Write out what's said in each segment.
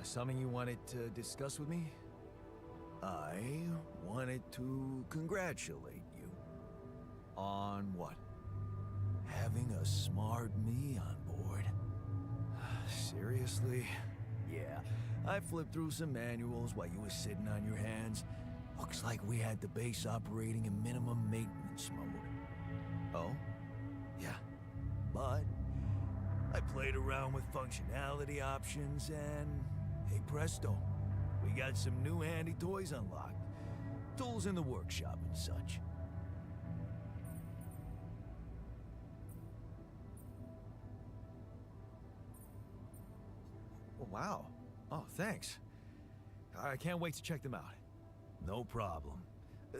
Something you wanted to discuss with me? I wanted to congratulate you. On what? Having a smart me on board. Seriously? Yeah, I flipped through some manuals while you were sitting on your hands. Looks like we had the base operating in minimum maintenance mode. Oh? Yeah, but I played around with functionality options and, hey presto, we got some new handy toys unlocked. Tools in the workshop and such. Wow. Oh, thanks. I can't wait to check them out. No problem.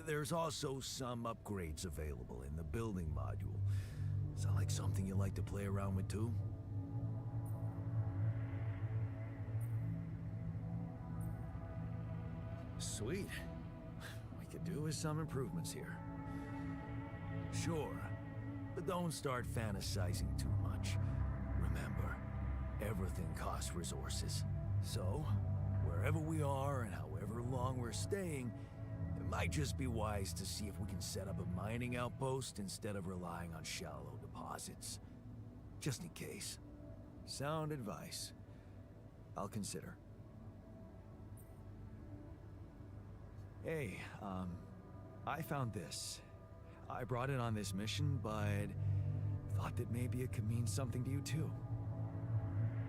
There's also some upgrades available in the building module. Sound like something you like to play around with too? Sweet. We could do with some improvements here. Sure, but don't start fantasizing too much. Remember, everything costs resources. So, wherever we are and however long we're staying, it might just be wise to see if we can set up a mining outpost instead of relying on shallow deposits. Just in case. Sound advice. I'll consider. Hey, I found this. I brought it on this mission, but thought that maybe it could mean something to you too.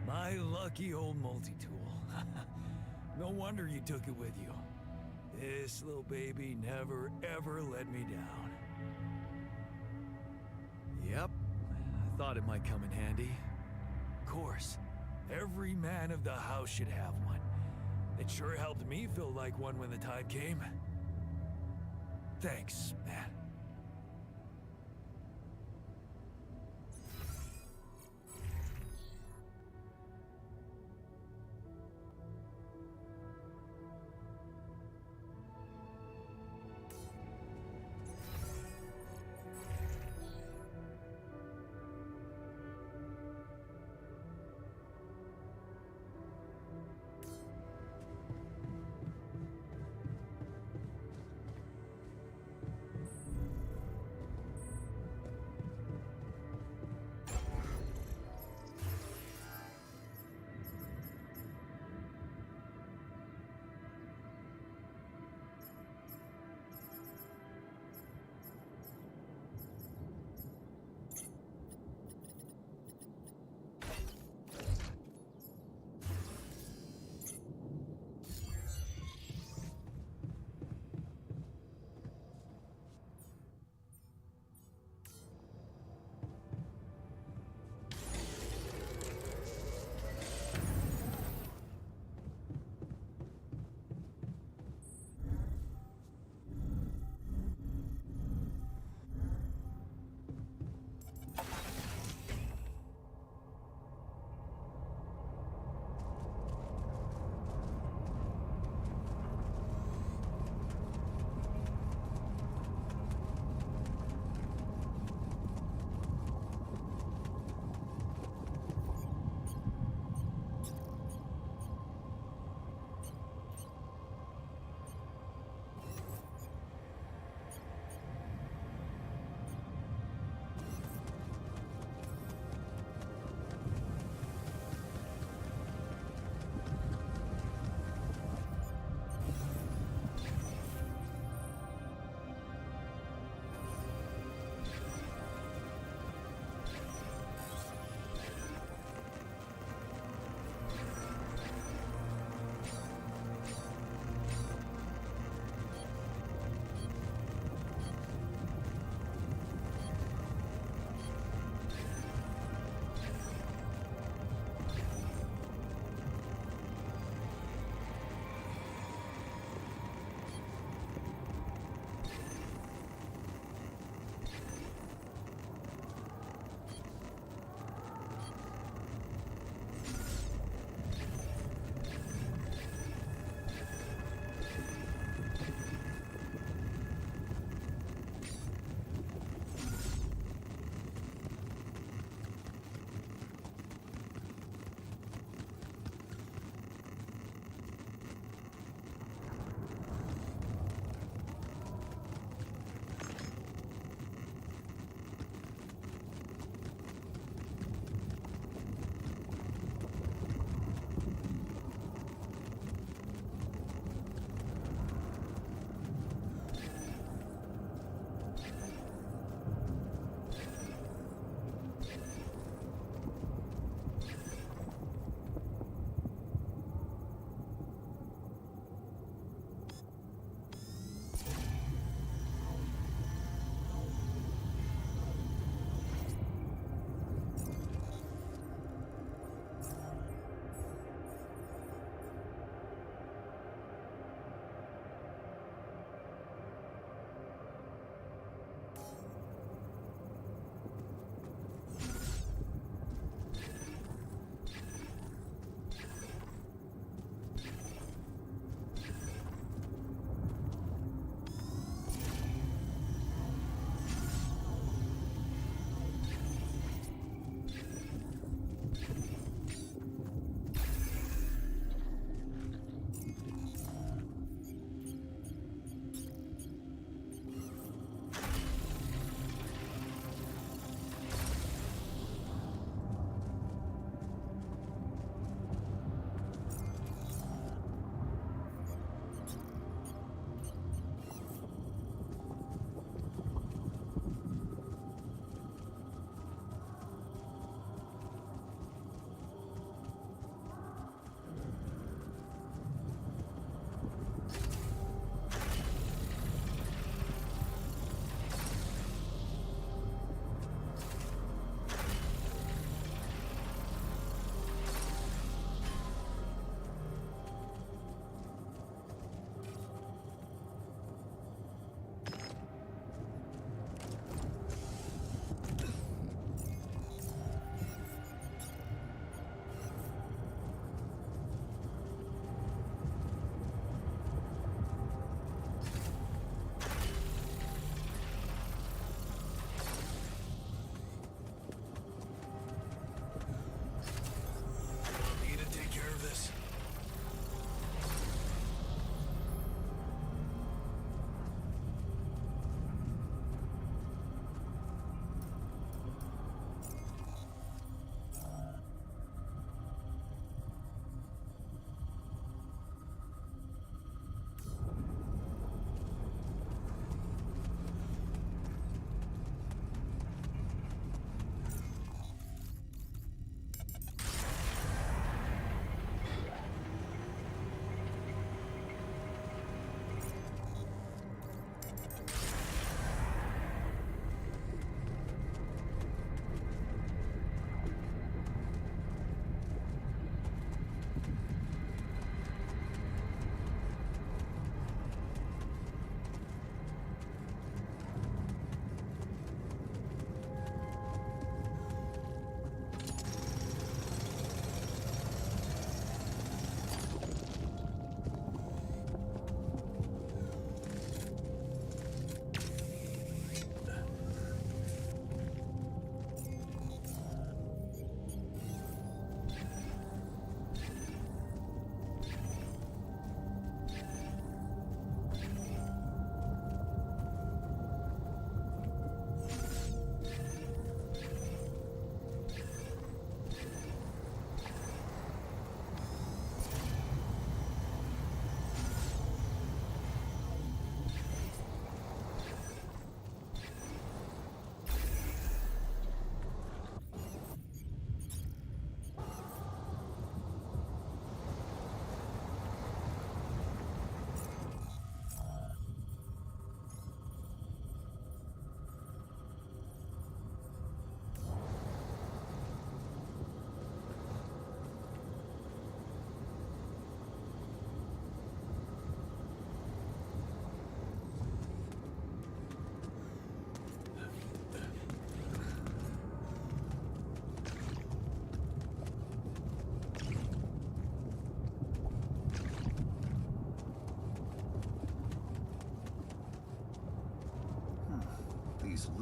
My lucky old multi-tool. No wonder you took it with you. This little baby never ever let me down. Yep, I thought it might come in handy. Of course, every man of the house should have one. It sure helped me feel like one when the time came. Thanks, man.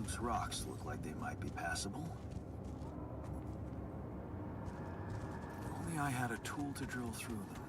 Those rocks look like they might be passable. If only I had a tool to drill through them.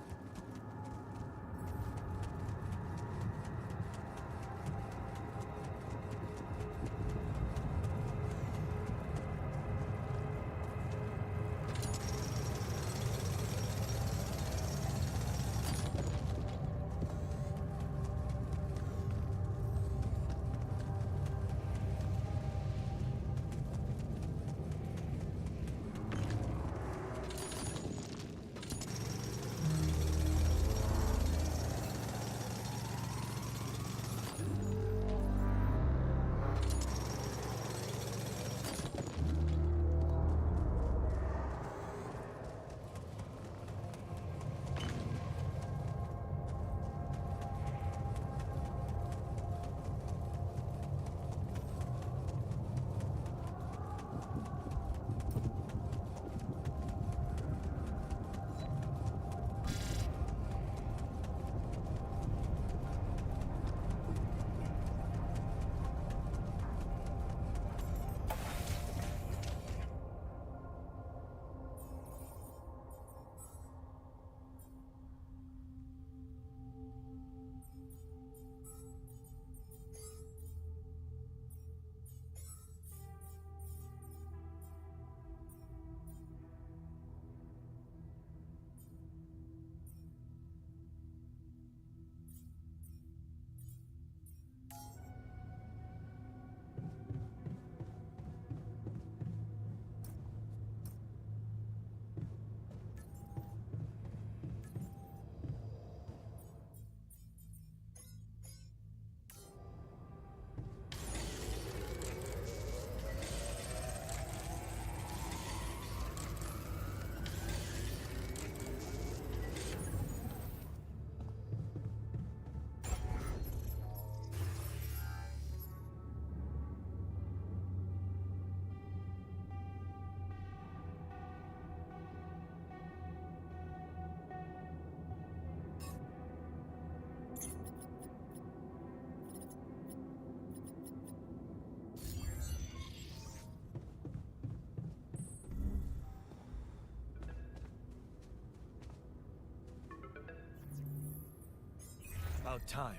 About time.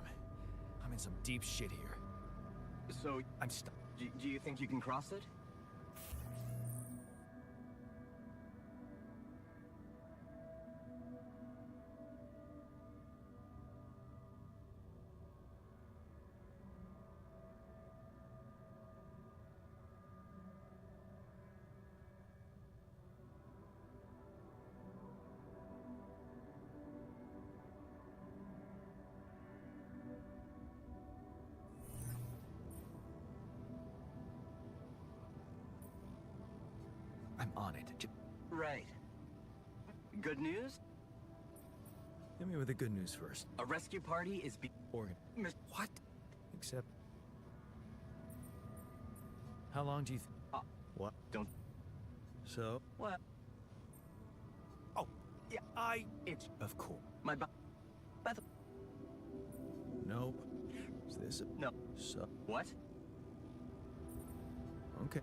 I'm in some deep shit here. So, I'm stuck. do you think you can cross it? I'm on it. Right. Good news? Hit me with the good news first. A rescue party is Or what? Except. How long do you? What? Don't. So. What? Oh, Yeah, it's of course. my by the Nope. Is this? no. So. What? Okay.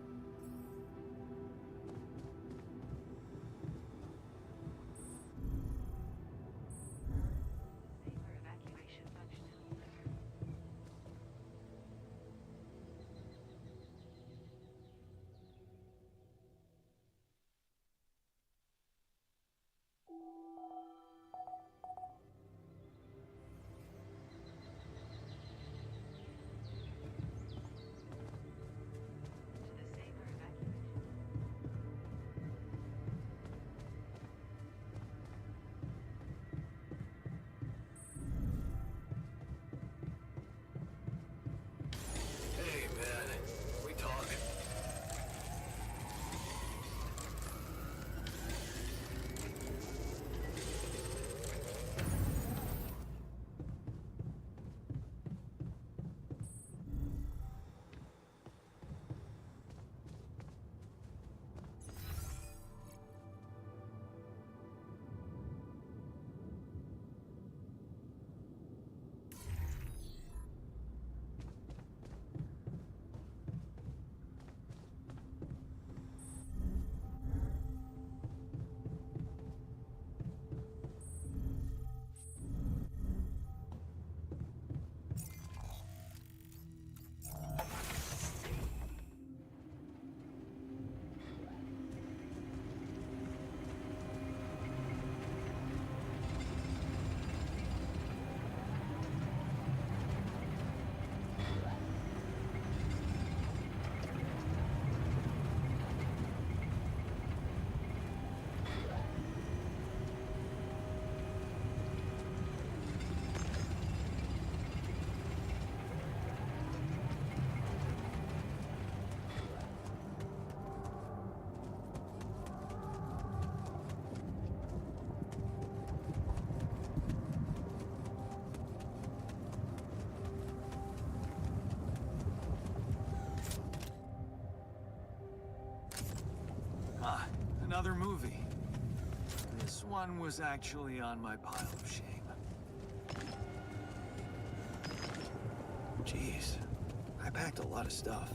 Ah, another movie. This one was actually on my pile of shame. Jeez, I packed a lot of stuff.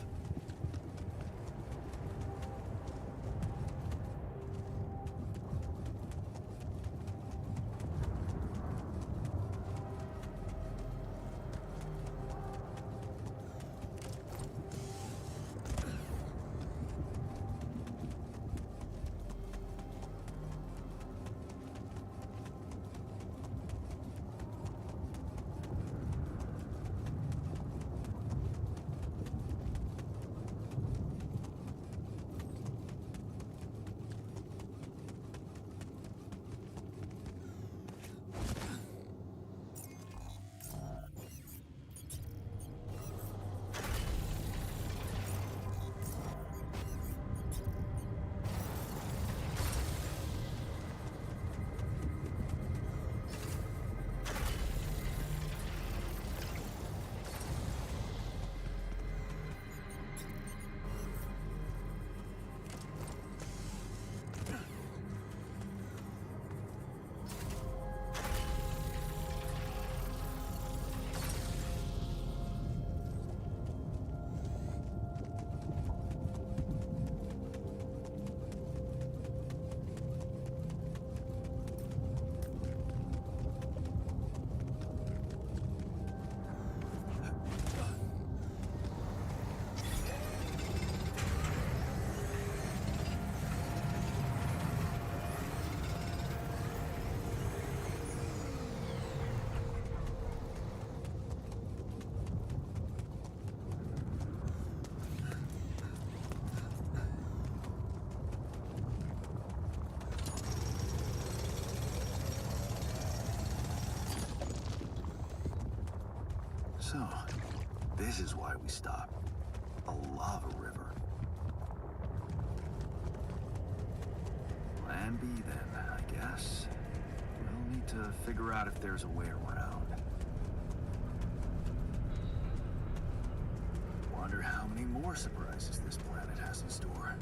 So, this is why we stopped. A lava river. Plan B then, I guess. We'll need to figure out if there's a way around. Wonder how many more surprises this planet has in store.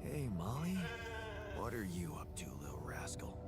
Hey, Molly? What are you up to, little rascal?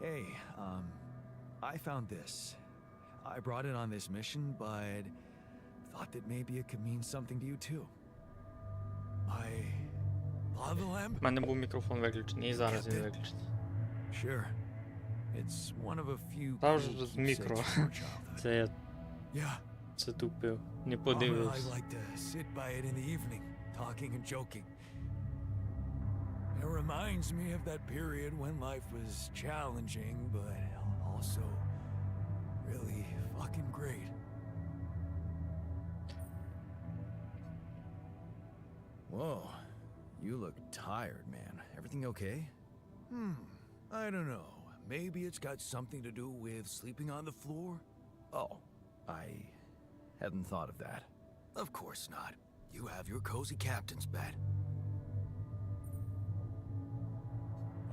Hey, I found this. I brought it on this mission, but thought that maybe it could mean something to you too. Lava lamp? У мене був мікрофон виключений, і зараз він виключений. Sure. It's one of a few Та cool вже з keepsakes мікро. from our childhood. Це я Yeah. це тупив. Не Mom and I подивився. like to sit by it in the evening, talking and joking. It reminds me of that period when life was challenging, but also really fucking great. Whoa, you look tired, man. Everything okay? I don't know. Maybe it's got something to do with sleeping on the floor? Oh, I hadn't thought of that. Of course not. You have your cozy captain's bed.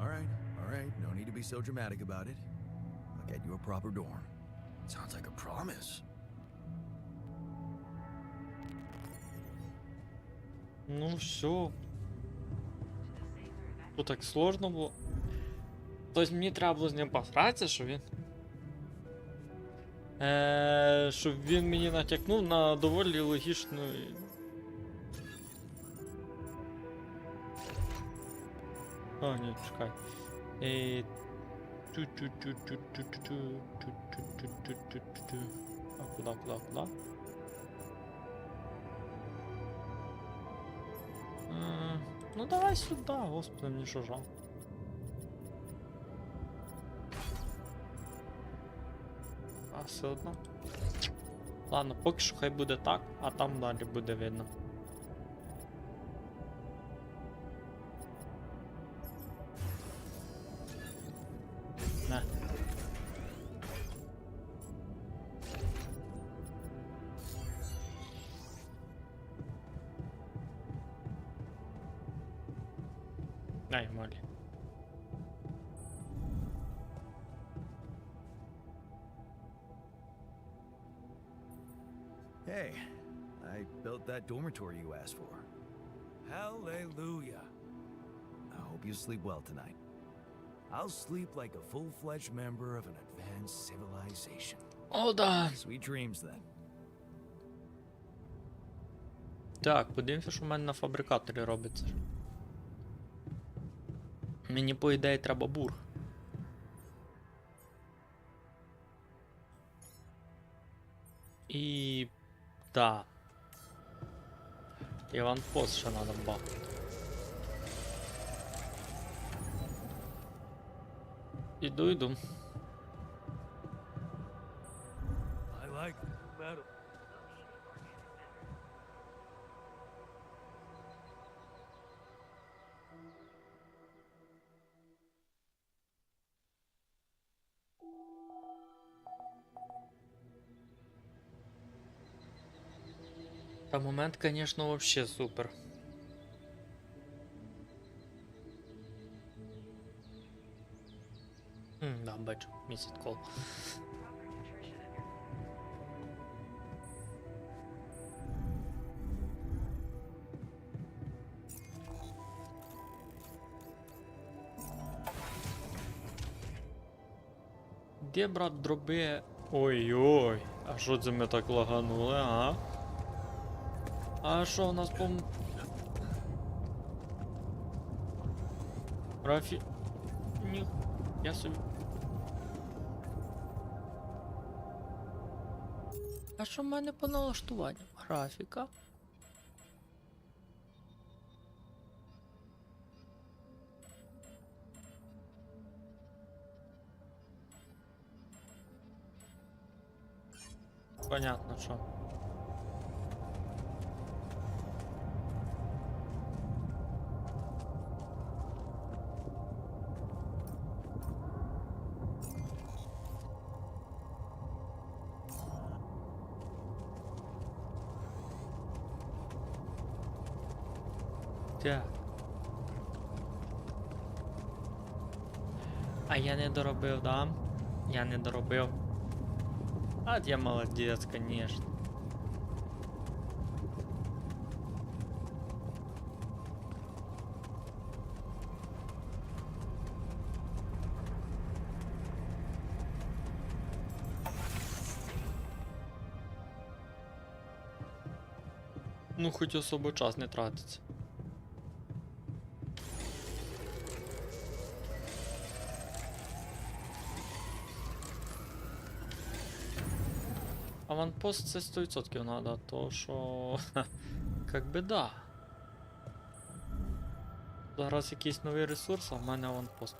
All right, no need to be so dramatic about it. I'll get you a proper dorm. Sounds like a promise. Ну все. Тут так сложно було. Тобто мені треба було з ним посратися, що він. Щоб він мені натякнув на доволі логічну. О, ні, чекай. А куди? Ну давай сюди, господи, мені що жалко. А все одно. Ладно, поки що хай буде так, а там далі буде видно. Не. Ай, Молі. Hey, I built that dormitory you asked for. Hallelujah. I hope you sleep well tonight. I'll sleep like a full-fledged member of an advanced civilization. О, да. Sweet dreams then. Так, подивимося, що в мене на фабрикаторі робиться. Мені, по ідеї, треба бур. І... да. Іванпост ще треба бахнути. Іду. I like metal. Та момент, конечно, вообще супер. Да, бачу, місяць кол. Де, брат, дроби? Ой-ой, а що це ми так лаганули, а? А що у нас Рафі... Ні, я собі... А що в мене по налаштуванням? Графіка? Понятно, що. Так. А я не доробив, да? Я не доробив. А я молодець, конечно. Ну, хоч особо час не тратиться. Аванпост це 100% надо, то що... Как би да. Зараз якийсь новий ресурс, а в мене аванпост.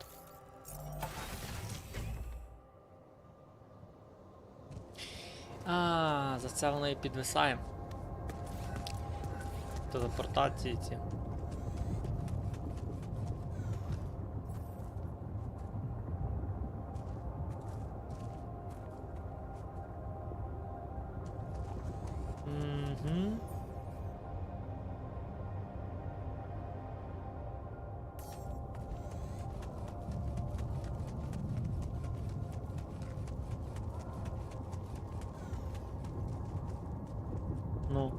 За це воно і підвисає. Телепортації ці. Угу. Ну.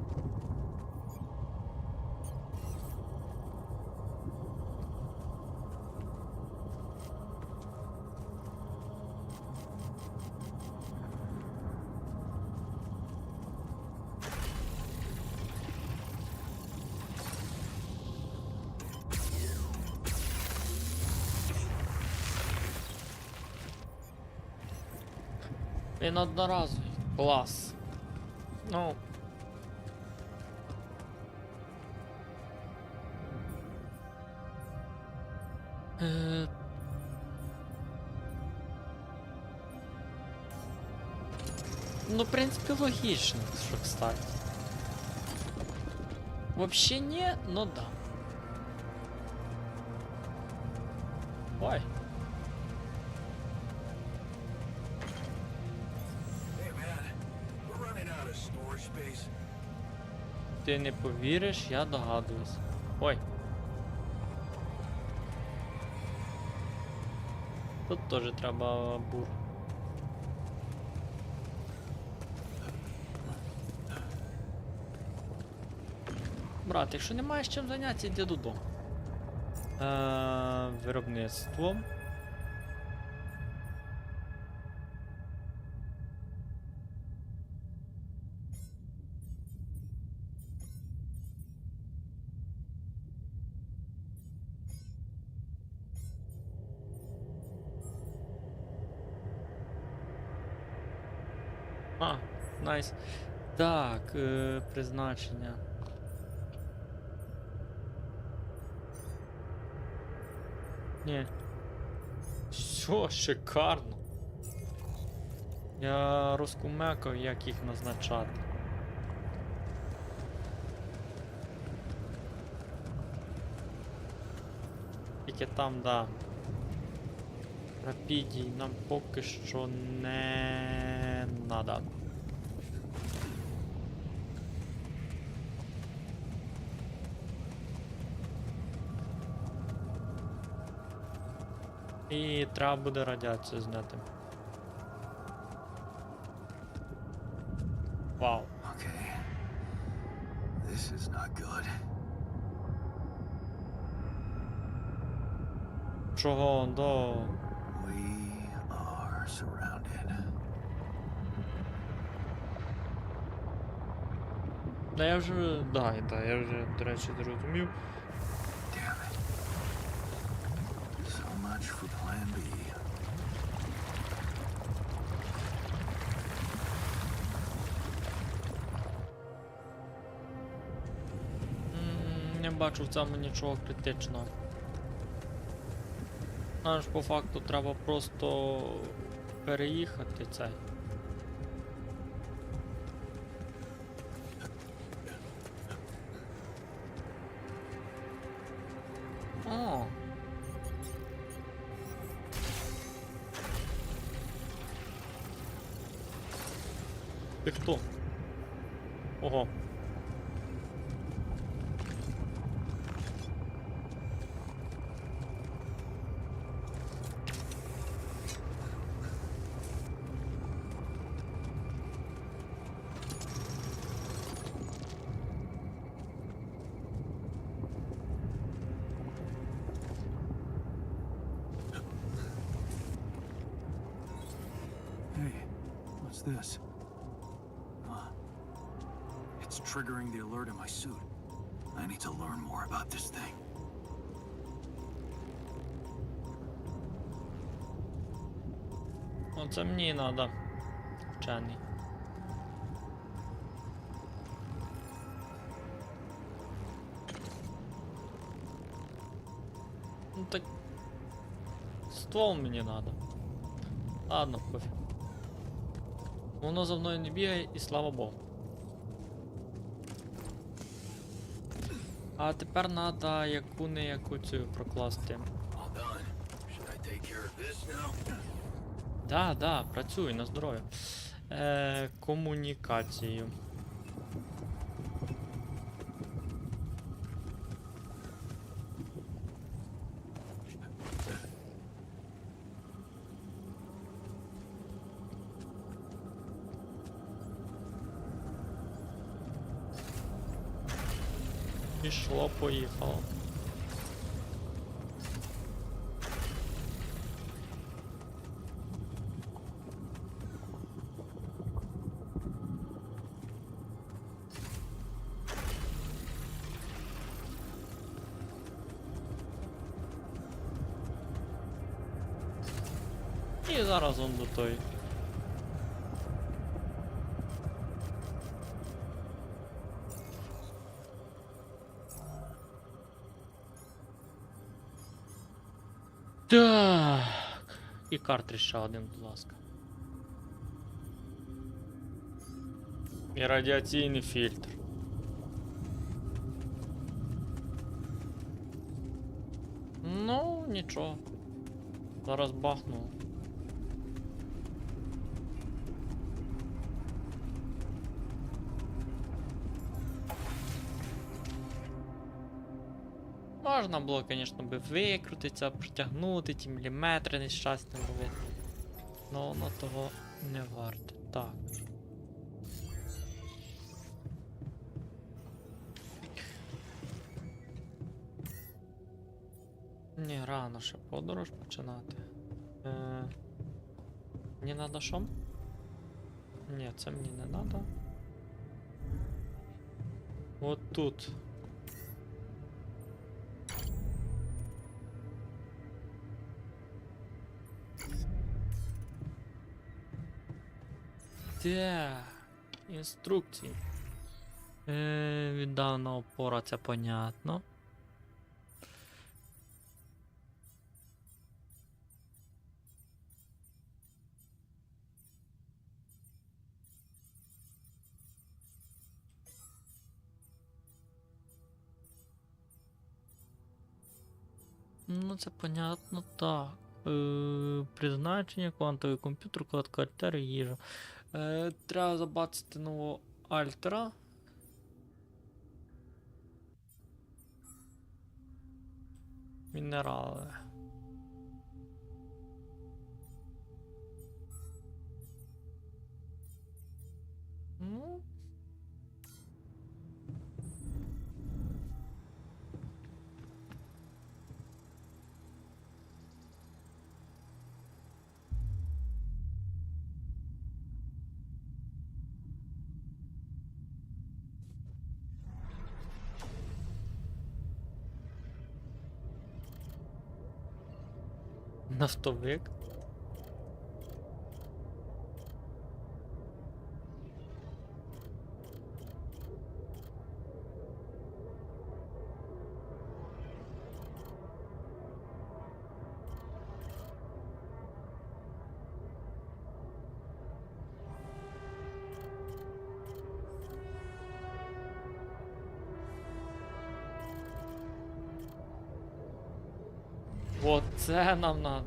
Він одноразовий. Клас. Ну. Ну, в принципі, логічно, що кстати. Вообще не, но да. Ой. Hey man, we're running out of storage space. Ти не повіриш, я догадуюсь. Ой. Тут теж треба бур. Брат, якщо не маєш чим зайнятися, йди додому. Виробництво. Найс. Так, призначення. Ні. Що, шикарно. Я розкумекав, як їх назначати. Тільки там, да. Рапідій нам поки що не надо. І треба буде радіацію зняти. Вау. Okay. This is not good. Чого до... We are surrounded. Да я вже... Да, я вже, до речі, зрозумів. Damn it. So much for plan B. Не бачу в цьому нічого критичного. Нам ж по факту треба просто переїхати цей. О. Ти хто? Ого. Hey, what's this? It's What's triggering the alert in my suit? I need to learn more about this thing. Оце мені надо. Вчений. Ну так... Ствол мені надо. Ладно, пофіг. Воно за мною не бігає і слава Богу. А тепер надо яку-не-яку цю прокласти. All done. Should I take care of this now? Да, працюй на здоров'я. Комунікацію. Пішло, поїхало. І зараз он до той. Так. І картридж ще один, будь ласка. І радіаційний фільтр. Ну, нічого. Зараз бахну. Можна було, звісно, би викрутитися, притягнути ті міліметри нещасні ловити. Но воно того не варте. Так. Ні, рано ще подорож починати. Мені надо що? Ні, це мені не надо. От тут. Так, інструкції. Віддана опора, це понятно. Ну, це понятно, так. Призначення, квантовий комп'ютер, кладка альтери, їжа. Треба забацати нового альтера. Мінерали. Ну. Нафтовик. Вот це нам надо.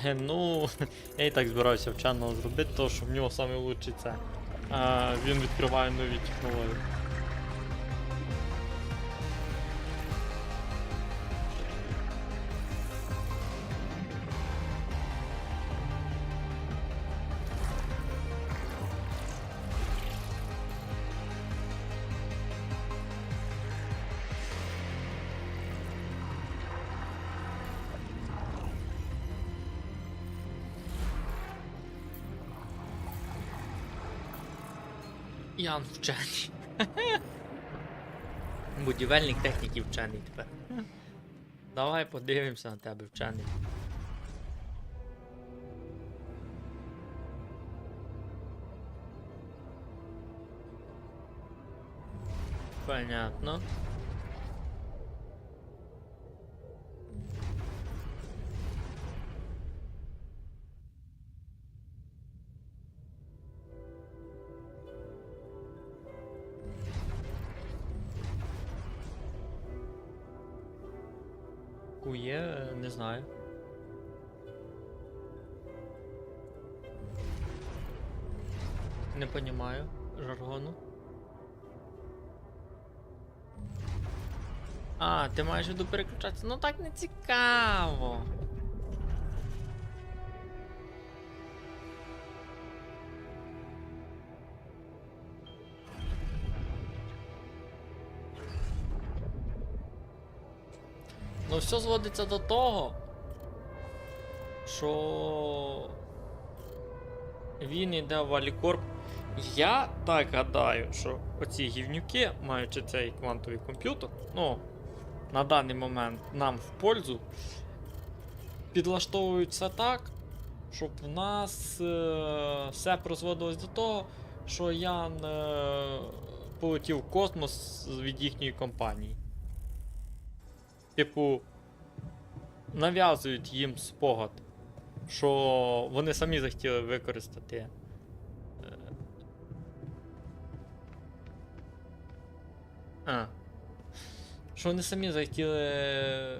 Ну, я і так збирався вченого зробити, тому що в нього найкращий це. Він відкриває нові технології. Ян вчений. Будівельник техніки вчений тепер. Давай подивимося на тебе, вчений. Понятно. Кує, не знаю. Не понимаю жаргону. А, ти маєш в виду переключатися? Ну так не цікаво. Ну все зводиться до того, що він йде в Алікорп. Я так гадаю, що оці гівнюки, маючи цей квантовий комп'ютер, ну, на даний момент нам в пользу, підлаштовують все так, щоб в нас все призводилось до того, що Ян полетів в космос від їхньої компанії. Типу, нав'язують їм спогад, що вони самі захотіли використати що вони самі захотіли.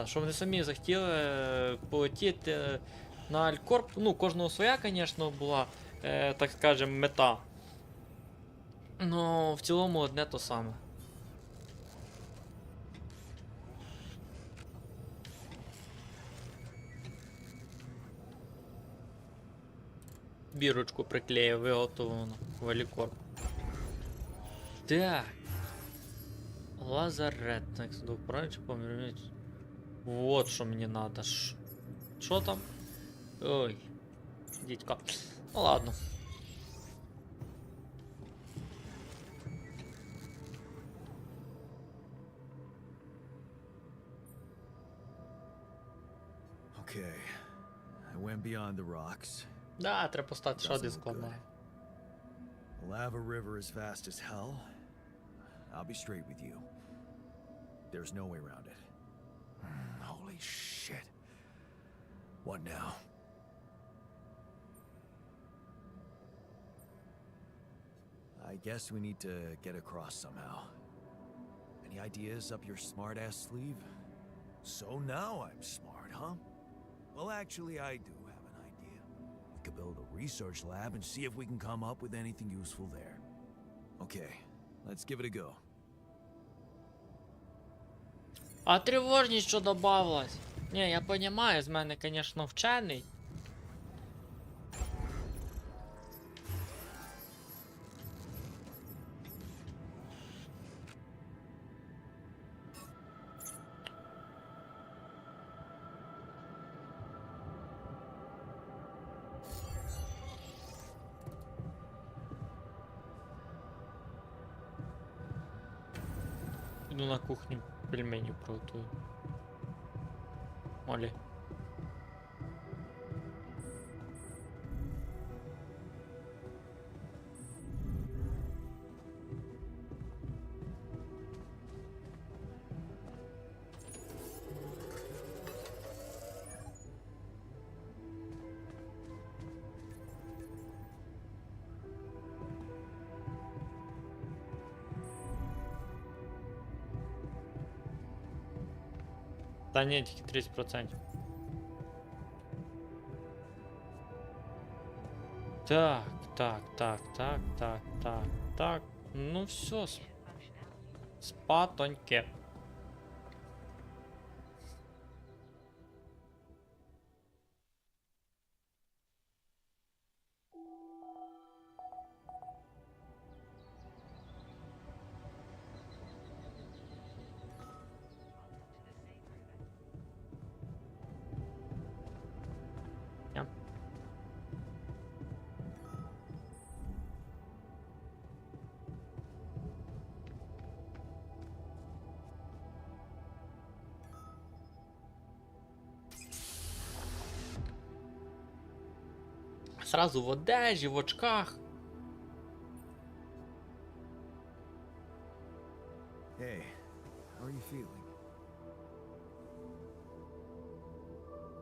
Що вони самі захотіли полетіти на Алькорп. Ну, кожного своя, звісно, була, так скажем, мета. Ну, в цілому одне то саме. Бірочку приклеїв, виготовлено в Алікорп. Так. Лазарет. Так, правильно поміряти. Вот що мені надо. Що там? Ой. Дідько. Ну ладно. Okay. I went beyond the rocks. Да, треба поставити ще один Doesn't look склад. good. The lava river is fast as hell. I'll be straight with you. There's no way around it. Holy shit. What now? I guess we need to get across somehow. Any ideas up your smart-ass sleeve? So now I'm smart, huh? Well, actually, I do have an idea. We could build a research lab and see if we can come up with anything useful there. Okay, let's give it a go. А тривожність що добавилась? Ні, я понімаю, з мене, звісно, вчений. Іду на кухню пельменів приготую. Олі. Та ні, тільки 30%. Так. Ну все. Спатоньке. Сразу в одежі, в очках. Hey, how are you feeling?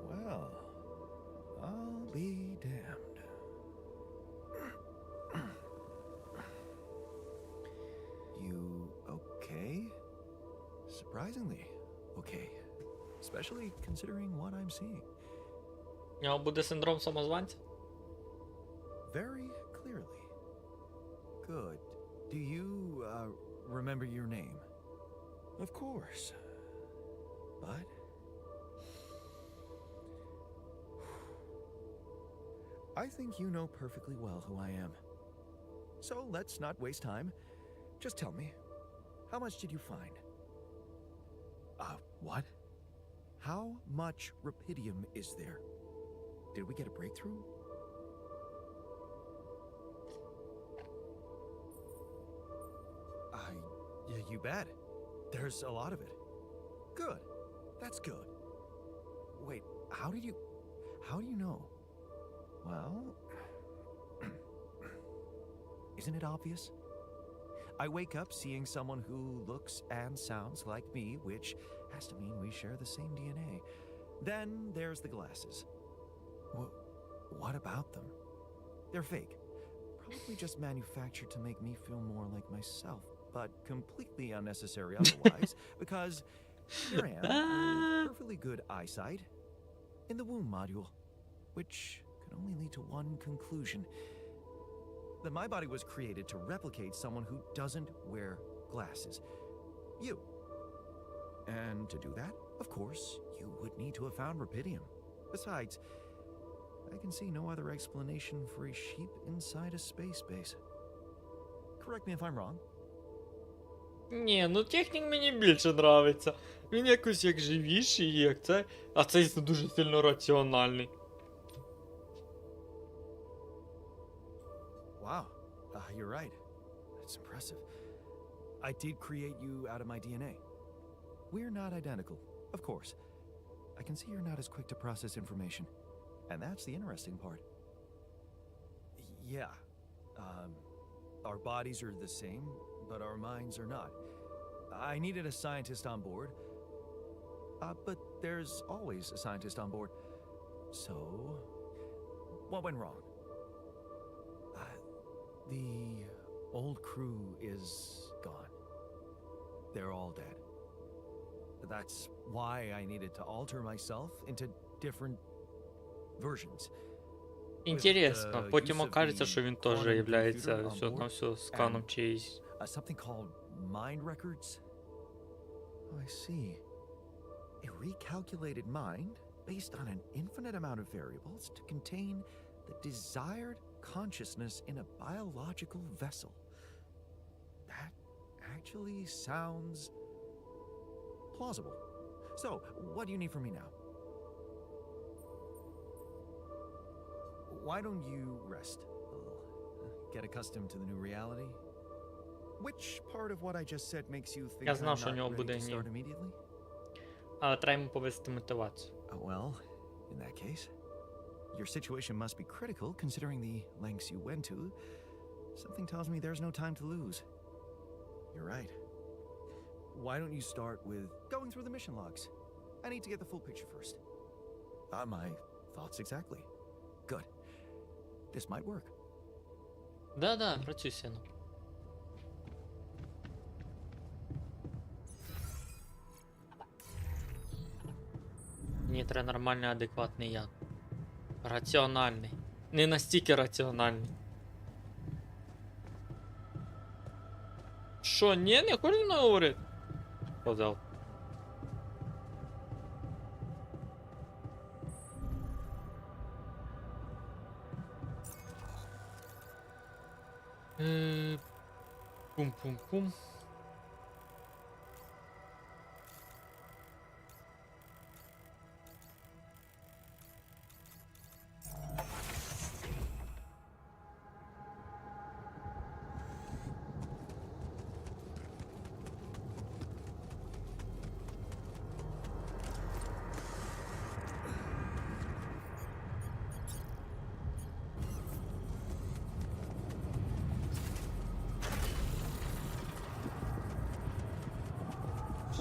Well, I'll be damned. You okay? Surprisingly okay. Especially considering what I'm seeing. У нього буде синдром самозванця? Very clearly. Good. Do you, remember your name? Of course. But... I think you know perfectly well who I am. So let's not waste time. Just tell me, how much did you find? What? How much rupidium is there? Did we get a breakthrough? You bet. There's a lot of it. Good. That's good. Wait, how do you know? Well, isn't it obvious? I wake up seeing someone who looks and sounds like me, which has to mean we share the same DNA. Then there's the glasses. What about them? They're fake. Probably just manufactured to make me feel more like myself, but completely unnecessary otherwise, because here I am, with perfectly good eyesight, in the womb module, which can only lead to one conclusion. That my body was created to replicate someone who doesn't wear glasses. You. And to do that, of course, you would need to have found rupidium. Besides, I can see no other explanation for a sheep inside a space base. Correct me if I'm wrong. Ні, ну технік мені більше нравиться. Він якось як живіший, як це. А цей дуже сильно раціональний. Wow, you're right. That's impressive. I did create you out of my DNA. We're not identical, of course. I can see you're not as quick to process information. And that's the interesting part. Yeah. Our bodies are the same, but our minds are not. I needed a scientist on board. But there's always a scientist on board. So, what went wrong? The old crew is gone. They're all dead. That's why I needed to alter myself into different versions. Інтересно, потім окажеться, що він теж являється все сканом чиїсь. Something called mind records. Oh, I see. A recalculated mind based on an infinite amount of variables to contain the desired consciousness in a biological vessel. That actually sounds plausible. So, what do you need from me now? Why don't you rest a little? Get accustomed to the new reality? Which part of what I just said makes you think Я знав, що у I'm нього not буде ready to гнів. start immediately? Але треба йому повести мотивацію. Well, in that case, your situation must be critical considering the lengths you went to. Something tells me there's no time to lose. You're right. Why don't you start with going through the mission logs? I need to get the full picture first. My thoughts exactly. Good. This might work. Да, працюй, сину. Мені треба нормальний, адекватний яд. Раціональний. Не настільки раціональний. Що, ні, не хочеш зі мною говорити? Козел. Пум-пум-пум.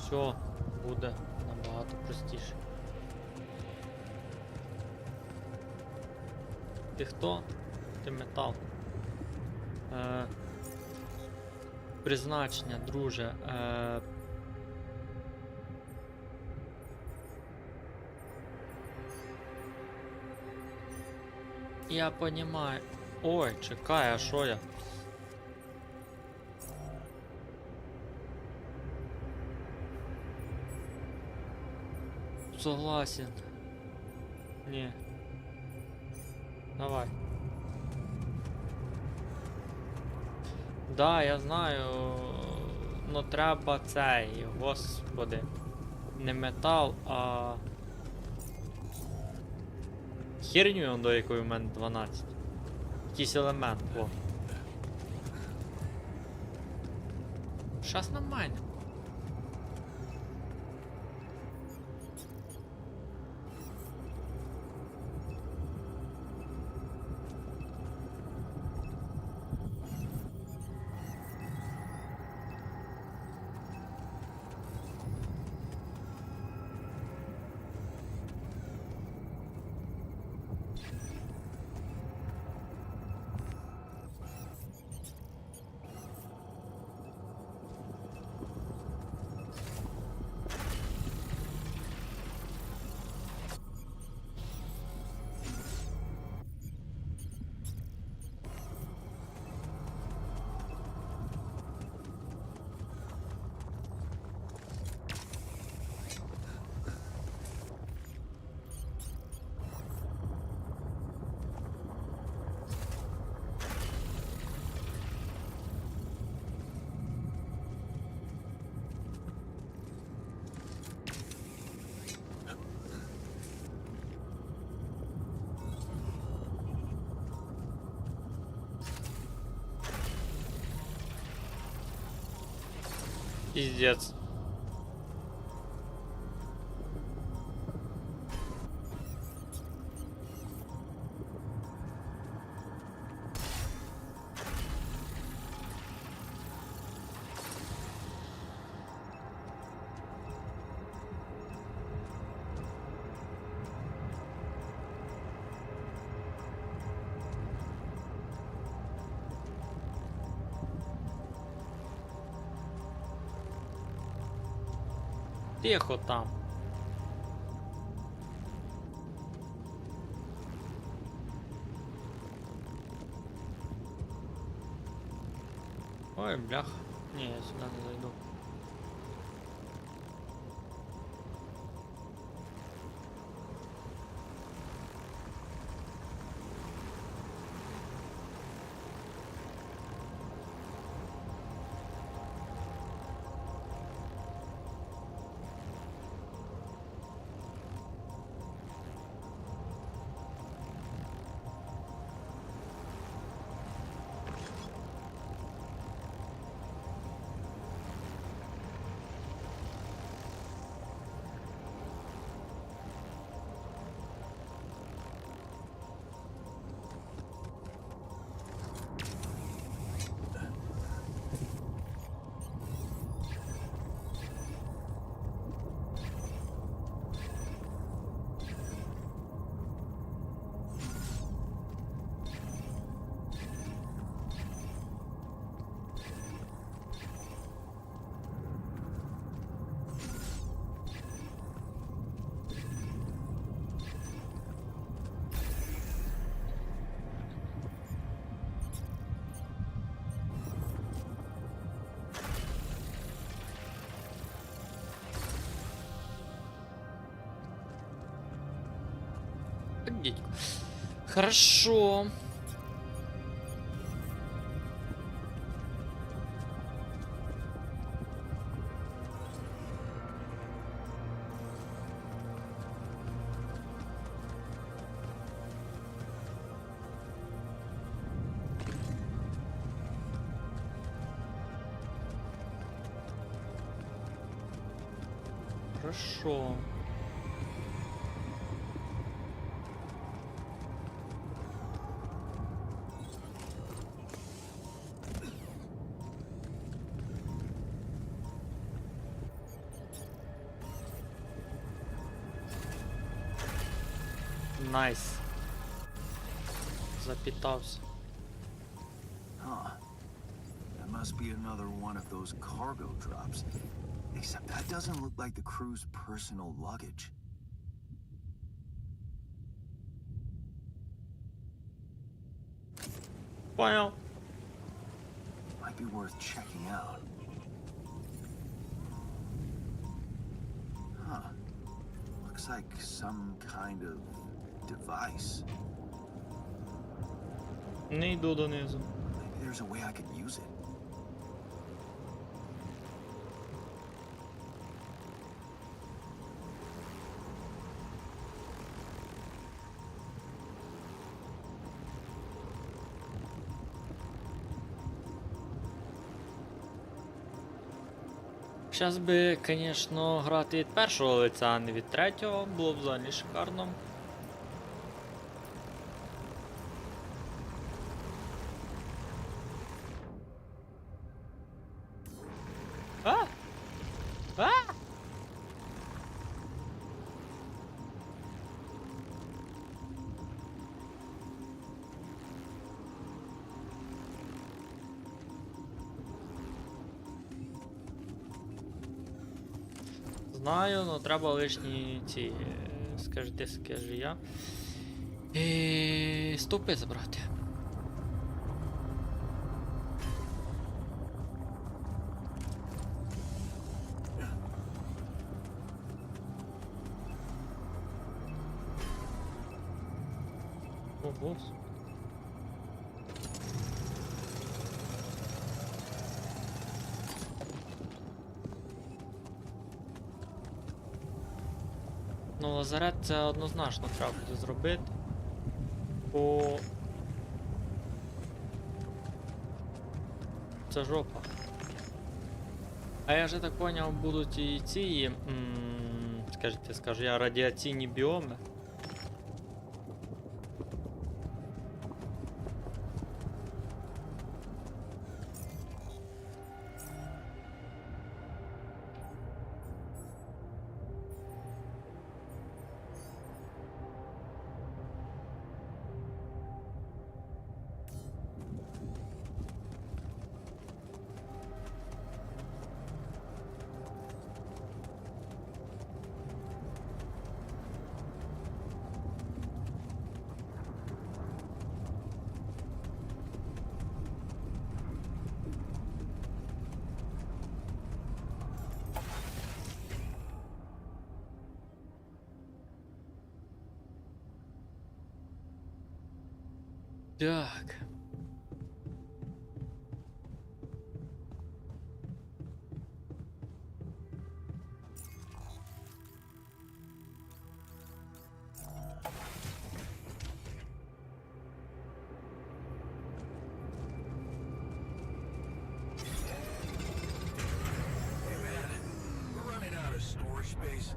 все буде набагато простіше. Ти хто? Ти метал. Призначення, друже. Я понимаю. Ой, чекай, а що я? Согласен. Ні. Давай. Да, я знаю. Ну треба цей, господи. Не метал, а... херню, до якої в мене 12. Якийсь елемент, о. Щас на мене. Пиздец. Тихо там. Ой, блях. Не, я сюда не зайду. Дідько. Хорошо. Хорошо. Найс. Запітався. Huh. That must be another one of those cargo drops. Except that doesn't look like the crew's personal luggage. Понял. Might be worth checking out. Huh. Looks like some kind of device. Не йду донизу. Maybe there's a way I could use it. Щас би, звісно, грати від першого лиця, а не від третього, було б взагалі шикарно. А! А! Знаю, но треба лишні ці, скажи я. Стовпи забрати. Ого. Ну, лазарет це однозначно треба буде зробити. Бо... Це жопа. А я вже так поняв, будуть і ці, скажу я, радіаційні біоми. Так. Hey man, we're running out of storage space.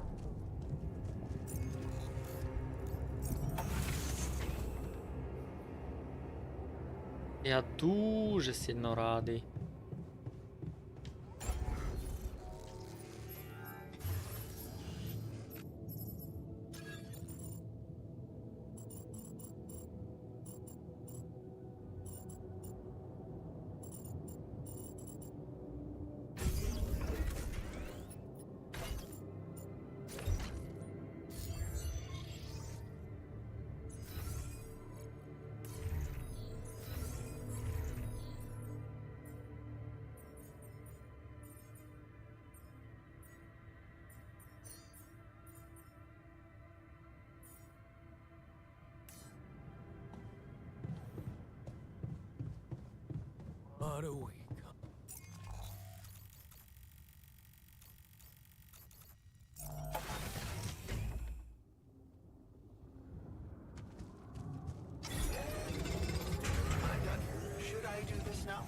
Я дуже сильно радий. What a week. I'm done. Should I do this now?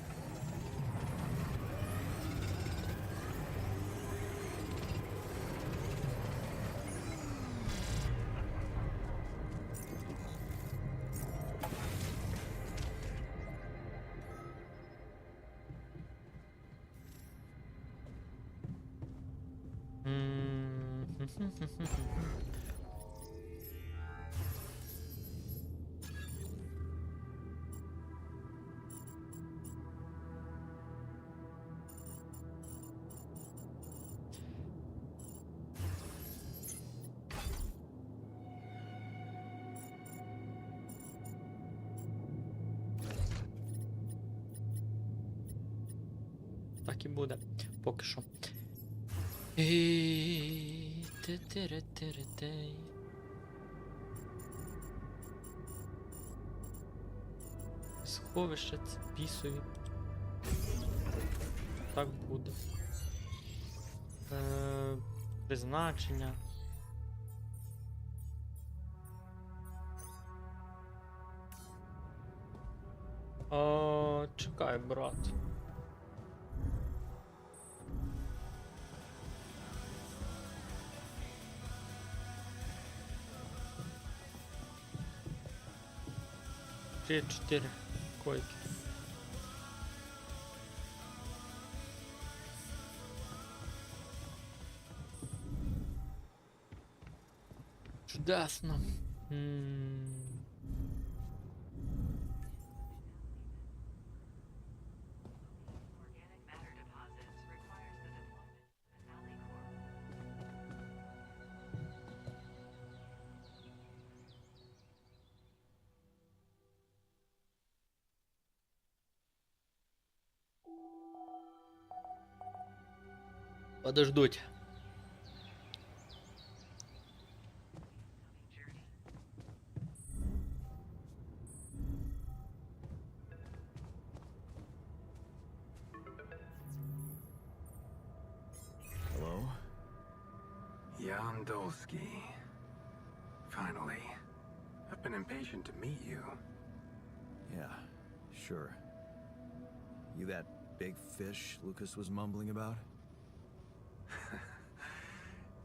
Так і буде. Поки що. І... Те-те-ре-те-ре-тей. Сховище це бісові. Так буде. Призначення. Чекай, брат. Ще 4 койки. Чудесно. Organic matter deposits requires the deployment of Stalker. Подождуть. Hello? Jan Dolsky. Finally. I've been impatient to meet you. Yeah, sure. You that big fish Lucas was mumbling about?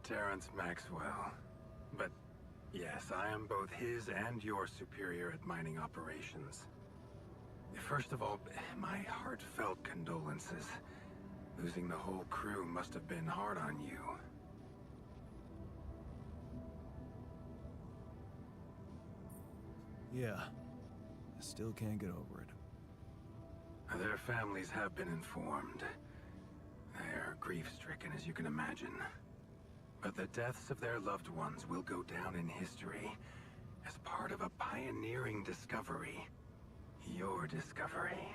Terrence Maxwell. But yes, I am both his and your superior at mining operations. First of all, my heartfelt condolences. Losing the whole crew must have been hard on you. Yeah. I still can't get over it. Their families have been informed. They're grief-stricken, as you can imagine. But the deaths of their loved ones will go down in history as part of a pioneering discovery. Your discovery.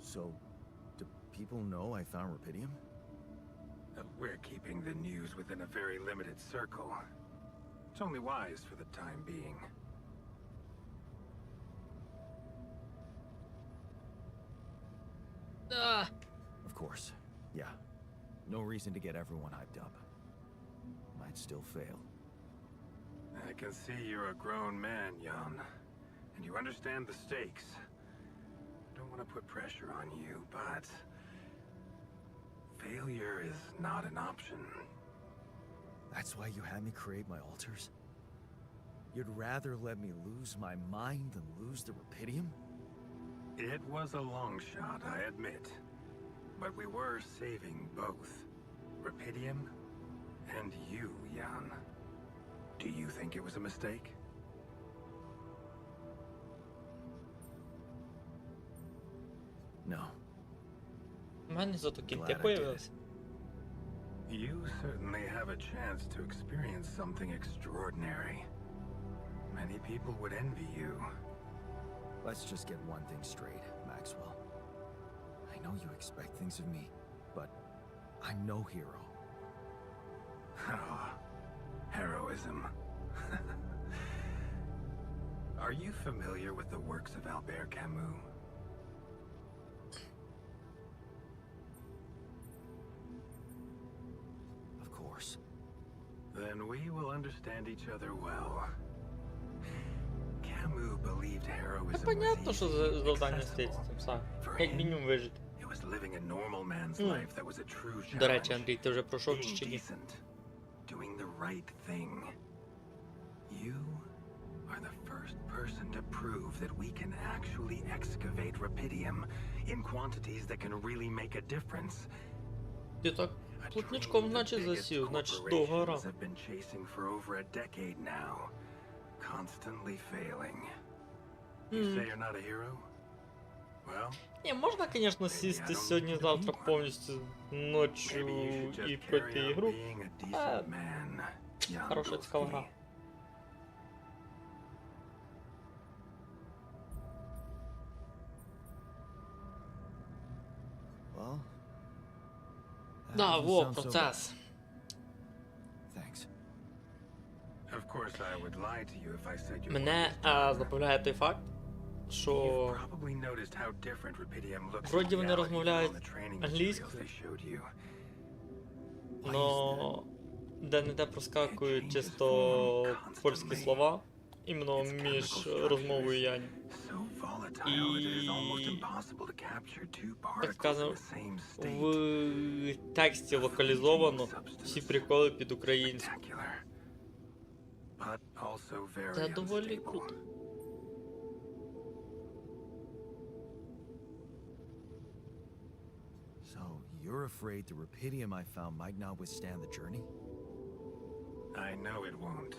So, do people know I found Rapidium? We're keeping the news within a very limited circle. It's only wise for the time being. Of course. Yeah. No reason to get everyone hyped up. Might still fail. I can see you're a grown man, Jan. And you understand the stakes. I don't want to put pressure on you, but... failure is not an option. That's why you had me create my altars? You'd rather let me lose my mind than lose the Rapidium? It was a long shot, I admit. But we were saving both. Rapidium and you, Jan. Do you think it was a mistake? No. У мене зато кінти Glad I did появилися. You certainly have a chance to experience something extraordinary. Many people would envy you. Let's just get one thing straight, Maxwell. I know you expect things of me, but I'm no hero. Oh, heroism. Are you familiar with the works of Albert Camus? Of course. Then we will understand each other well. Camus believed heroism was Понятно, що easy, завдання стоїть accessible. цим самим. For Як him, мінімум вижити. it was living a normal man's Hmm. life that was a true challenge. До речі, Андрій, ти вже пройшов чи Being ще ні? decent, doing the right thing. You are the first person to prove that we can actually excavate Rapidium in quantities that can really make a difference. Ти так A плотничком dream the наче biggest засів, значить довга гра. corporations have been chasing for over a decade now, constantly failing. You say you're not a hero? Well, Ні, можна, звісно, сісти сьогодні-завтра повністю ночі maybe you should і just пройти carry on ігру. being a decent man, Jan Хороша цікава Dolsky. гра. Well, Да, doesn't во, sound so процес. bad. Thanks. Of course, I would lie to you if I said you Мене забавляє той факт, що probably noticed how different Rupidium looks вроді in вони reality розмовляють from the training англійською, materials they showed you. но де-не-де проскакують чисто польські слова, іменно між розмовою і Яні. So volatile, it is almost І, impossible to capture two так particles сказано, in the same state. в тексті локалізовано всі приколи під українську. Spectacular, but also very Це доволі unstable. круто. So, you're afraid the Rapidium I found might not withstand the journey? I know it won't.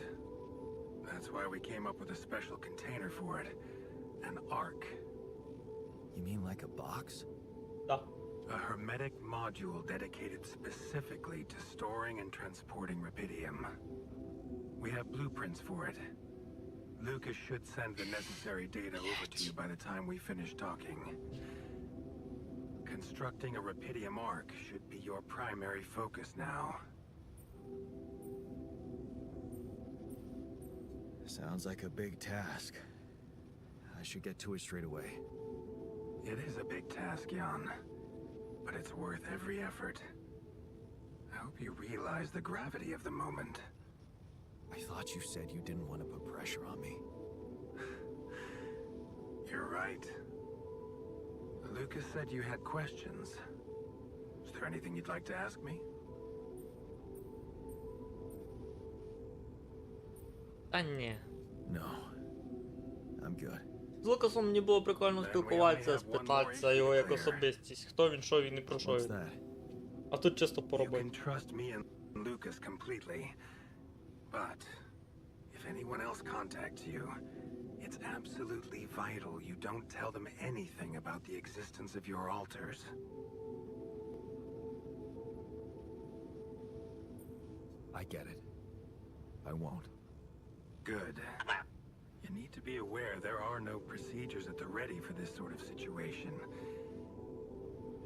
That's why we came up with a special container for it. An ark. You mean like a box? Да. A hermetic module dedicated specifically to storing and transporting Rapidium. We have blueprints for it. Lucas should send the necessary data over to you by the time we finish talking. Constructing a Rapidium ark should be your primary focus now. Sounds like a big task. I should get to it straight away. It is a big task, Jan, but it's worth every effort. I hope you realize the gravity of the moment. I thought you said you didn't want to put pressure on me. You're right. Lucas said you had questions. Is there anything you'd like to ask me? Та ні. No. I'm good. З Лукасом мені було прикольно спілкуватися, спитатися його як особистість. Хто він, що він і про що What's він. that? А тут чисто по You can роботі. trust me and Lucas completely. But if anyone else contacts you, it's absolutely vital you don't tell them anything about the existence of your altars. I get it. I won't. Good. You need to be aware there are no procedures at the ready for this sort of situation.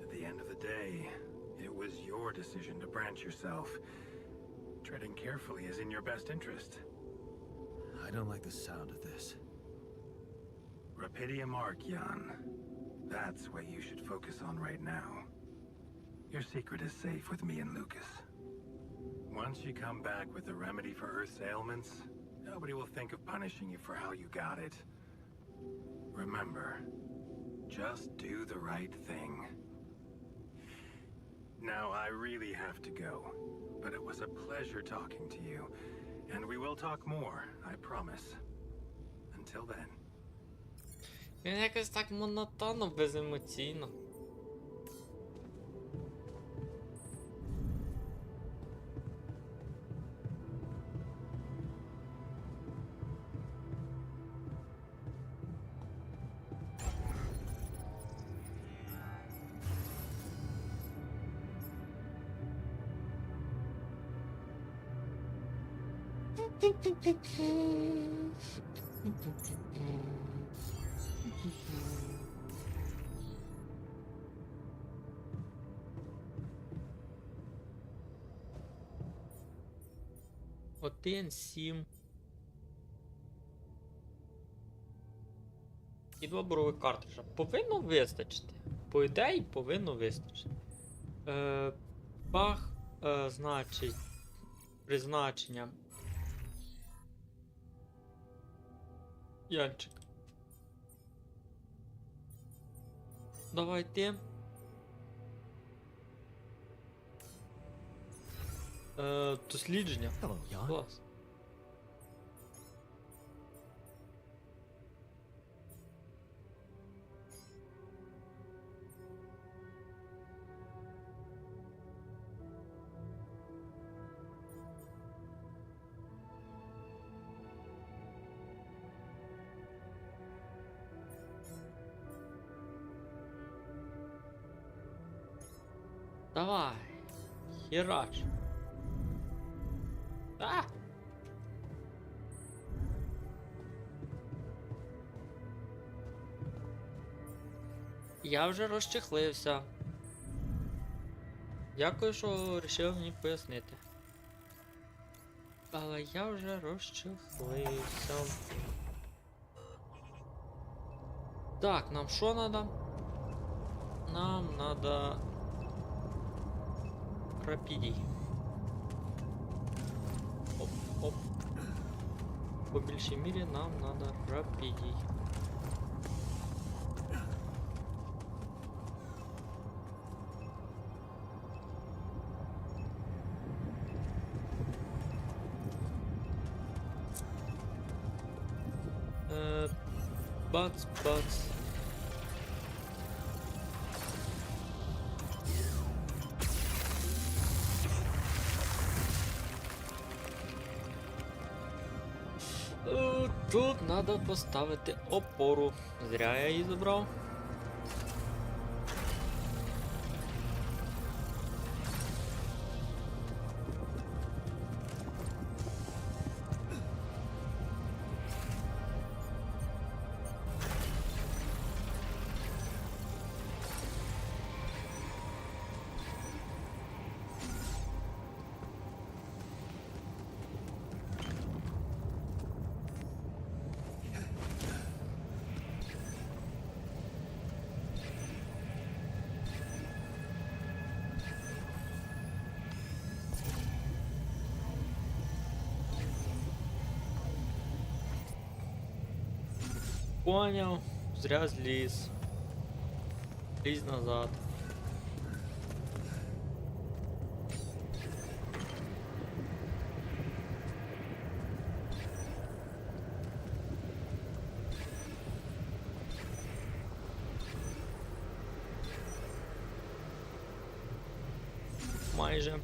At the end of the day, it was your decision to branch yourself. Treading carefully is in your best interest. I don't like the sound of this. Rapidium Arc, Jan. That's what you should focus on right now. Your secret is safe with me and Lucas. Once you come back with a remedy for Earth's ailments, nobody will think of punishing you for how you got it. Remember, just do the right thing. Now, I really have to go, but it was a pleasure talking to you, and we will talk more, I promise. Until then. Він якось так монотонно, беземоційно. Один, 7. І 2 борових картриджа. Повинно вистачити. По ідеї повинно вистачити. Бах, значить, призначення. Янчик. Давай ти. Дослідження. Hello, Jan. Клас. Давай. Херач. А! Я вже розчехлився. Дякую, що вирішив мені пояснити. Але я вже розчахлився. Так, нам що надо? Нам надо... Рапідій. Оп, оп. По більшій мірі нам надо рапідій. Бац, бац. Тут треба поставити опору. Зря я її забрав. Понял, зря зліз. Лізь назад. Майже.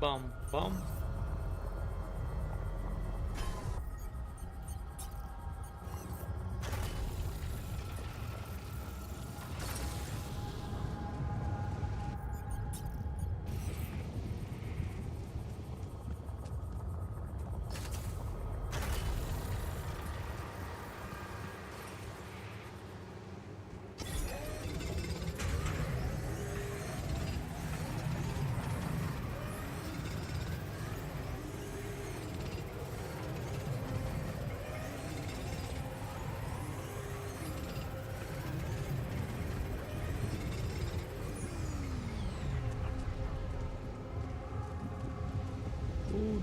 Бам-бам.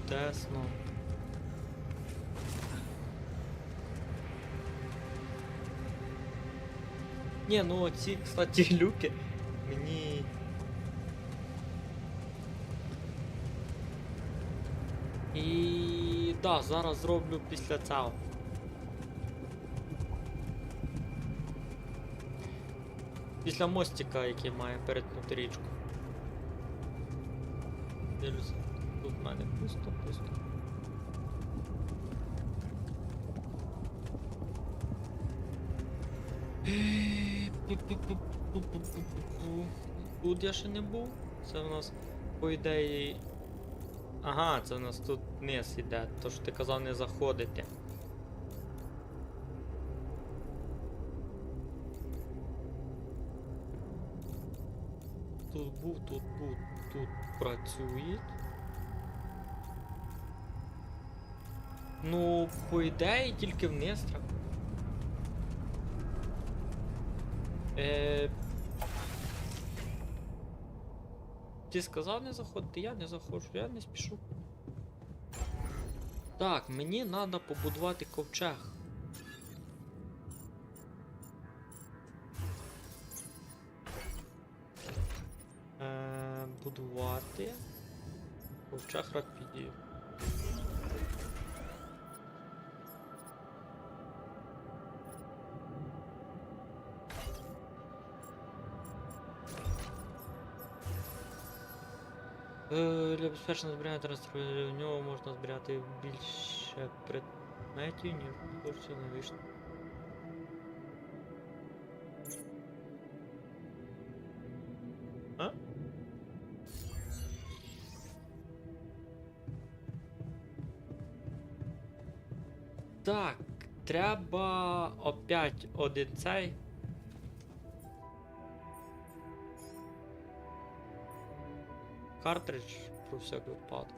Тесно. Ні, ну ці, кстати, люки мені... І... да, зараз зроблю після цього. Після мостика, який має перетнути річку. Дивлюся. Тут в мене пусто. Тут я ще не був. Це в нас, по ідеї... Ага, це в нас тут вниз іде. То що ти казав не заходити. Тут був, тут працює. Ну, по ідеї, тільки вниз треба. Ти сказав не заходити, я не заходжу, я не спішу. Так, мені треба побудувати ковчег. Будувати ковчег рапідію. Для безпечного зберігання транспорту в нього можна збирати більше предметів, ніж хочеться навіщо. А? Так, треба опять один цей. Картридж про всякий випадок.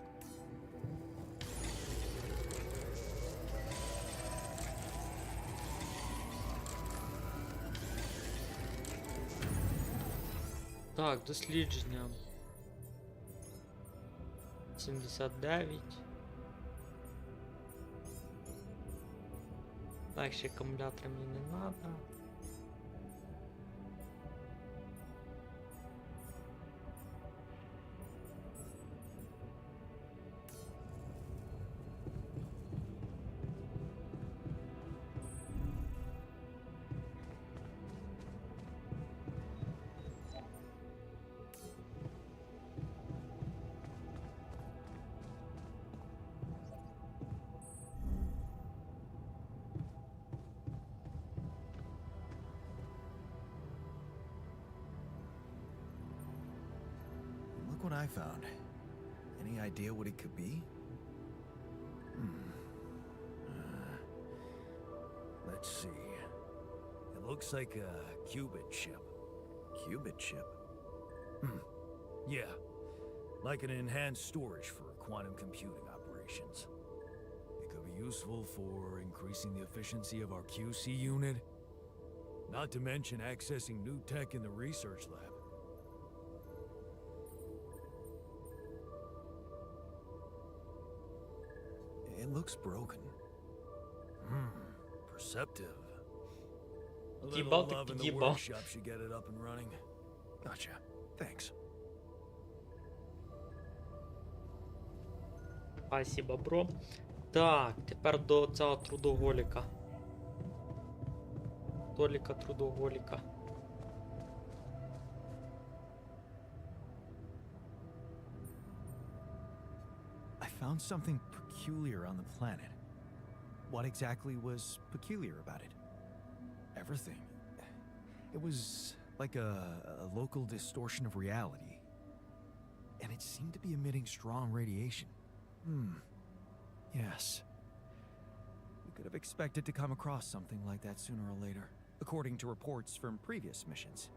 Так, дослідження. 79. Так, ще акумулятор мені не надо. Look what I found. Any idea what it could be? Let's see. It looks like a qubit chip. Qubit chip? Yeah. Like an enhanced storage for quantum computing operations. It could be useful for increasing the efficiency of our QC unit. Not to mention accessing new tech in the research lab. It looks broken. Perceptive. A little Їбав love так in the їбав. workshop should get it up and running. Gotcha. Thanks. Спасибо, бро. Так, тепер до цього трудоголіка. Толіка трудоголіка. I found something peculiar on the planet. What exactly was peculiar about it? Everything. It was like a local distortion of reality. And it seemed to be emitting strong radiation. Yes. We could have expected to come across something like that sooner or later, according to reports from previous missions.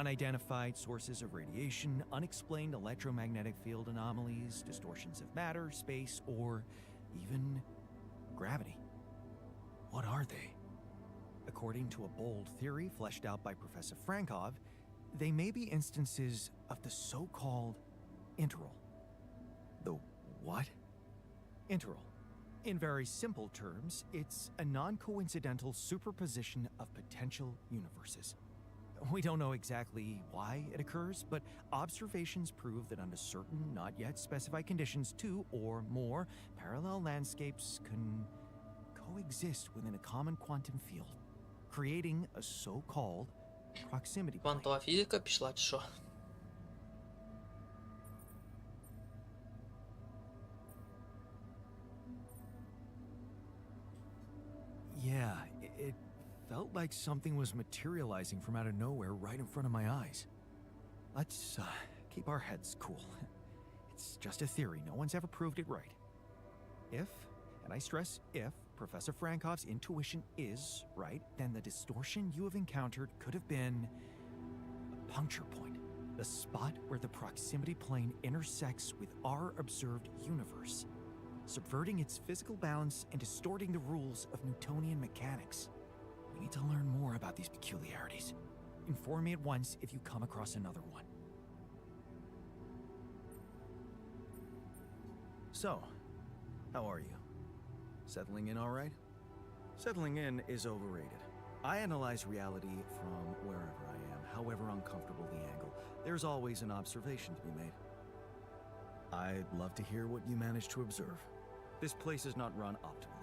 Unidentified sources of radiation, unexplained electromagnetic field anomalies, distortions of matter, space, or even gravity. What are they? According to a bold theory fleshed out by Professor Frankov, they may be instances of the so-called interval. The what? Interval. In very simple terms, it's a non-coincidental superposition of potential universes. We don't know exactly why it occurs, but observations prove that under certain, not yet specified conditions, two or more parallel landscapes can coexist within a common quantum field, creating a so-called proximity plane. Квантова фізика пішла чи що? Yeah, it felt like something was materializing from out of nowhere right in front of my eyes. Let's keep our heads cool. It's just a theory. No one's ever proved it right. If, and I stress if, Professor Frankov's intuition is right, then the distortion you have encountered could have been a puncture point. The spot where the proximity plane intersects with our observed universe, subverting its physical balance and distorting the rules of Newtonian mechanics. We need to learn more about these peculiarities. Inform me at once if you come across another one. So, how are you? Settling in all right? Settling in is overrated. I analyze reality from wherever I am, however uncomfortable the angle. There's always an observation to be made. I'd love to hear what you managed to observe. This place is not run optimally.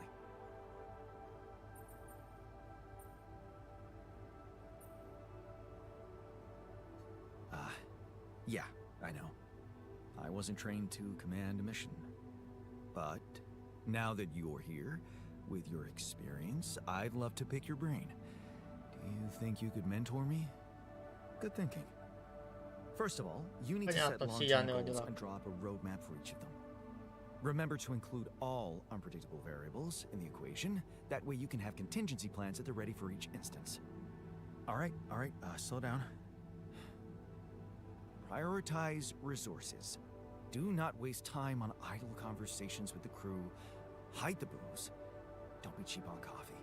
Yeah, I know. I wasn't trained to command a mission. But now that you're here, with your experience, I'd love to pick your brain. Do you think you could mentor me? Good thinking. First of all, you need to set Понятно, всі я long-term не goals одинак. and draw up a roadmap for each of them. Remember to include all unpredictable variables in the equation. That way you can have contingency plans at the ready for each instance. All right, slow down. Prioritize resources. Do not waste time on idle conversations with the crew. Hide the booze. Don't be cheap on coffee.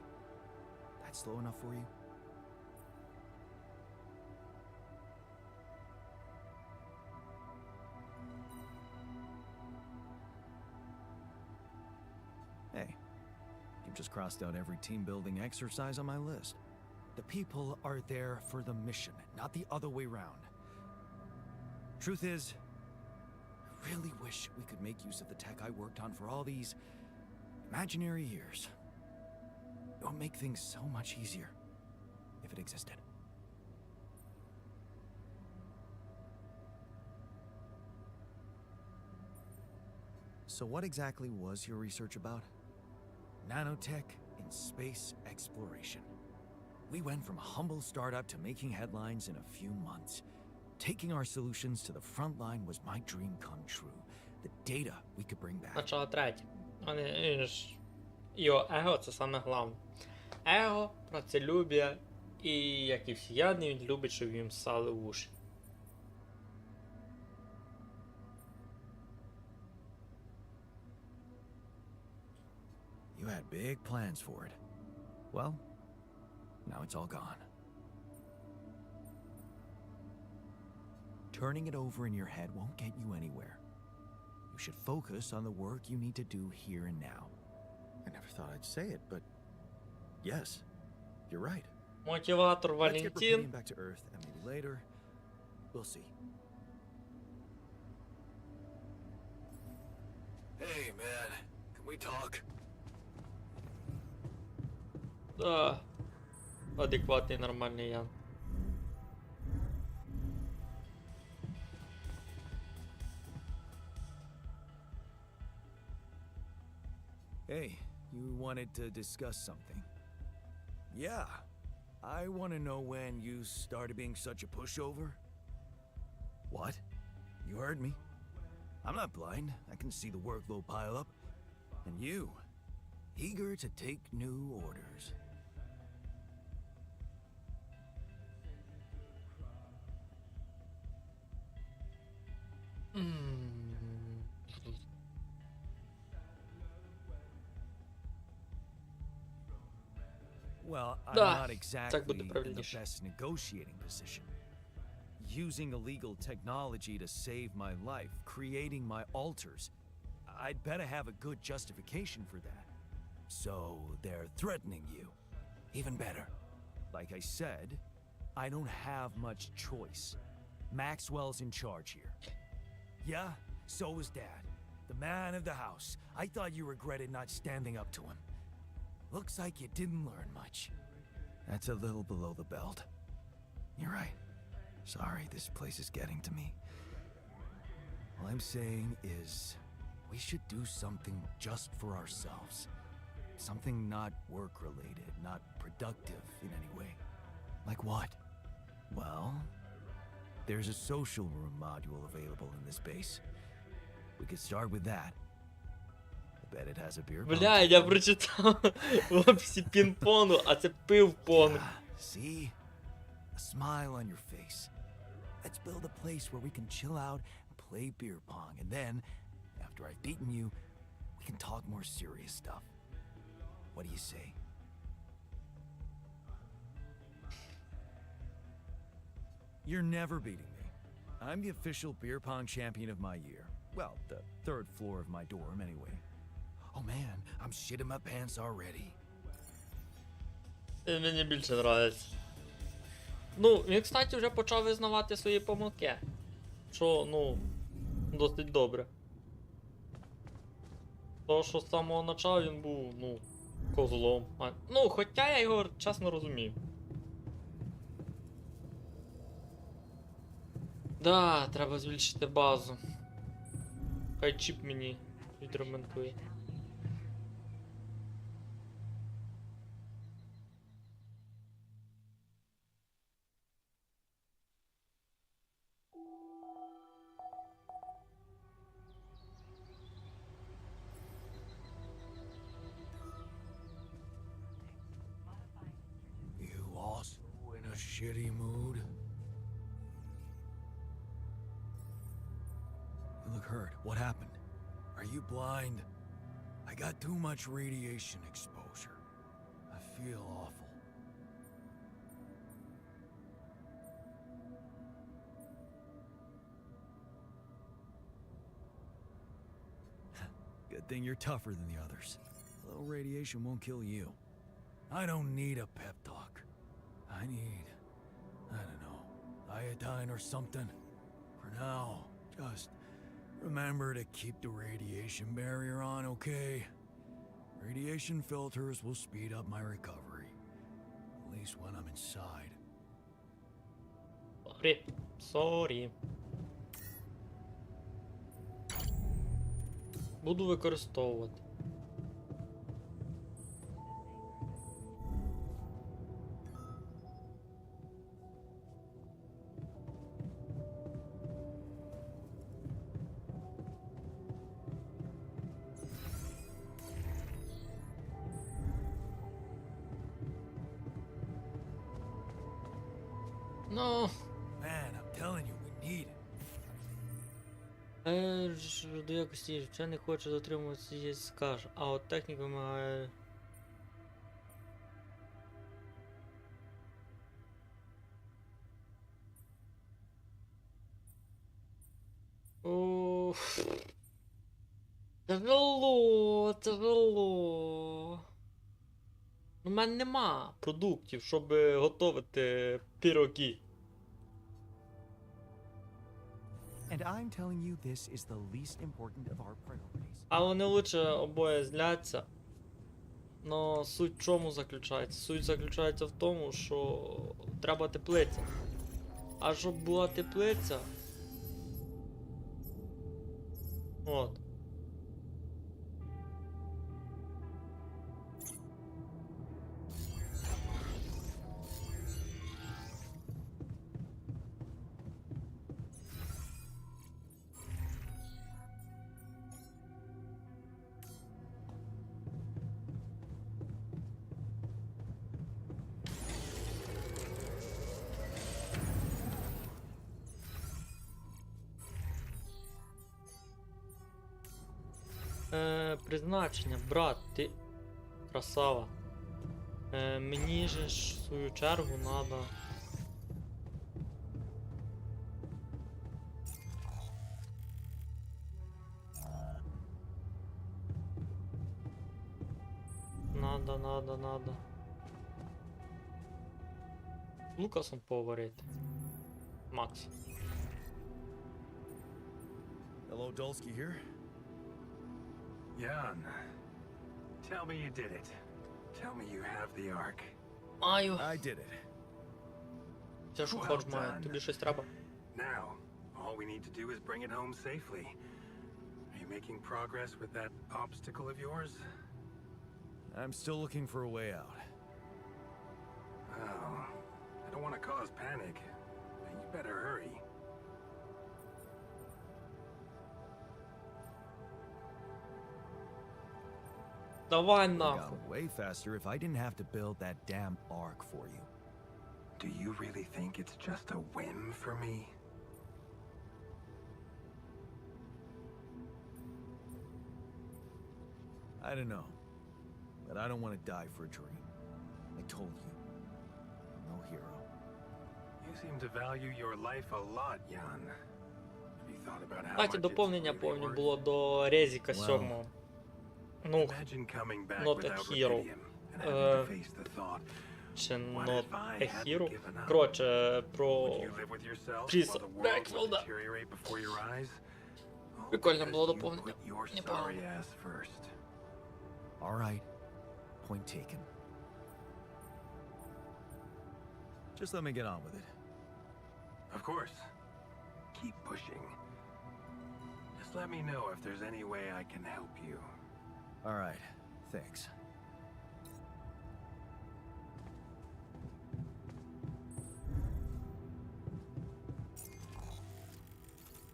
That's slow enough for you? Hey, you've just crossed out every team-building exercise on my list. The people are there for the mission, not the other way round. Truth is, I really wish we could make use of the tech I worked on for all these imaginary years. It would make things so much easier if it existed. So what exactly was your research about? Nanotech in space exploration. We went from a humble startup to making headlines in a few months. Taking our solutions to the front line was my dream come true. The data we could bring back. Начало третє. Вони ж... Його его це саме головне. Его, працелюбія і, як і всі ядні, він любить, щоб їм ссали в уші. You had big plans for it. Well, now it's all gone. Turning it over in your head won't get you anywhere. You should focus on the work you need to do here and now. I never thought I'd say it, but yes, you're right. Мотиватор Let's get Валентин. Rapinian back to Earth, and maybe later, we'll see. Hey, man, can we talk? Да. Адекватний, нормальний Ян. Hey, you wanted to discuss something? Yeah, I want to know when you started being such a pushover. What? You heard me. I'm not blind. I can see the workload pile up. And you, eager to take new orders. Well, I'm Да, not так exactly буде in the правильніше. best negotiating position. Using illegal technology to save my life, creating my altars. I'd better have a good justification for that. So they're threatening you. Even better. Like I said, I don't have much choice. Maxwell's in charge here. Yeah, so is Dad. The man of the house. I thought you regretted not standing up to him. Looks like you didn't learn much. That's a little below the belt. You're right. Sorry, this place is getting to me. All I'm saying is, we should do something just for ourselves. Something not work-related, not productive in any way. Like what? Well, there's a social room module available in this base. We could start with that. I bet it has a beer pong Бля, я прочитав в описі пінг-понгу, а це пив-понг. Yeah, see? A smile on your face. Let's build a place where we can chill out and play beer pong. And then, after I've beaten you, we can talk more serious stuff. What do you say? You're never beating me. I'm the official beer pong champion of my year. Well, the third floor of my dorm, anyway. Oh man, I'm shitting my pants already. Мені більше подобається. Ну, він, кстати, вже почав визнавати свої помилки. Що, ну, досить добре. То, що з самого початку він був, ну, козлом. Ну, хоча я його чесно розумію. Да, треба збільшити базу. Хай чіп мені відремонтує. You also in a shitty mood? You look hurt. What happened? Are you blind? I got too much radiation exposure. I feel awful. Good thing you're tougher than the others. A little radiation won't kill you. I don't need a pep talk. I need, I don't know, iodine or something. For now, just remember to keep the radiation barrier on, okay? Radiation filters will speed up my recovery. At least when I'm inside. Сорі. Сорі. Буду використовувати. Ну, Man, I'm telling you, we need it. до якості ще не хоче дотримуватися її скаже. А от техніка вимагає. Уф. Тяжело, тяжело. У мене нема продуктів, щоб готувати пироги. And I'm telling you this is the least important of our priorities. А вони лучше обоє зляться. Но суть в чому заключається? Суть заключається в тому, що треба теплиця. А щоб була теплиця. От. Призначення, брат, ти красава. Мені же ж в свою чергу надо. Надо. З Лукасом поговорити. Макс. Hello, Dulski here. Jan, tell me you did it. Tell me you have the Ark. Маю. I did it. Все, що хоч маю. Тобі щось треба? Now, all we need to do is bring it home safely. Are you making progress with that obstacle of yours? I'm still looking for a way out. Oh, I don't want to cause panic. You better hurry. Давай We'd нахуй. gone way faster if I didn't have to build that damn ark for you. Do you really think it's just a whim for me? I don't know, but I don't want to die for a dream. I told you, I'm no hero. You seem to value your life a lot, Jan. Have you thought about how Кстати, much it's доповнення really повні worth? було до Резіка Wow. 7. Ну, Imagine coming back not a without hero. rubidium and having to face the thought, чи what not if I a hadn't hero. given up? Коротше, про... Would you live with yourself Please, while the world Maxwell, would да. deteriorate before your eyes? All Прикольно because було you доповнення. put your Непогано. sorry ass first. All right, point taken. Just let me get on with it. Of course. Keep pushing. As Just let me know if there's any way I can help you. All right, thanks.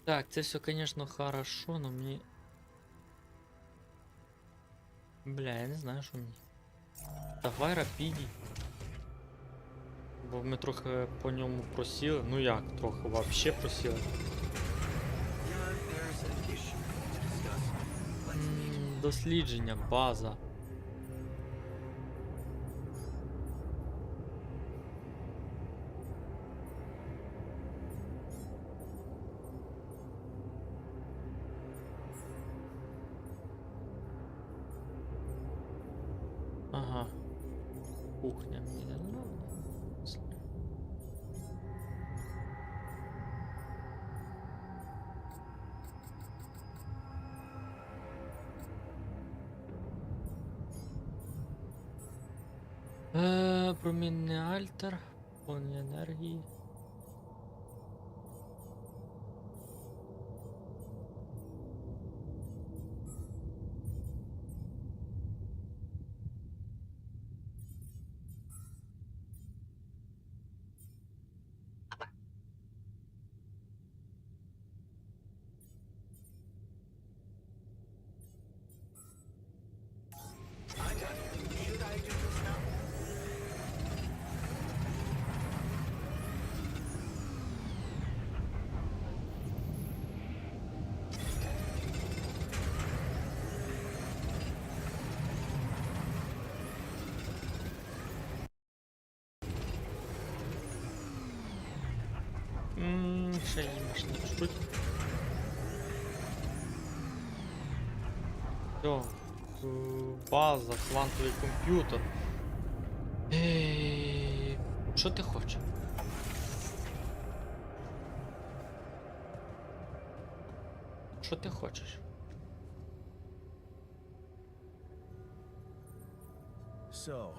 Так, це все, звісно, хорошо, но мені... Бля, я не знаю, що мені. Давай рапіді. Бо ми трохи по ньому просіли. Ну як трохи, вообще просіли. There's an issue to discuss. Let's meet. Дослідження, база. Ага. Кухня мені не нравится. Промінний альтер, повні енергії. Ще її машини чуть. Все. База, квантовий комп'ютер. Що ти хочеш? Що ти хочеш? So,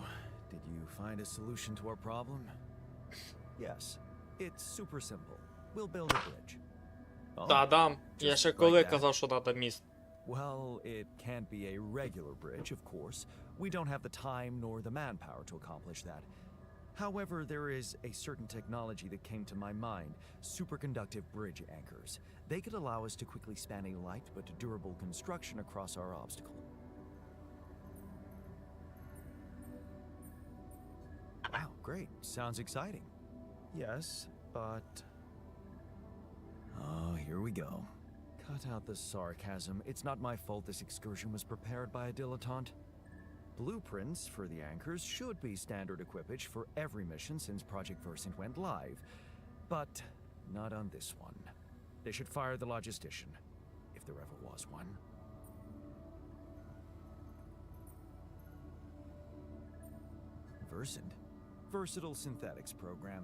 did you find a solution to our problem? Yes. It's super simple. We'll build a bridge. Oh, Та, дам. Я just ще like коли that. казав, що треба міст. Well, it can't be a regular bridge, of course. We don't have the time nor the manpower to accomplish that. However, there is a certain technology that came to my mind, superconductive bridge anchors. They could allow us to quickly span a light but durable construction across our obstacle. Wow, great. Sounds exciting. Yes, but... Oh, here we go. Cut out the sarcasm. It's not my fault this excursion was prepared by a dilettante. Blueprints for the anchors should be standard equipage for every mission since Project Versant went live, but not on this one. They should fire the logistician, if there ever was one. Versant? Versatile Synthetics program.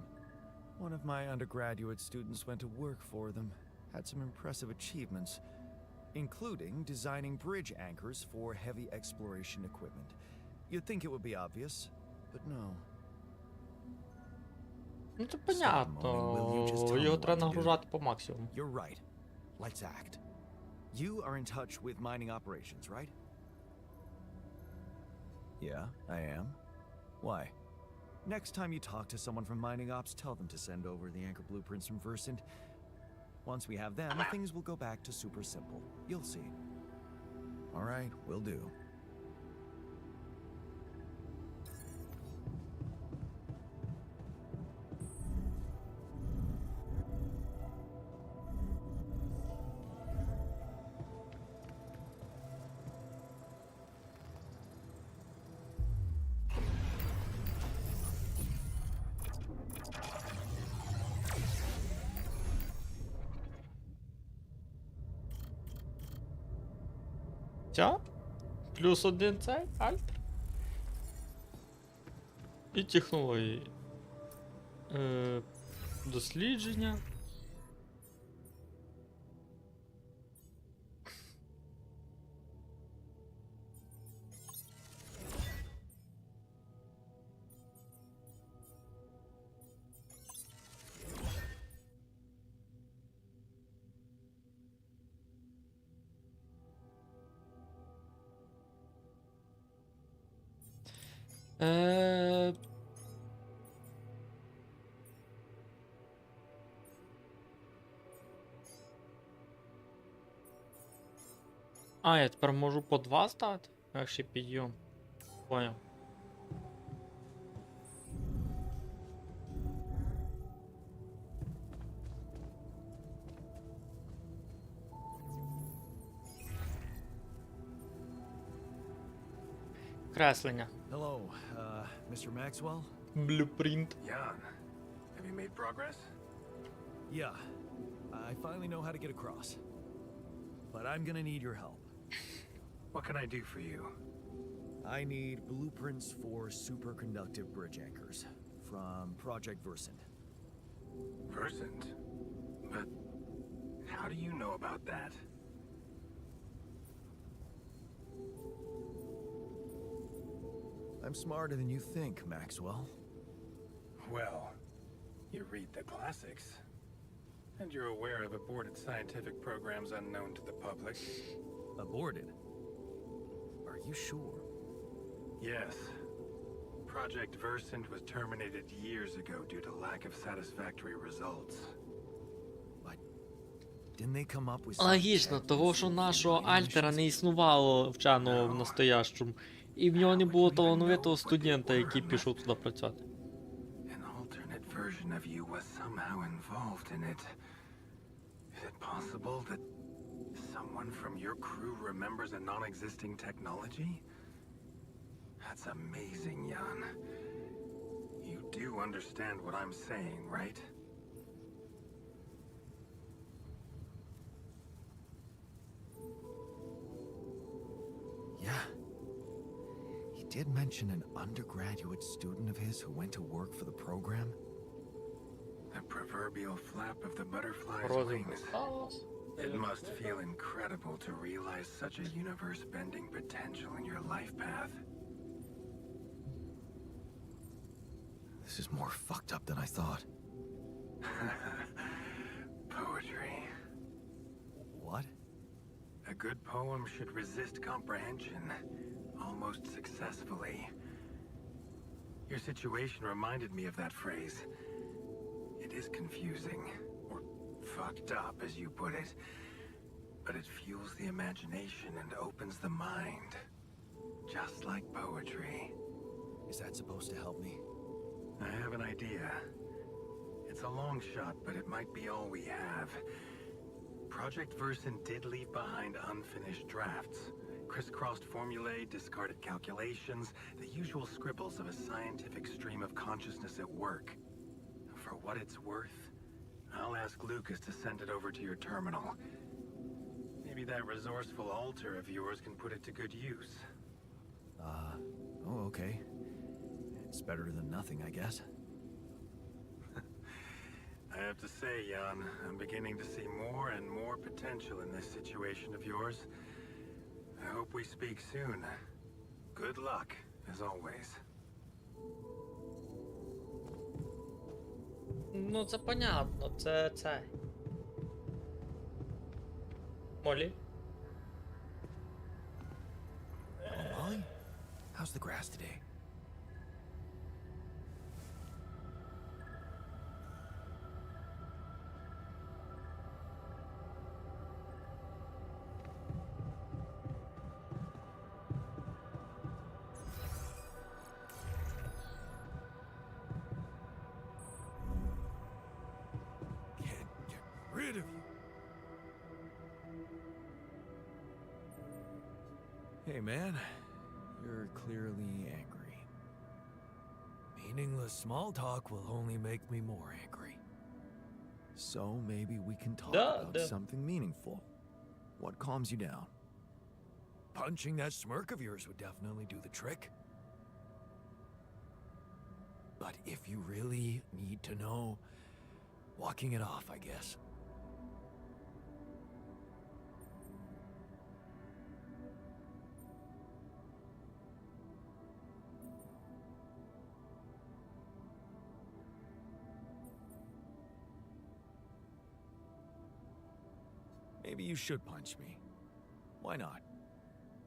One of my undergraduate students went to work for them. Had some impressive achievements, including designing bridge anchors for heavy exploration equipment. You'd think it would be obvious, but no. Ну це понятно. Його треба нагружати по максимуму. You're right. Let's act. You are in touch with mining operations, right? Yeah, I am. Why? Next time you talk to someone from mining ops, tell them to send over the anchor blueprints from Versant. Once we have them, things will go back to super simple. You'll see. All right, will do. Ця? Плюс один цей альтер. І технології. Дослідження. Е... А, я тепер можу по 2 ставити? Якщо підйом. Понял. Креслення. Hello, Mr. Maxwell? Блюпринт. Jan, have you made progress? Yeah, I finally know how to get across. But I'm gonna need your help. What can I do for you? I need blueprints for superconductive bridge anchors from Project Versant. Versant? But how do you know about that? I'm smarter than you think, Maxwell. Well, you read the classics. And you're aware of aborted scientific programs unknown to the public. Aborted? Are you sure? Yes. Project Versant was terminated years ago due to lack of satisfactory results. Didn't they come up with Логічно, того що нашого Альтера не існувало вченого в настоящому. І в нього не було талановитого студента, який пішов туди працювати. An alternate version of you was somehow involved in it. Is it possible that someone from your crew remembers a non-existing technology? That's amazing, Jan. You do understand what I'm saying, right? Yeah. He did mention an undergraduate student of his who went to work for the program. The proverbial flap of the butterfly's wings. It must feel incredible to realize such a universe-bending potential in your life path. This is more fucked up than I thought. Poetry. What? A good poem should resist comprehension, almost successfully. Your situation reminded me of that phrase. It is confusing, or fucked up as you put it, but it fuels the imagination and opens the mind, just like poetry. Is that supposed to help me? I have an idea. It's a long shot, but it might be all we have. Project Versant did leave behind unfinished drafts. Crisscrossed formulae, discarded calculations, the usual scribbles of a scientific stream of consciousness at work. For what it's worth, I'll ask Lucas to send it over to your terminal. Maybe that resourceful alter of yours can put it to good use. Oh, okay. It's better than nothing, I guess. I have to say, Jan, I'm beginning to see more and more potential in this situation of yours. I hope we speak soon. Good luck, as always. Ну, це понятно, це. Молі? Oh, Molly? How's the grass today? Can't get rid of you. Hey, man. You're clearly angry. Meaningless small talk will only make me more angry. So maybe we can talk about something meaningful. What calms you down? Punching that smirk of yours would definitely do the trick. But if you really need to know, walking it off, I guess. Maybe you should punch me. Why not?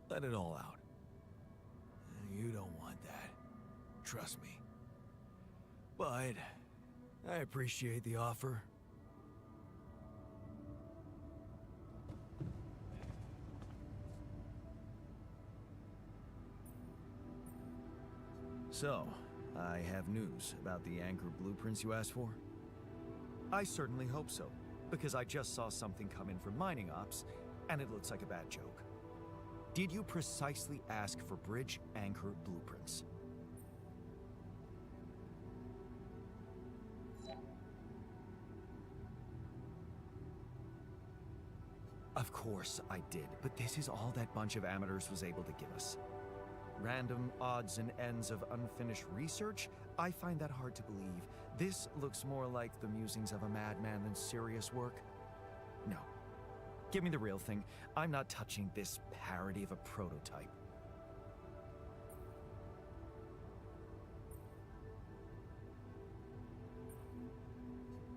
Let it all out. You don't want that. trust me. But I appreciate the offer. So, I have news about the anchor blueprints you asked for? I certainly hope so, because I just saw something come in from mining ops, and it looks like a bad joke. Did you precisely ask for bridge anchor blueprints? Of course I did, but this is all that bunch of amateurs was able to give us. Random odds and ends of unfinished research? I find that hard to believe. This looks more like the musings of a madman than serious work. No. Give me the real thing. I'm not touching this parody of a prototype.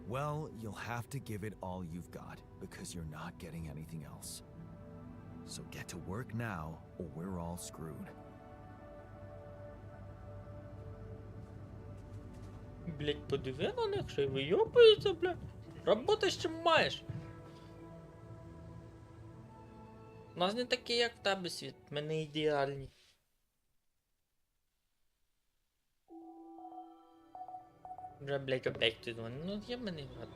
Well, you'll have to give it all you've got, because you're not getting anything else. So get to work now, or we're all screwed. Блять, подиви на них, що й вийобуються, блядь. Роботи з чим маєш. У нас не такі, як в тебе світ. Ми не ідеальні. Вже, блять, опять хтось дзвонить. Ну, є мене грати.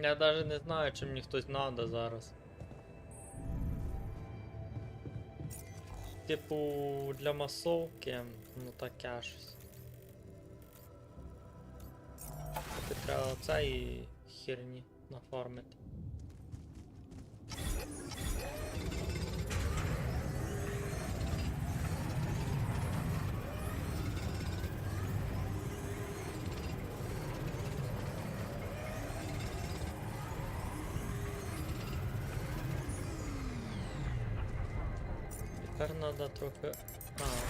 Я даже не знаю, чи мені хтось надо зараз. Типу, для масовки, ну таке щось. Тільки треба оцеї херні нафармити. Тепер треба трохи...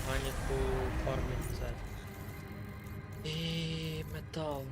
Ганіку фармити це. І метал.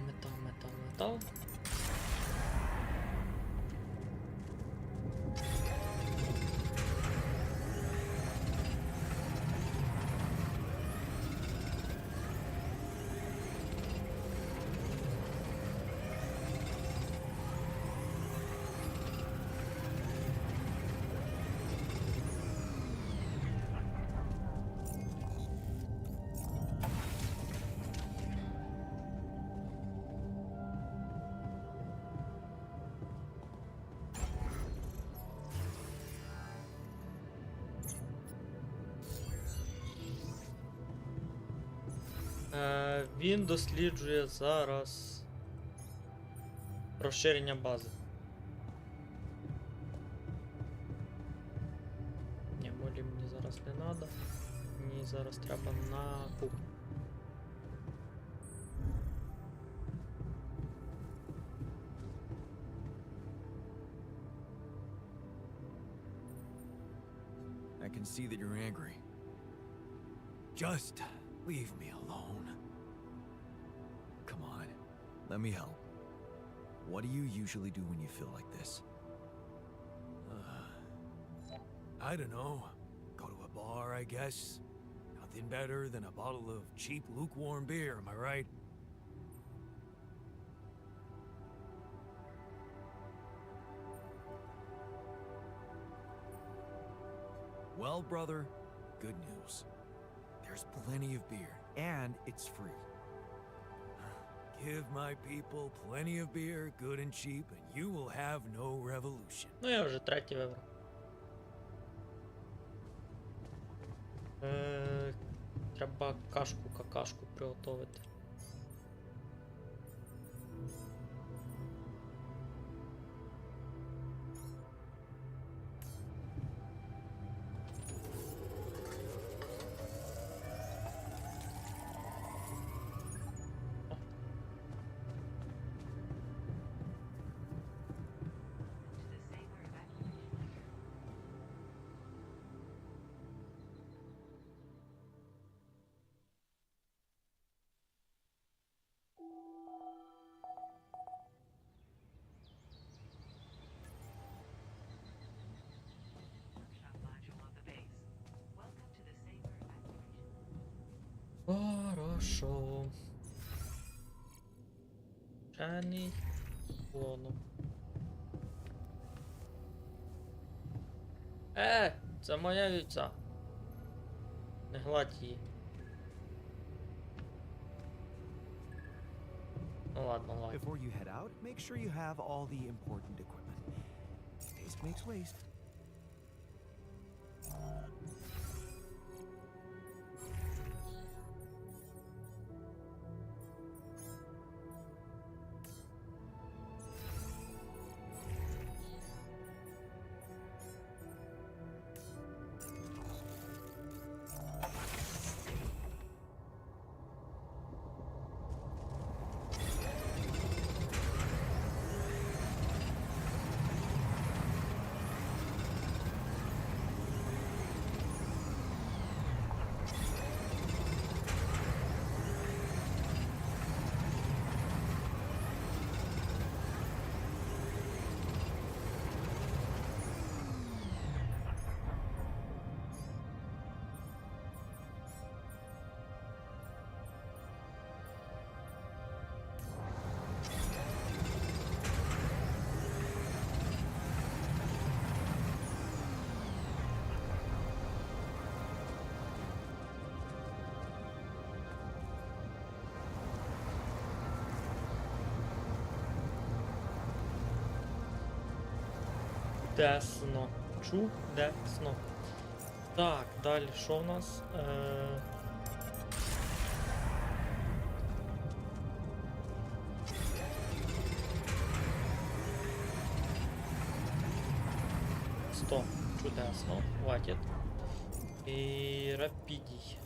Він досліджує зараз розширення бази. Ні, молі мені зараз не треба. Мені зараз треба на кухню. I can see that you're angry. Just leave me alone. Come on, let me help. What do you usually do when you feel like this? I don't know. Go to a bar, I guess. Nothing better than a bottle of cheap, lukewarm beer, am I right? Well, brother, good news. There's plenty of beer, and it's free. Give my people plenty of beer, good and cheap, and you will have no revolution. Ну я вже третій вибрав. Треба какашку приготувати. Хорошо. Чайний клону. Це моя вівця. Не гладь її. Ну ладно, ладно. Before you head out, make sure you have all the important equipment. Waste makes waste. Чудесно. Чудесно. Так, далі що в нас? Сто. Чудесно. Хватит. І рапідій.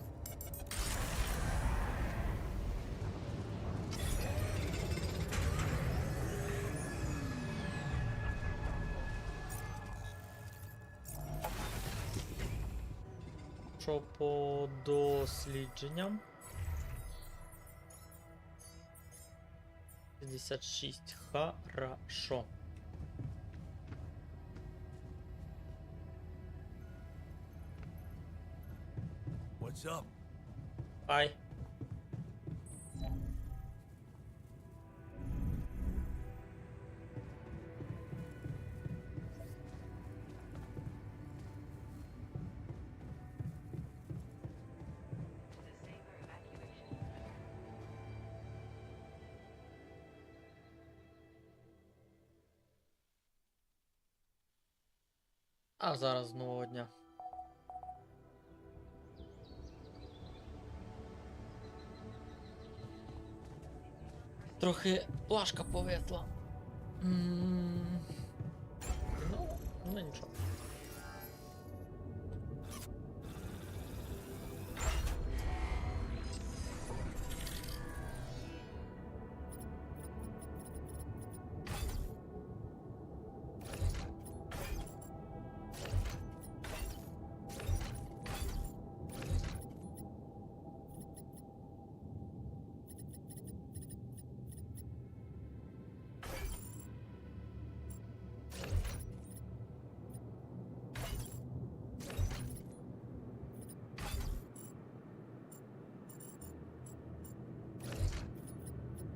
Що по дослідженням? 56. Хорошо. What's up? Ай. Disabler evacuation. А зараз з нового дня. Трохи плашка повисла. Ну нічого.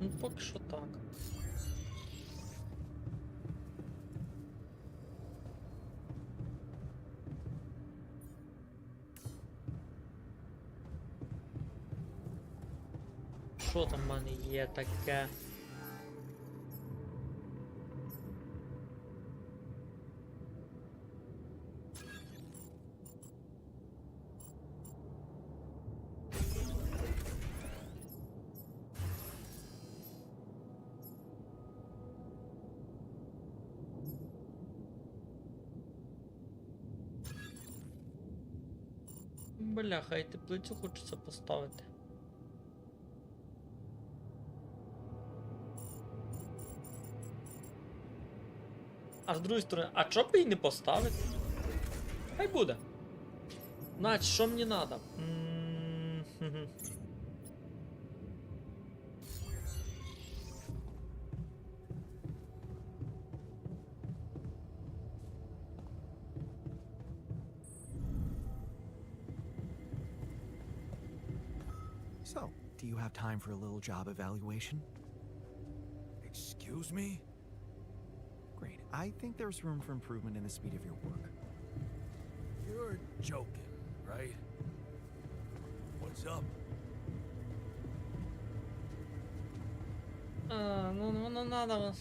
Ну, поки що так. Що там в мене є таке? Бляха, і теплицю хочеться поставити. А з другої сторони, а чого б її не поставити? Хай буде. Значить, що мені надо? So, Do you have time for a little job evaluation? Excuse me? Great. I think there's room for improvement in the speed of your work. You're joking, right? What's up? Ну надо.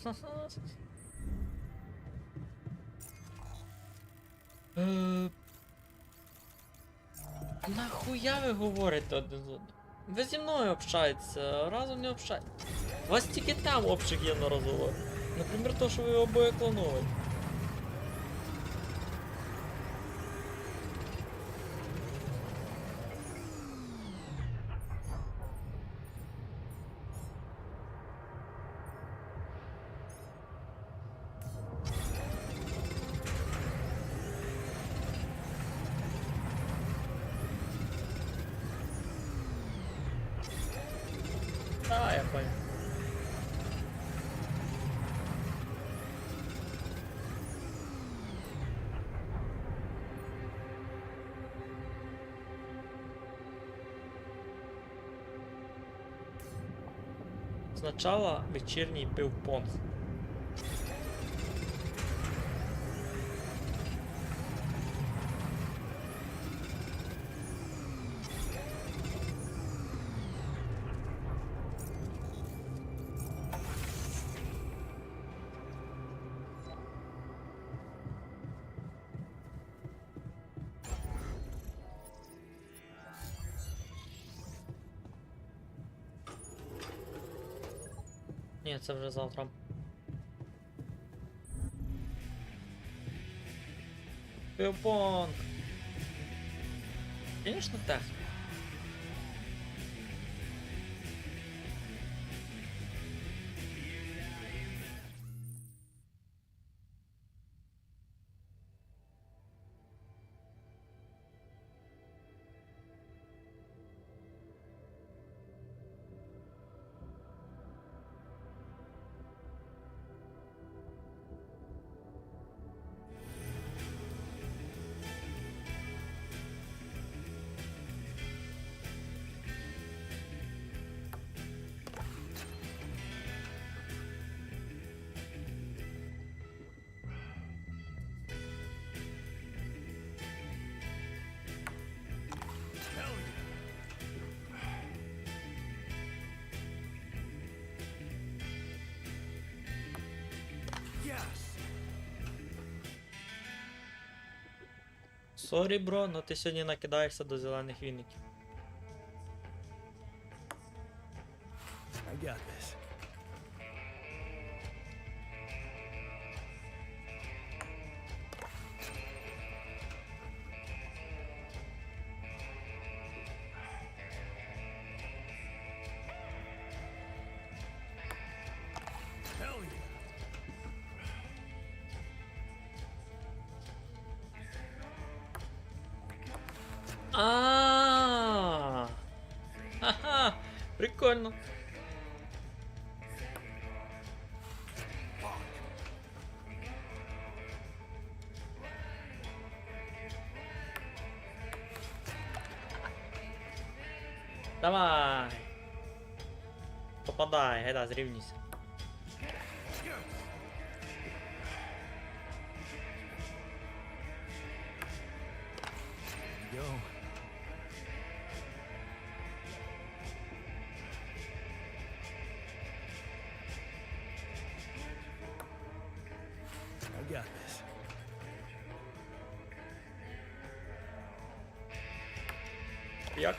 Нахуя ви говорите один з одним? Ви зі мною общаєтеся, разом не общаєтеся. У вас тільки там общик є на розговор. Наприклад, то, що ви обоє клонуєте. А, я понял. Сначала вечерний пив-понг. Ні, це вже завтра. Пів-понг. Звісно, техніка. Сорі, бро, но ти сьогодні накидаєшся до зелених віників. I got this. Hell yeah. Ха-ха, прикольно. Давай. Попадай, гайда, зрівнюйся. Go. I got this. Як?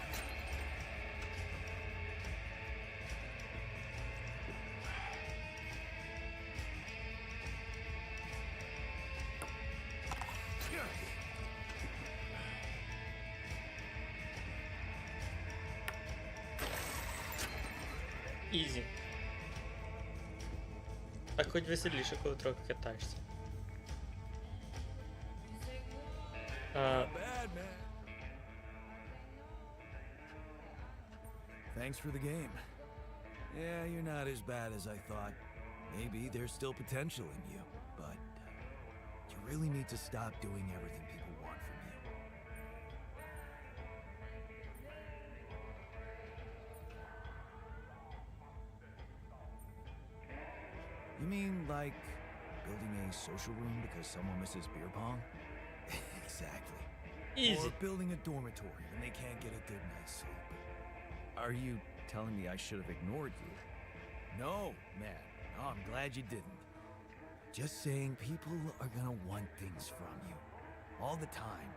Ізі. Так хоч веселіше, коли трохи катаєшся. Bad, man. Thanks for the game. Yeah, you're not as bad as I thought. Maybe there's still potential in you, but you really need to stop doing everything people want from you. You mean like building a social room because someone misses beer pong? Exactly. Easy. Or building a dormitory and they can't get a good night's sleep. Are you telling me I should have ignored you? No, man. No, I'm glad you didn't. Just saying people are gonna want things from you. All the time.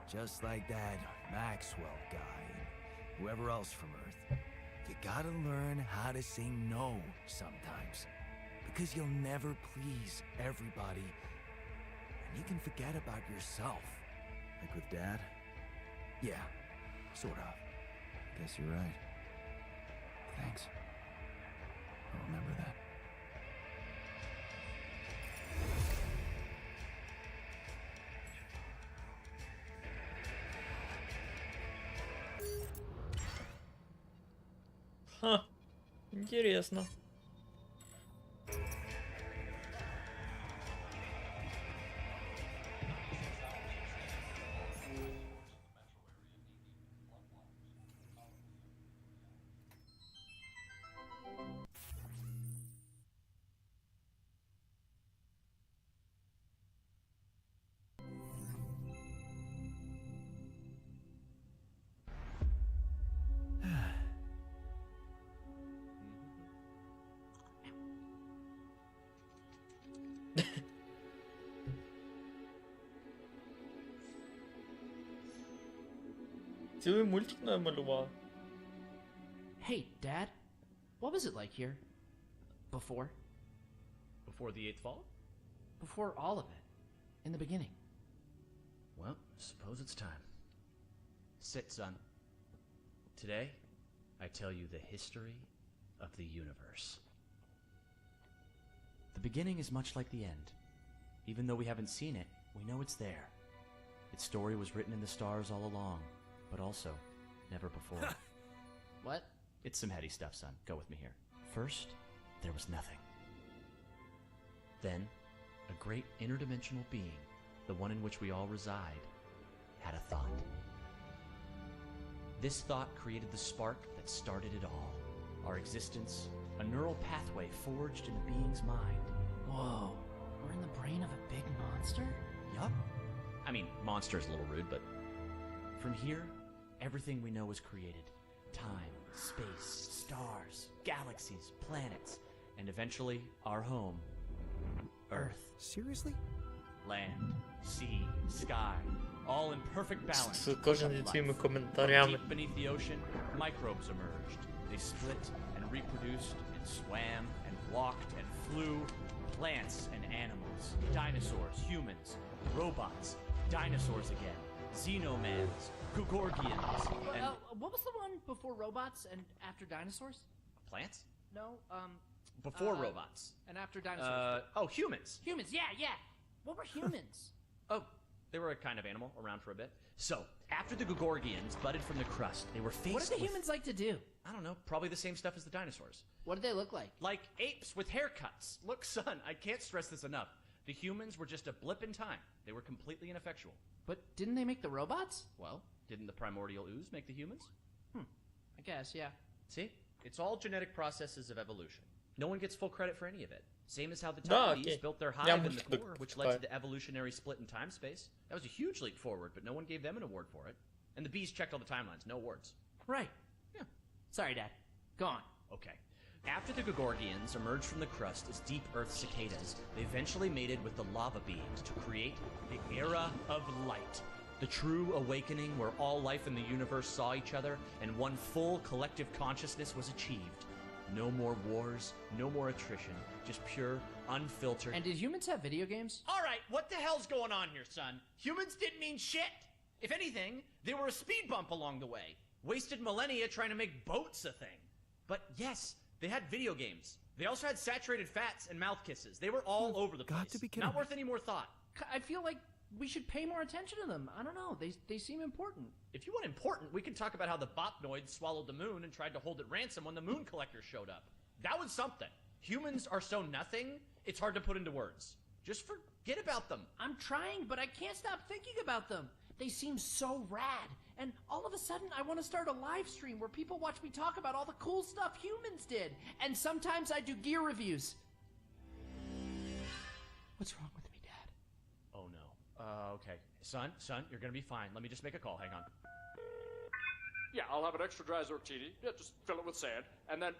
Just like that Maxwell guy and whoever else from Earth. You gotta learn how to say no sometimes. Because you'll never please everybody. And you can forget about yourself. Like with Dad? Yeah, sort of. Guess you're right. Thanks. I'll remember that. Ха, интересно. Цілий мультик намалював. Hey, Dad. What was it like here? Before? Before the Eighth Fall? Before all of it. In the beginning. Well, suppose it's time. Sit, son. Today, I tell you the history of the universe. The beginning is much like the end. Even though we haven't seen it, we know it's there. Its story was written in the stars all along, but also never before. What? It's some heady stuff, son. Go with me here. First, there was nothing. Then, a great interdimensional being, the one in which we all reside, had a thought. This thought created the spark that started it all. Our existence, a neural pathway forged in the being's mind. Whoa, we're in the brain of a big monster? Yup. I mean, monster's a little rude, but... From here, everything we know was created. Time, space, stars, galaxies, planets, and eventually, our home, Earth. Seriously? Land, sea, sky, all in perfect balance. З кожен зі своїми коментарями. Deep beneath the ocean, microbes emerged. They split and reproduced and swam and walked and flew. Plants and animals, dinosaurs, humans, robots, dinosaurs again, xenomans, Gugorgians, and... what was the one before robots and after dinosaurs? Plants? No, Before robots. and after dinosaurs. Humans. Humans, yeah. What were humans? Oh, they were a kind of animal around for a bit. So, after the Gugorgians budded from the crust, they were faced What did the with... humans like to do? I don't know, probably the same stuff as the dinosaurs. What did they look like? Like apes with haircuts. Look, son, I can't stress this enough. The humans were just a blip in time. They were completely ineffectual. But didn't they make the robots? Well, didn't the primordial ooze make the humans? I guess, yeah. See? It's all genetic processes of evolution. No one gets full credit for any of it. Same as how the Да, Tarkov окей. built their Я hive in можу the core, which led to так. the evolutionary split in time-space. That was a huge leap forward, but no one gave them an award for it. And the bees checked all the timelines, no awards. Right. Yeah. Sorry, Dad. Go on. Okay. After the Gugorgians emerged from the crust as deep earth cicadas, they eventually mated with the lava beings to create the Era of Light. The true awakening where all life in the universe saw each other and one full collective consciousness was achieved. No more wars, no more attrition, just pure, unfiltered... And did humans have video games? Alright, what the hell's going on here, son? Humans didn't mean shit! If anything, they were a speed bump along the way. Wasted millennia trying to make boats a thing. But yes, they had video games. They also had saturated fats and mouth kisses. They were all over the place. got to be kidding Not me. worth any more thought. I feel like we should pay more attention to them. I don't know. They seem important. If you want important, we can talk about how the Botnoids swallowed the moon and tried to hold it ransom when the moon collectors showed up. That was something. Humans are so nothing, it's hard to put into words. Just forget about them. I'm trying, but I can't stop thinking about them. They seem so rad. And all of a sudden, I want to start a live stream where people watch me talk about all the cool stuff humans did. And sometimes I do gear reviews. What's wrong with me, Dad? Oh no. Okay. Son, you're gonna be fine. Let me just make a call. Hang on. Yeah, I'll have an extra dry Zortini. Yeah, just fill it with sand. And then,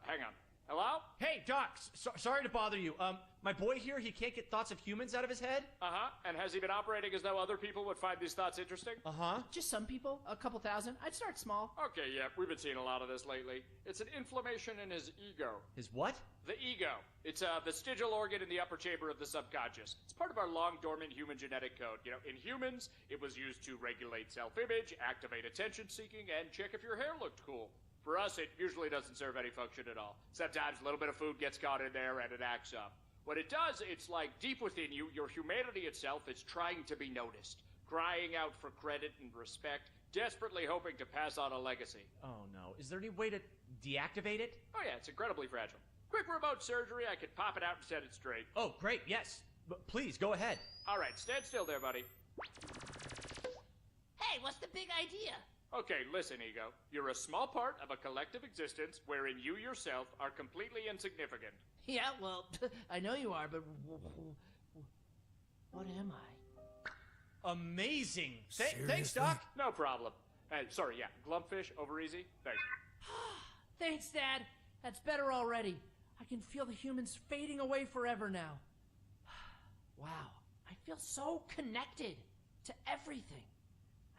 hang on. Hello? Hey, Doc. Sorry to bother you. My boy here, he can't get thoughts of humans out of his head. Uh-huh. And has he been operating as though other people would find these thoughts interesting? Uh-huh. Just some people, a couple thousand. I'd start small. Okay, yeah, we've been seeing a lot of this lately. It's an inflammation in his ego. His what? The ego. It's the vestigial organ in the upper chamber of the subconscious. It's part of our long-dormant human genetic code. You know, in humans, it was used to regulate self-image, activate attention-seeking, and check if your hair looked cool. For us, it usually doesn't serve any function at all. Sometimes a little bit of food gets caught in there and it acts up. What it does, it's like deep within you, your humanity itself is trying to be noticed, crying out for credit and respect, desperately hoping to pass on a legacy. Oh no. Is there any way to deactivate it? Oh yeah, it's incredibly fragile. Quick remote surgery, I could pop it out and set it straight. Oh, great. Yes. But please, go ahead. All right, stand still there, buddy. Hey, what's the big idea? Okay, listen, Ego. You're a small part of a collective existence wherein you yourself are completely insignificant. Yeah, well, I know you are, but what am I? Amazing. Thanks, Seriously? Doc. No problem. Sorry, yeah, Glumpfish, over easy. Thanks. Thanks, Dad. That's better already. I can feel the humans fading away forever now. Wow, I feel so connected to everything.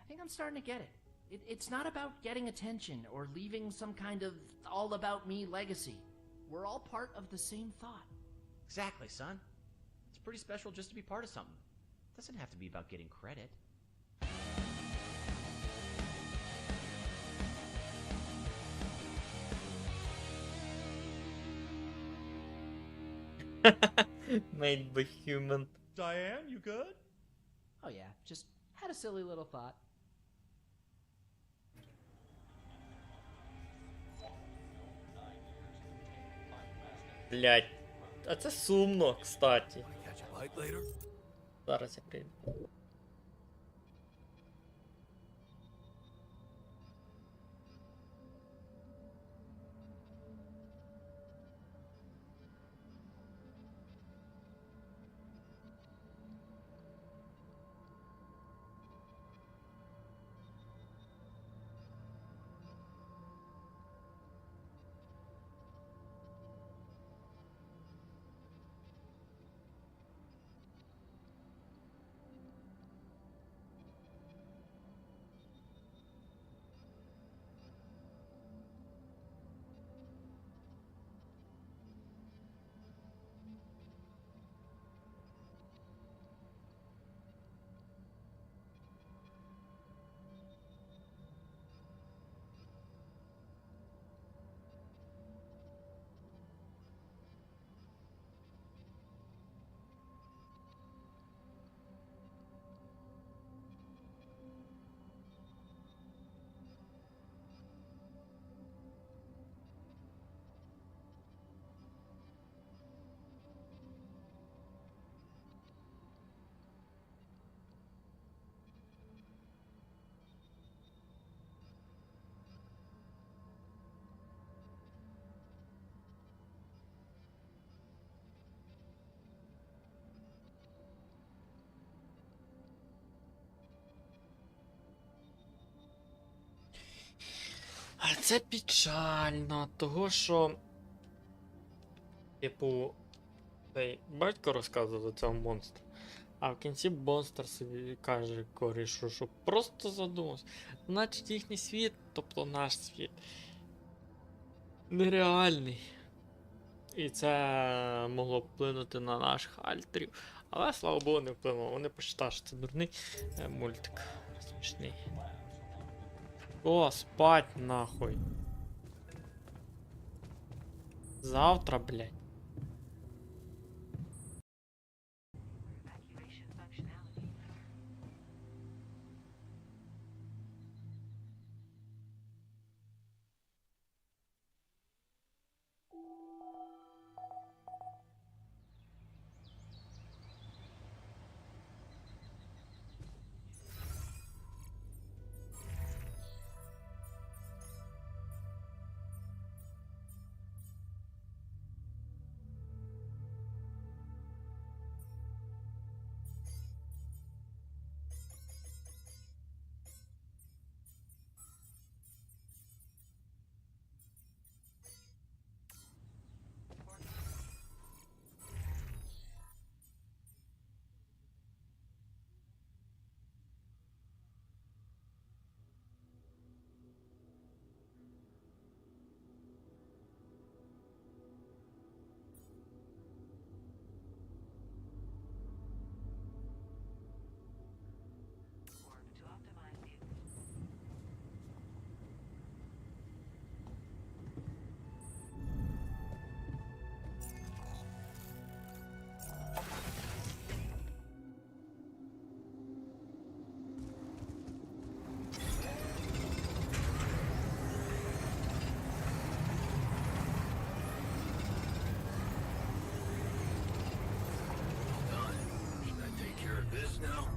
I think I'm starting to get it. It's not about getting attention or leaving some kind of all-about-me legacy. We're all part of the same thought. Exactly, son. It's pretty special just to be part of something. It doesn't have to be about getting credit. Made by human. Diane, you good? Oh yeah, just had a silly little thought. Блять. А це сумно, кстати. Catch a bite later? Зараз я прийду. А це печально, того що. Типу, цей батько розказував за цього монстра. А в кінці монстр собі каже корішу, що просто задумався. Значить їхній світ, тобто наш світ, нереальний. І це могло б вплинути на наших альтерів. Але, слава Богу, не вплинуло. Вони посчитали, що це дурний мультик. Смішний. О, спать нахуй. Завтра, блядь. Evacuation functionality. now?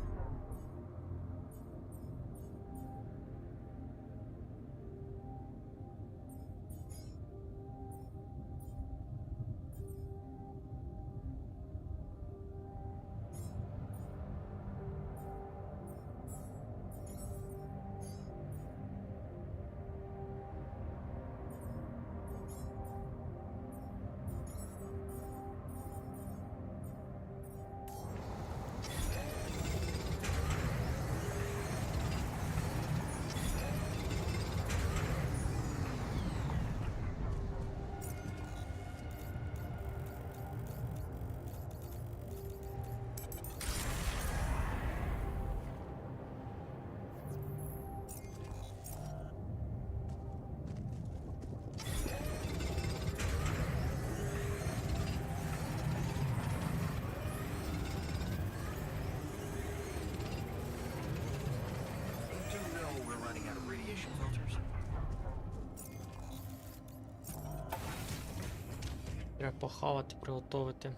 Треба похавати, приготувати.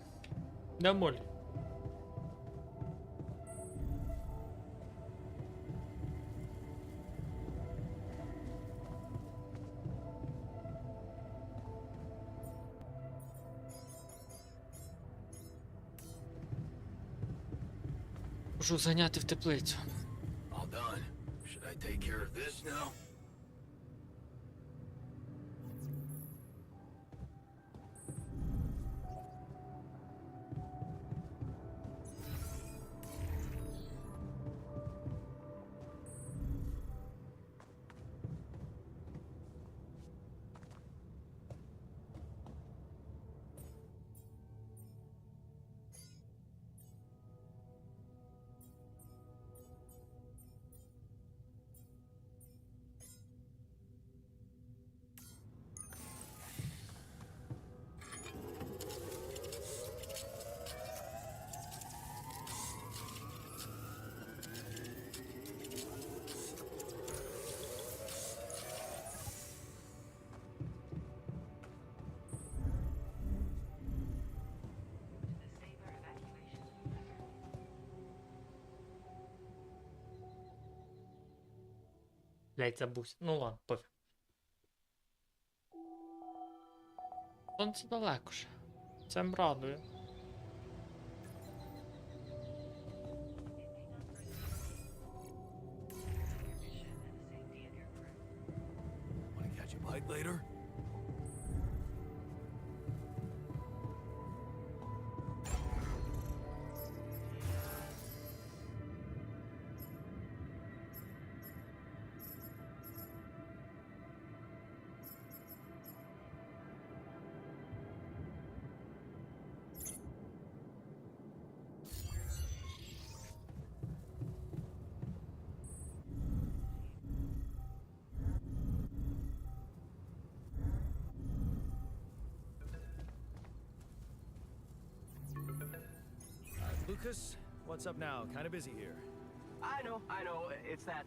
Де моль? Можу заняти в теплицю. All done. Should I take care of this now? Блять, забувся. Ну ладно, пофіг. Сонце далеко ж. Це м радує. Wanna catch a bite later? Lucas, what's up now? Kind of busy here. I know. It's that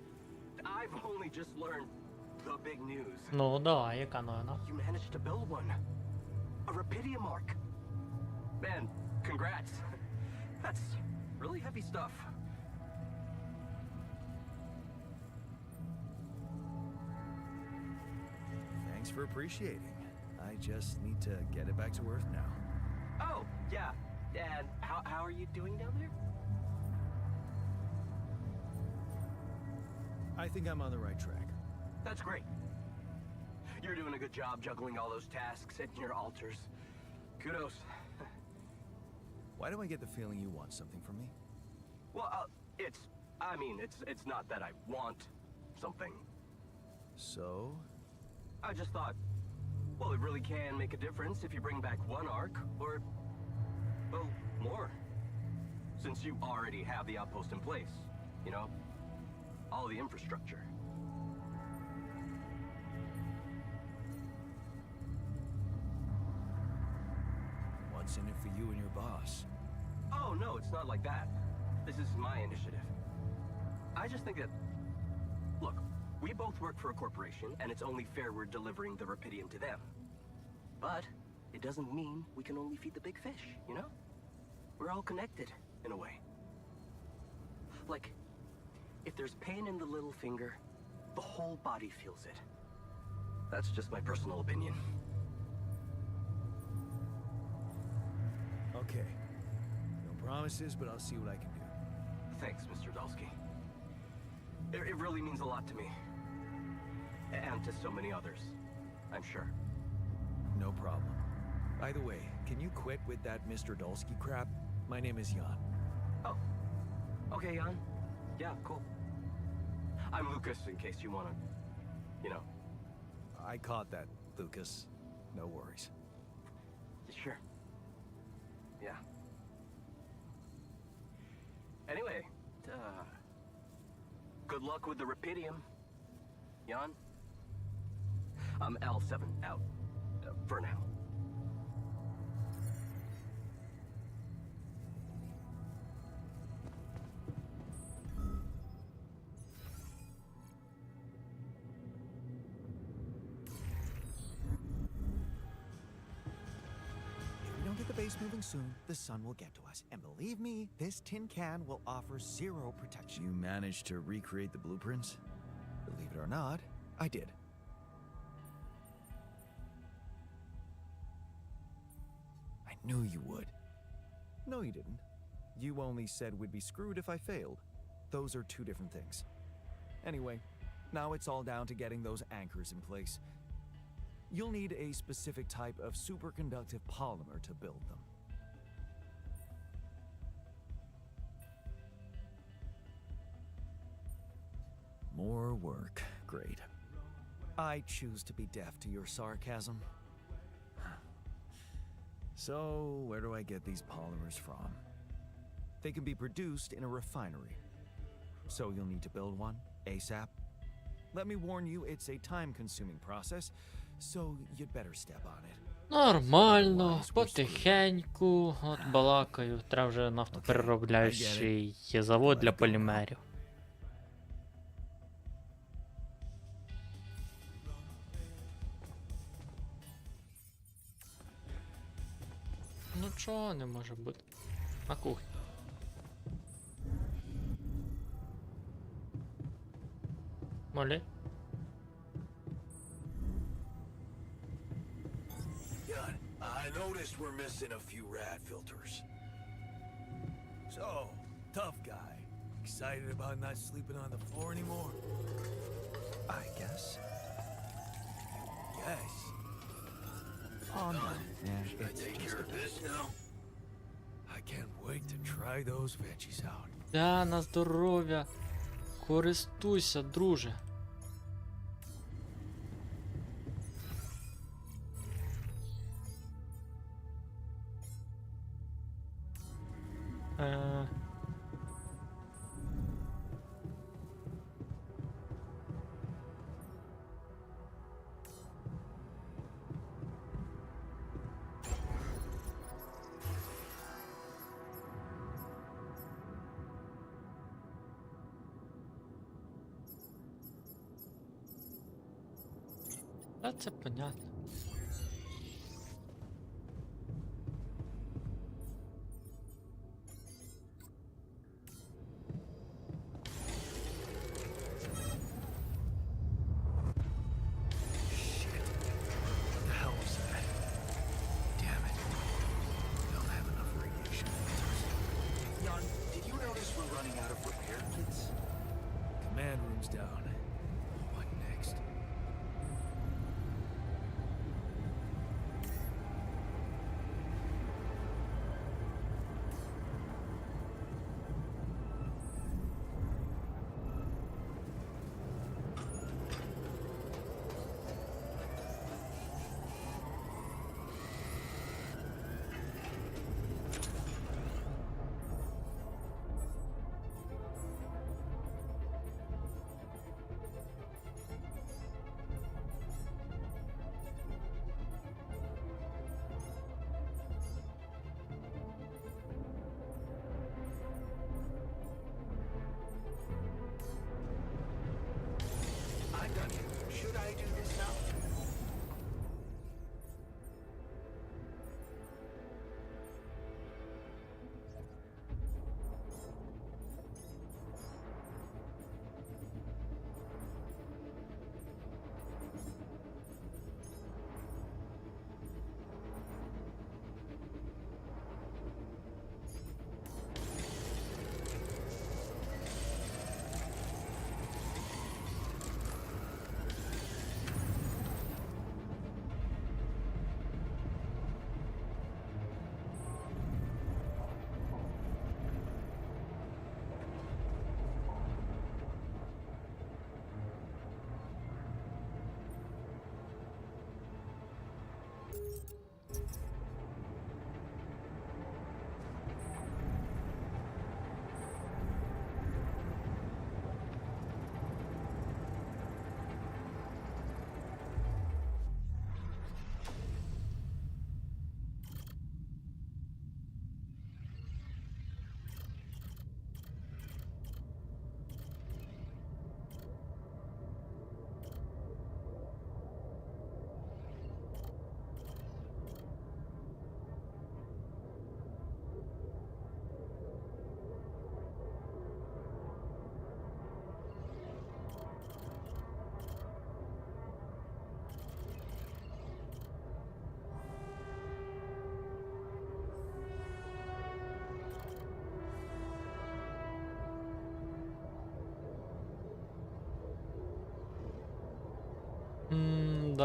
I've only just learned the big news. Ну да, яка новина? You managed to build one. A Rapidia mark. Man, congrats. That's really heavy stuff. Thanks for appreciating. I just need to get it back to Earth now. Oh, yeah. And how are you doing down there? I think I'm on the right track. That's great. You're doing a good job juggling all those tasks and your altars. Kudos. Why do I get the feeling you want something from me? Well, it's not that I want something. So? I just thought, well, it really can make a difference if you bring back one arc, or, well, more. Since you already have the outpost in place, you know? All the infrastructure. What's in it for you and your boss? Oh, no, it's not like that. This is my initiative. I just think that, look, we both work for a corporation, and it's only fair we're delivering the Rapidium to them. But it doesn't mean we can only feed the big fish, you know? We're all connected, in a way. Like, if there's pain in the little finger, the whole body feels it. That's just my personal opinion. Okay. No promises, but I'll see what I can do. Thanks, Mr. Dulski. It really means a lot to me. And to so many others, I'm sure. No problem. By the way, can you quit with that Mr. Dulski crap? My name is Jan. Oh. Okay, Jan. Yeah, cool. I'm Lucas, in case you wanna, you know. I caught that, Lucas. No worries. Sure. Yeah. Anyway, good luck with the Rapidium, Jan. I'm L7 out, for now. If we don't get the base moving soon, the sun will get to us. And believe me, this tin can will offer zero protection. You managed to recreate the blueprints? Believe it or not, I did. I knew you would. No, you didn't. You only said we'd be screwed if I failed. Those are two different things. Anyway, now it's all down to getting those anchors in place. You'll need a specific type of superconductive polymer to build them. More work. Great. I choose to be deaf to your sarcasm. So, where do I get these polymers from? They can be produced in a refinery. So you'll need to build one, ASAP. Let me warn you, it's a time-consuming process, so you'd better step on it. Нормально, потихеньку, от балакаю. Треба вже нафтопереробляючий завод для полімерів. Ну чого не може бути? На кухні. Молі? I noticed we're missing a few rad filters. So, tough guy. Excited about not sleeping on the floor anymore? I guess. Yes. Oh no. Yeah, Should I take care of this now? I can't wait to try those veggies out. Да, на здоров'я. Користуйся, друже. Та це понятно. What the hell was that? Damn it. We don't have enough radiation filters. Jan, did you notice we're running out of repair kits? Command room's down. What next?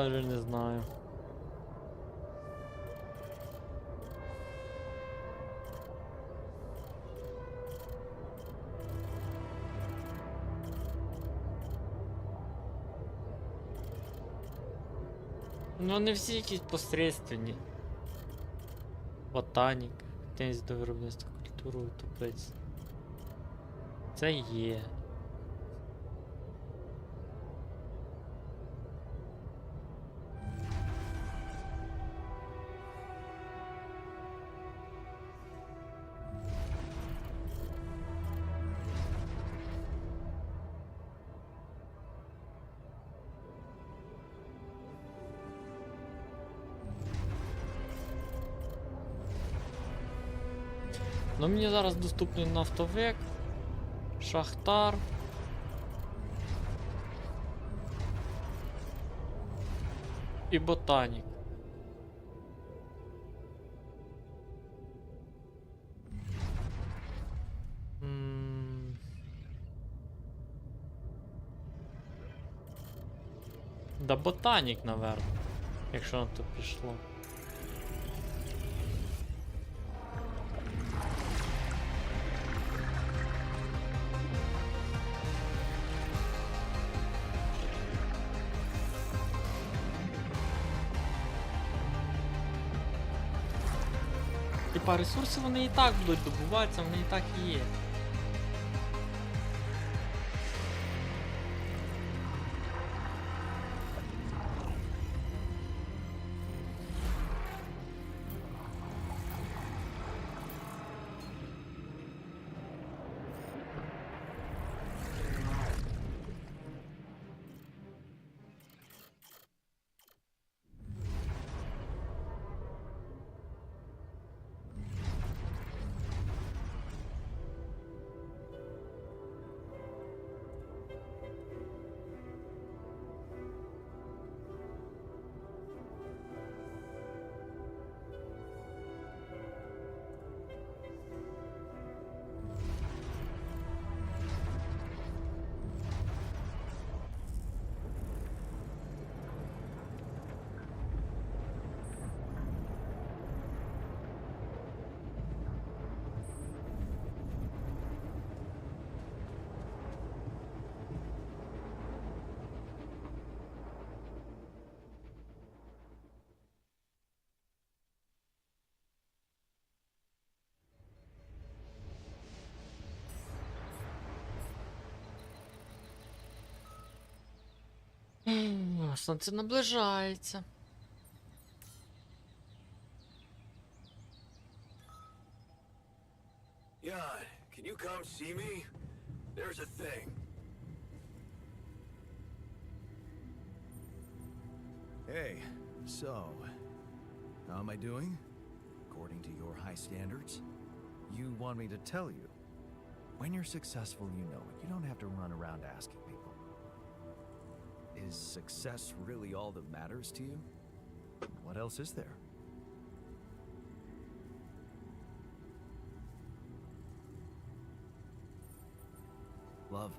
даже не знаю. Ну вони всі якісь посередственні. Ботанік, тензі до виробництва культури, утопець. Це є. Ну мені зараз доступний нафтовик, шахтар. І ботанік. Да ботанік, наверно, якщо на то пішло. Типа ресурси вони і так будуть добуватися, вони і так і є. Сонце наближається. Jan, can you come see me? There's a thing. Hey, so, how am I doing? According to your high standards? You want me to tell you? When you're successful, you know it. You don't have to run around asking people. Is success really all that matters to you? What else is there? Love,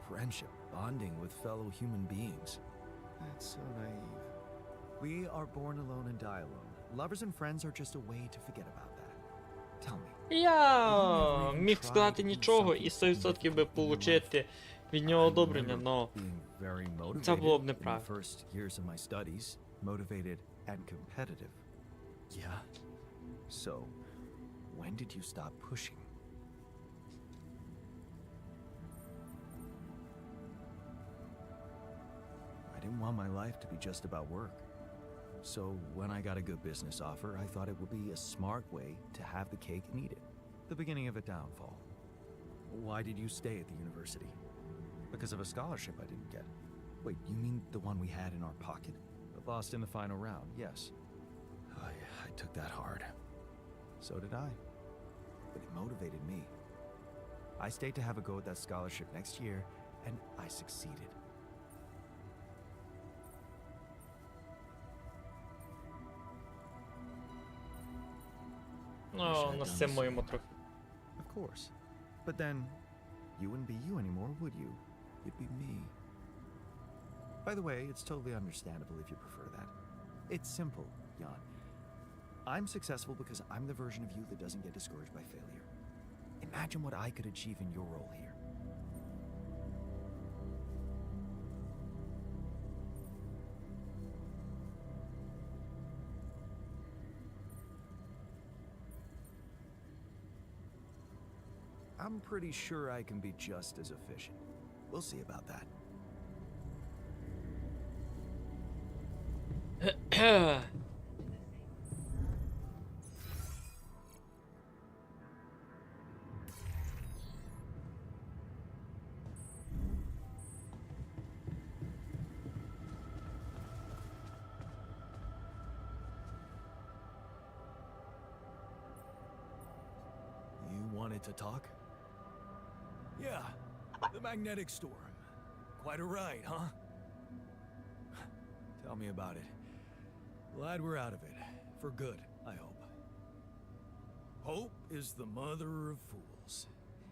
friendship, bonding with fellow human beings. That's so naive. We are born alone and die alone. Lovers and friends are just a way to forget about that. Tell me. Я міг сказати нічого і 100% би получити від нього одобрення, но це було б неправильно. First years of my studies, motivated and competitive. Yeah. So, when did you stop pushing? I didn't want my life to be just about work. So, when I got a good business offer, I thought it would be a smart way to have the cake and eat it. The beginning of a downfall. Why did you stay at the university? Because of a scholarship I didn't get. Wait, you mean the one we had in our pocket? But lost in the final round, yes. I took that hard. So did I. But it motivated me. I stayed to have a go at that scholarship next year, and I succeeded. Ну, на це моєму трохи. Of course. But then, you wouldn't be you anymore, would you? You'd be me. By the way, it's totally understandable if you prefer that. It's simple, Jan. I'm successful because I'm the version of you that doesn't get discouraged by failure. Imagine what I could achieve in your role here. I'm pretty sure I can be just as efficient. We'll see about that. You wanted to talk? Yeah, the magnetic storm. Quite a ride, huh? Tell me about it. Glad we're out of it. For good, I hope. Hope is the mother of fools.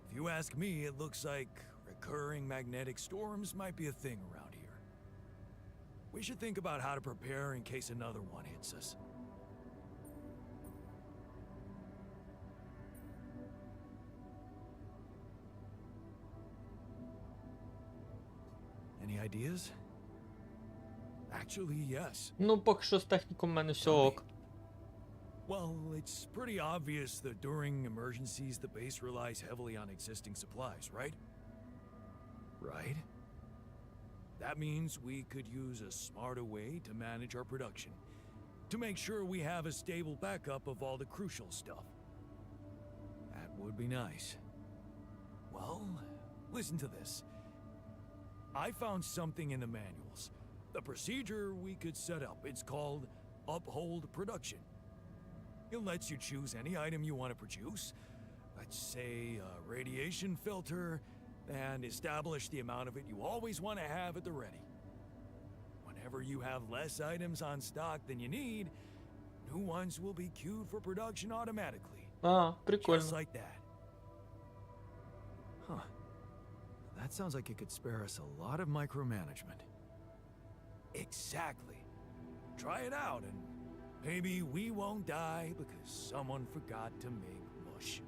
If you ask me, it looks like recurring magnetic storms might be a thing around here. We should think about how to prepare in case another one hits us. Any ideas? Actually, yes. Ну, поки що з техніком в мене все ок. Well, it's pretty obvious that during emergencies, the base relies heavily on existing supplies, right? Right? That means we could use a smarter way to manage our production, to make sure we have a stable backup of all the crucial stuff. That would be nice. Well, listen to this. I found something in the manuals. The procedure we could set up. It's called Uphold Production. It lets you choose any item you want to produce. Let's say a radiation filter, and establish the amount of it you always want to have at the ready. Whenever you have less items on stock than you need, new ones will be queued for production automatically. А, Just прикольно. like that. Huh. That sounds like it could spare us a lot of micromanagement. Exactly. Try it out, and maybe we won't die because someone forgot to make mush.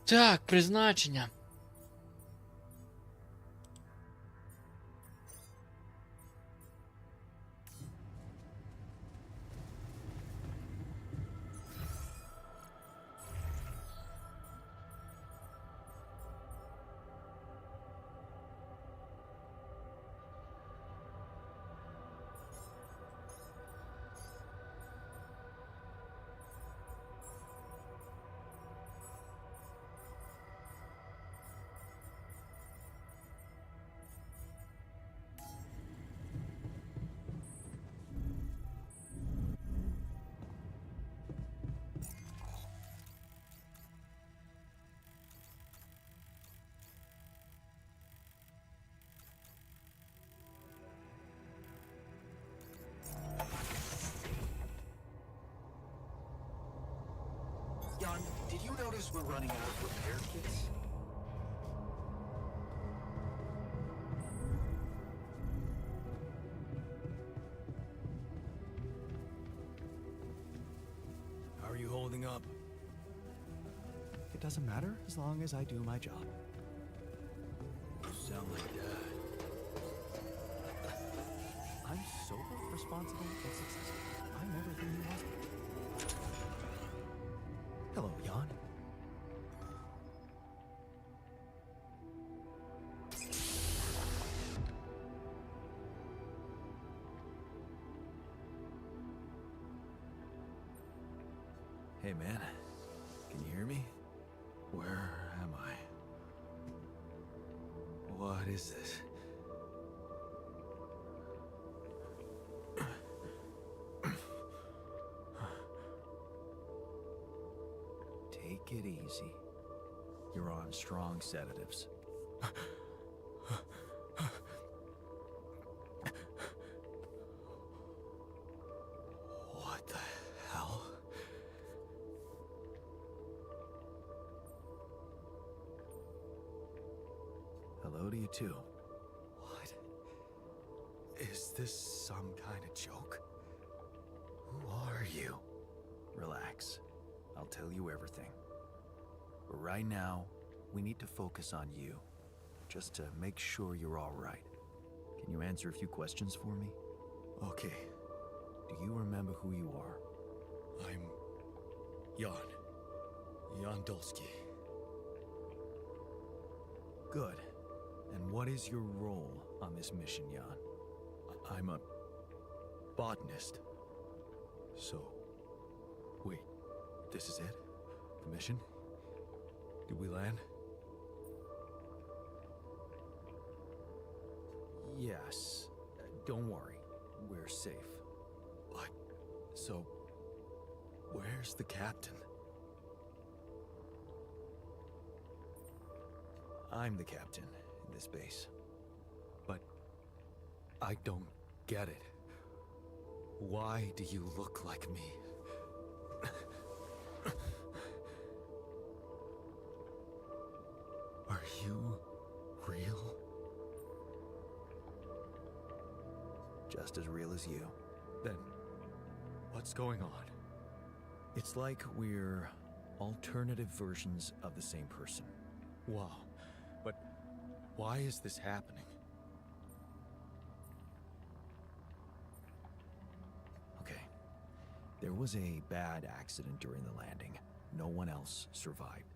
Так, призначення. Jan, did you notice we're running out of repair kits? How are you holding up? It doesn't matter as long as I do my job. You sound like that. I'm sober, responsible, and successful. I'm everything you want. Hello, Jan. Hey, man. Can you hear me? Where am I? What is this? Take it easy. You're on strong sedatives. What the hell? Hello to you too. What? Is this some kind of joke? Who are you? Relax. I'll tell you everything. But right now, we need to focus on you. Just to make sure you're all right. Can you answer a few questions for me? Okay, Do you remember who you are? I'm Jan. Jan Dolsky. Good. And what is your role on this mission, Jan? I'm a botanist. So, wait, this is it? The mission? Did we land? Yes. Don't worry. We're safe. What? So, where's the captain? I'm the captain in this base. But I don't get it. Why do you look like me? Are you real? Just as real as you. Then, what's going on? It's like we're alternative versions of the same person. Wow. But why is this happening? Okay. There was a bad accident during the landing. No one else survived.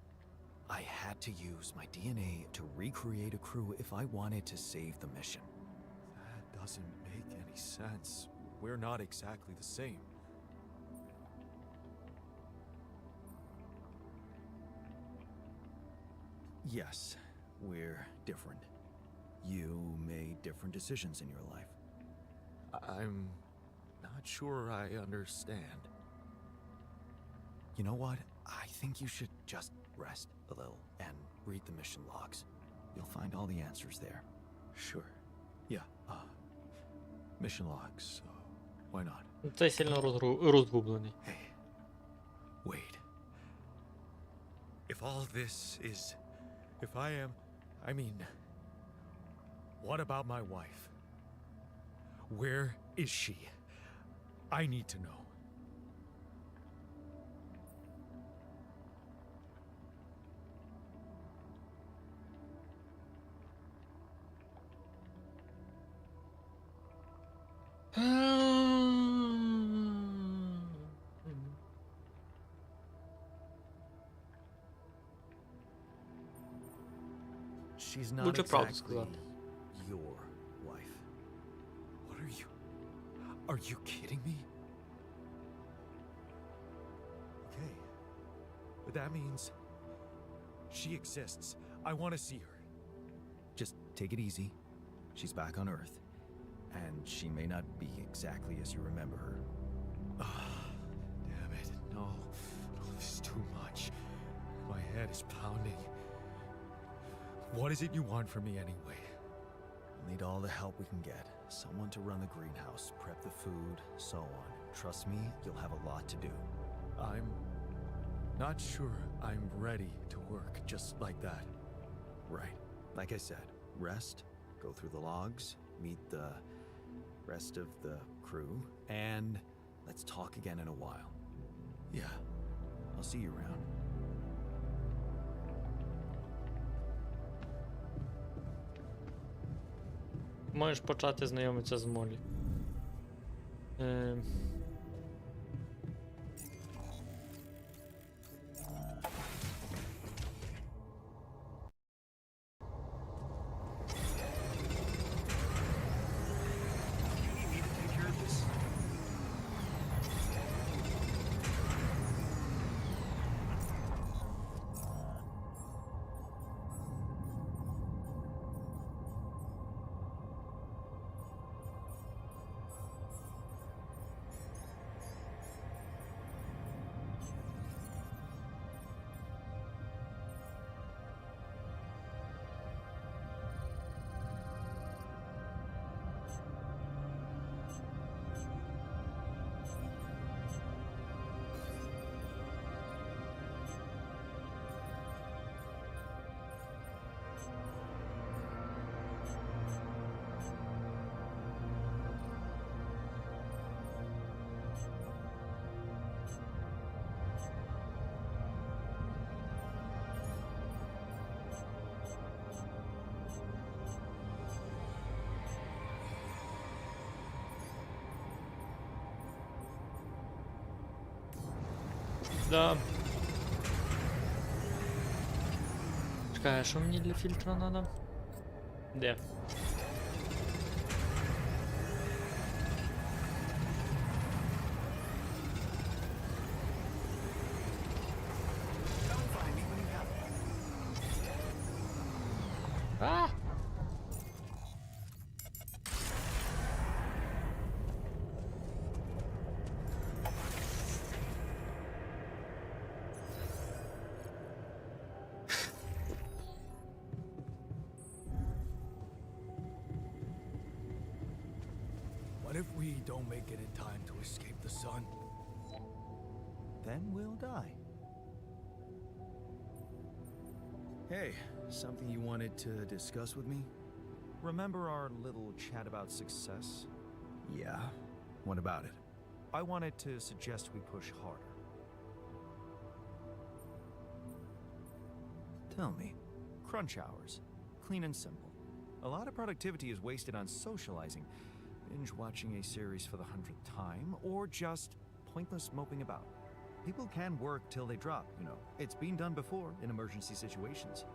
I had to use my DNA to recreate a crew if I wanted to save the mission. That doesn't make any sense. We're not exactly the same. Yes, we're different. You made different decisions in your life. I'm not sure I understand. You know what? I think you should just rest a little and read the mission logs. You'll find all the answers there. Sure. Yeah, mission logs. Why not? Цей сильно розгублений. Hey, wait. If all this is... If I mean... What about my wife? Where is she? I need to know. She's not Лучше правду exactly сказати. your wife. What are you... Are you kidding me? Okay. But that means... She exists. I want to see her. Just take it easy. She's back on Earth. And she may not be exactly as you remember her. Damn it. No. No, this is too much. My head is pounding. What is it you want from me anyway? We'll need all the help we can get. Someone to run the greenhouse, prep the food, so on. Trust me, you'll have a lot to do. I'm not sure I'm ready to work just like that. Right. Like I said, rest, go through the logs, meet the rest of the crew, and let's talk again in a while. Yeah. I'll see you around. Можеш почати знайомитися з Молі. Да. Чекай, а що мені для фільтра надо? Де? А! What if we don't make it in time to escape the sun? Then we'll die. Hey, something you wanted to discuss with me? Remember our little chat about success? Yeah. What about it? I wanted to suggest we push harder. Tell me. Crunch hours. Clean and simple. A lot of productivity is wasted on socializing, binge watching a series for the 100th time, or just pointless moping about. People can work till they drop, you know. It's been done before in emergency situations.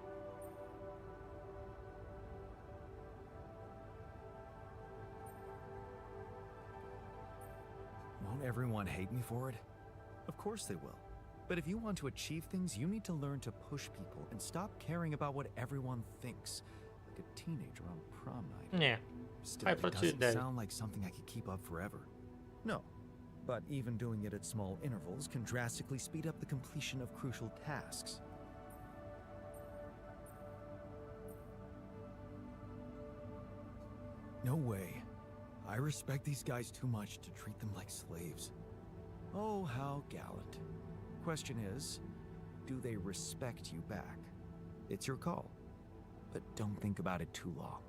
Won't everyone hate me for it? Of course they will. But if you want to achieve things, you need to learn to push people and stop caring about what everyone thinks. Like a teenager on prom night. Ні. Still, Хай it працює doesn't далі. sound like something I could keep up forever. No. But even doing it at small intervals can drastically speed up the completion of crucial tasks. No way. I respect these guys too much to treat them like slaves. Oh, how gallant. Question is, do they respect you back? It's your call. But don't think about it too long.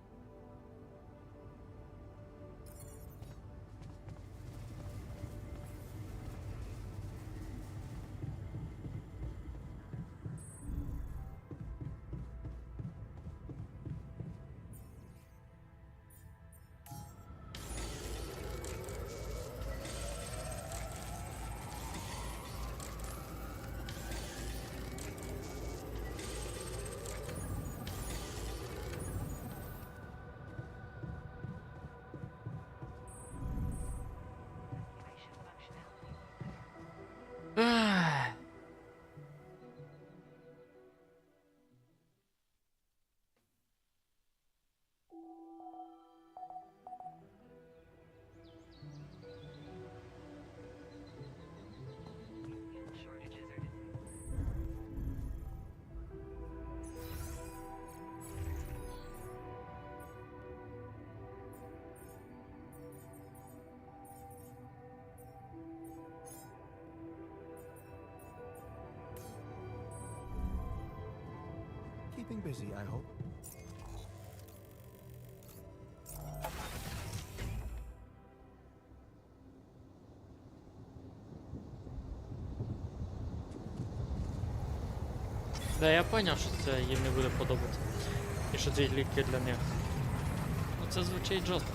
Ах. Shortages are Keeping busy, I hope. Да, я поняв, що це їм не буде подобатися. І що це ліки для них. Ну це звучить жорстко.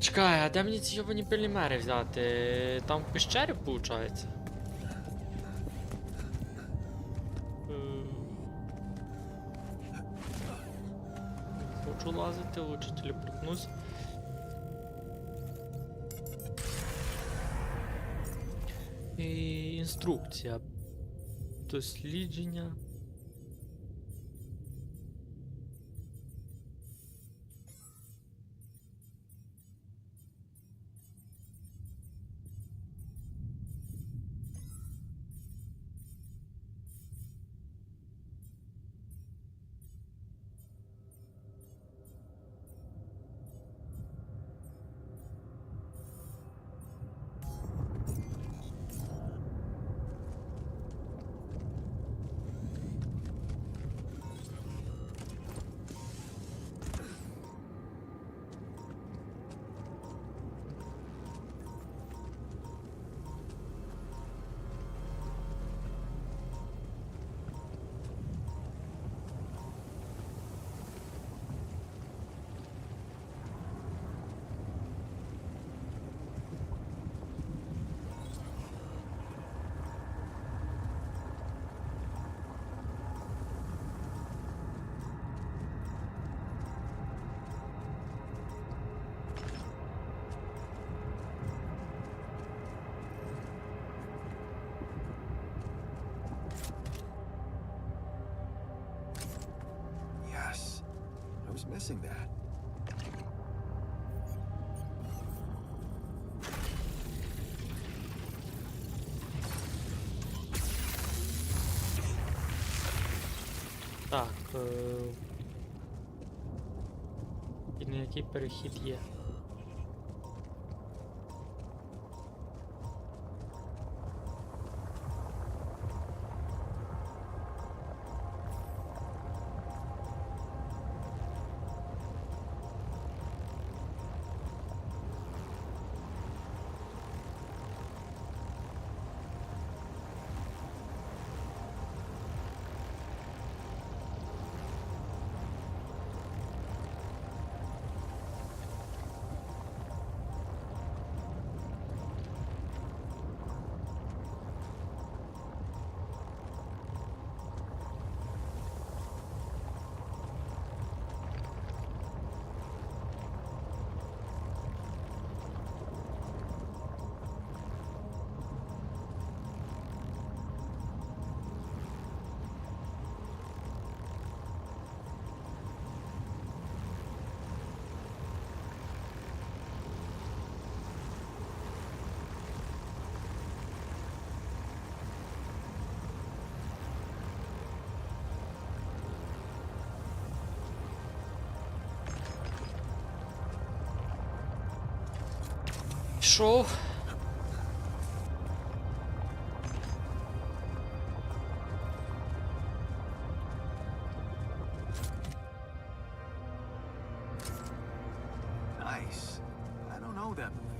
Чекай, а де мені ці йобані полімери взяти? Там в пещері, виходить? Хочу лазити, лучше телепортнусь. І інструкція. Дослідження. missing that. Так. І на який перехід є? Пішов. Nice. I don't know that movie.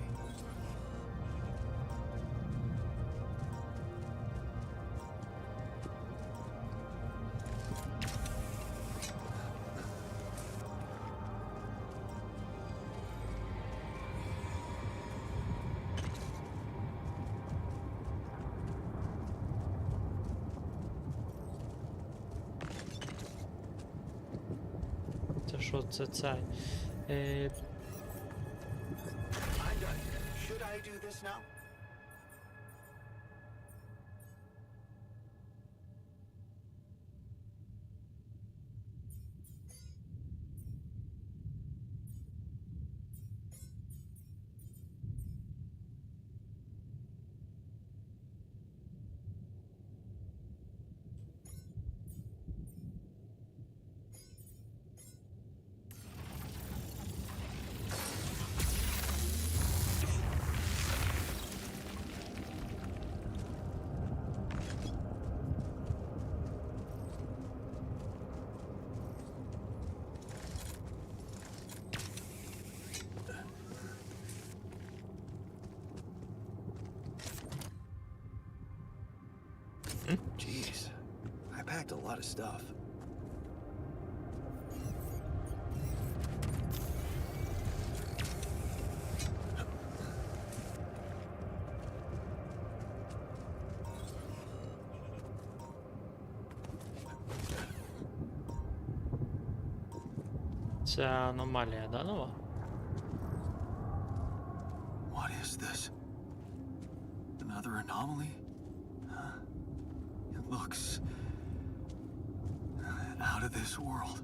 Це що це цей? I'm done. Should I do this now? Jeez, I packed a lot of stuff. Це аномалія, да, нова? What is this? Another anomaly? Huh? It looks out of this world.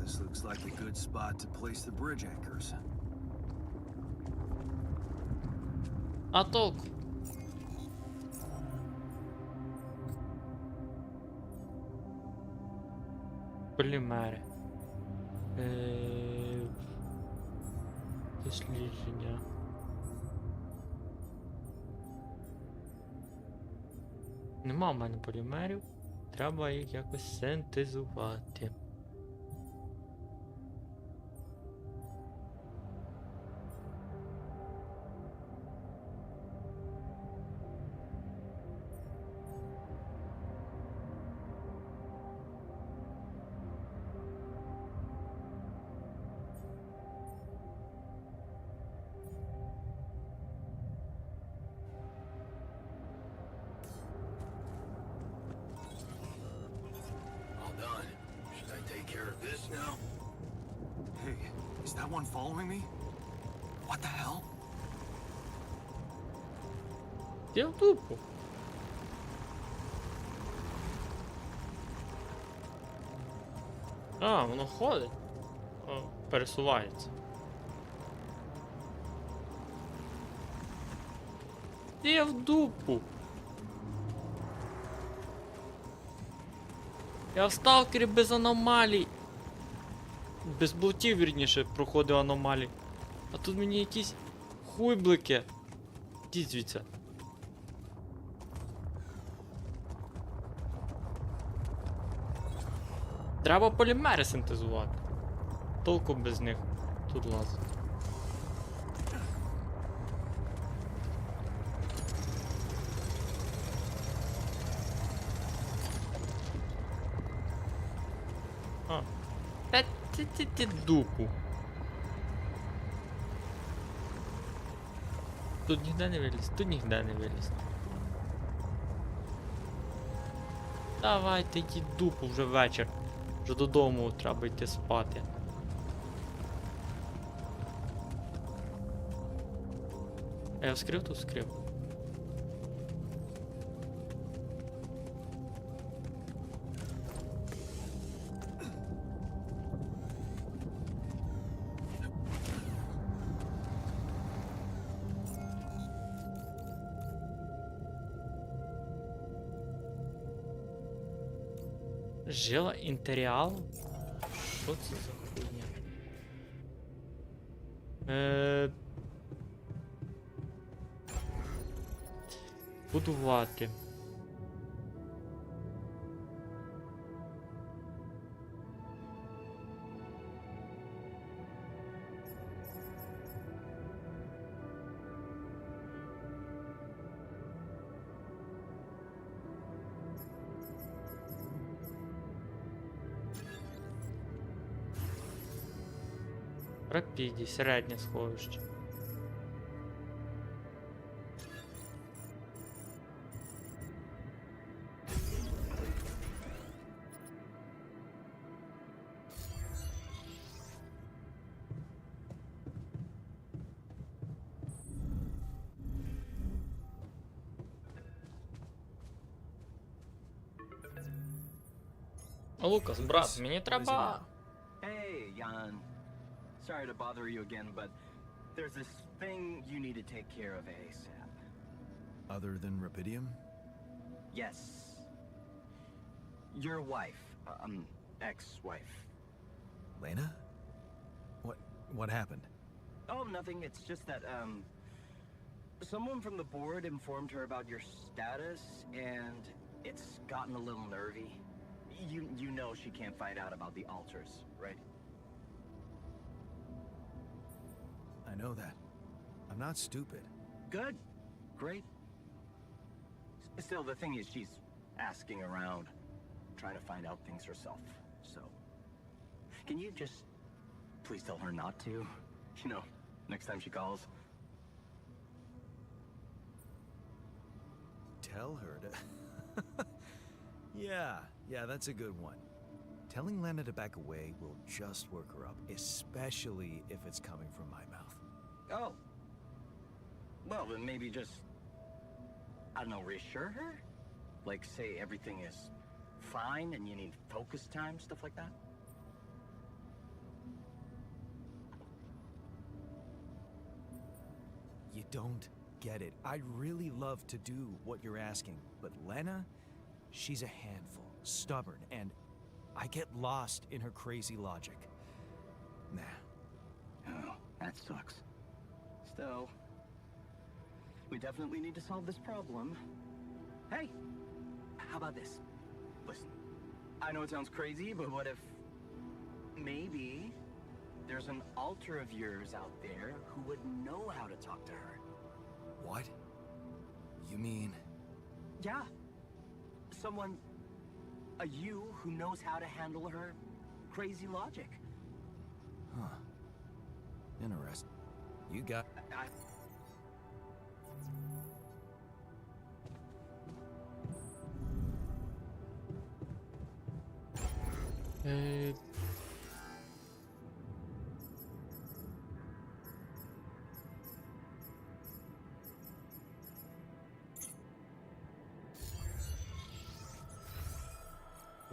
This looks like a good spot to place the bridge anchors. А толку? Полімери. Дослідження. Нема в мене полімерів. Треба їх якось синтезувати. Is that one following me? What the hell? Я в дупу. А, воно ходить. О, пересувається. Я в дупу. Я в сталкері без аномалій. Без блутів, вірніше, проходив аномалії. А тут мені якісь хуйблики. Ідіть звідси. Треба полімери синтезувати. Толку без них тут лазить. А. Та ти дупу. Тут ніде не виліз, тут ніде не виліз. Давайте йдіть дупу, вже вечір. Вже додому треба йти спати. А я вскрив тут вскрив. Жила інтеріалу? Що це за хуйня? Будувати. Рапіді, середнє сховище. Лукас, брат, мені треба... Hey, Jan. Sorry to bother you again, but there's this thing you need to take care of ASAP. Other than Rapidium? Yes. Your wife, ex-wife. Lena? What happened? Oh, nothing. It's just that, someone from the board informed her about your status, and it's gotten a little nervy. You know she can't find out about the altars, right? I know that. I'm not stupid. Good. Great. Still, the thing is, she's asking around, trying to find out things herself. So, can you just please tell her not to? You know, next time she calls. Tell her to... Yeah, that's a good one. Telling Lena to back away will just work her up, especially if it's coming from my mouth. Oh. Well, then maybe just, I don't know, reassure her? Like, say everything is fine and you need focus time, stuff like that? You don't get it. I'd really love to do what you're asking, but Lena, she's a handful, stubborn, and I get lost in her crazy logic. Nah. Oh, that sucks. Still, we definitely need to solve this problem. Hey, how about this? Listen, I know it sounds crazy, but what if maybe there's an alter of yours out there who would know how to talk to her? What? You mean... Yeah. Someone, a you who knows how to handle her crazy logic. Huh. Interesting. You got...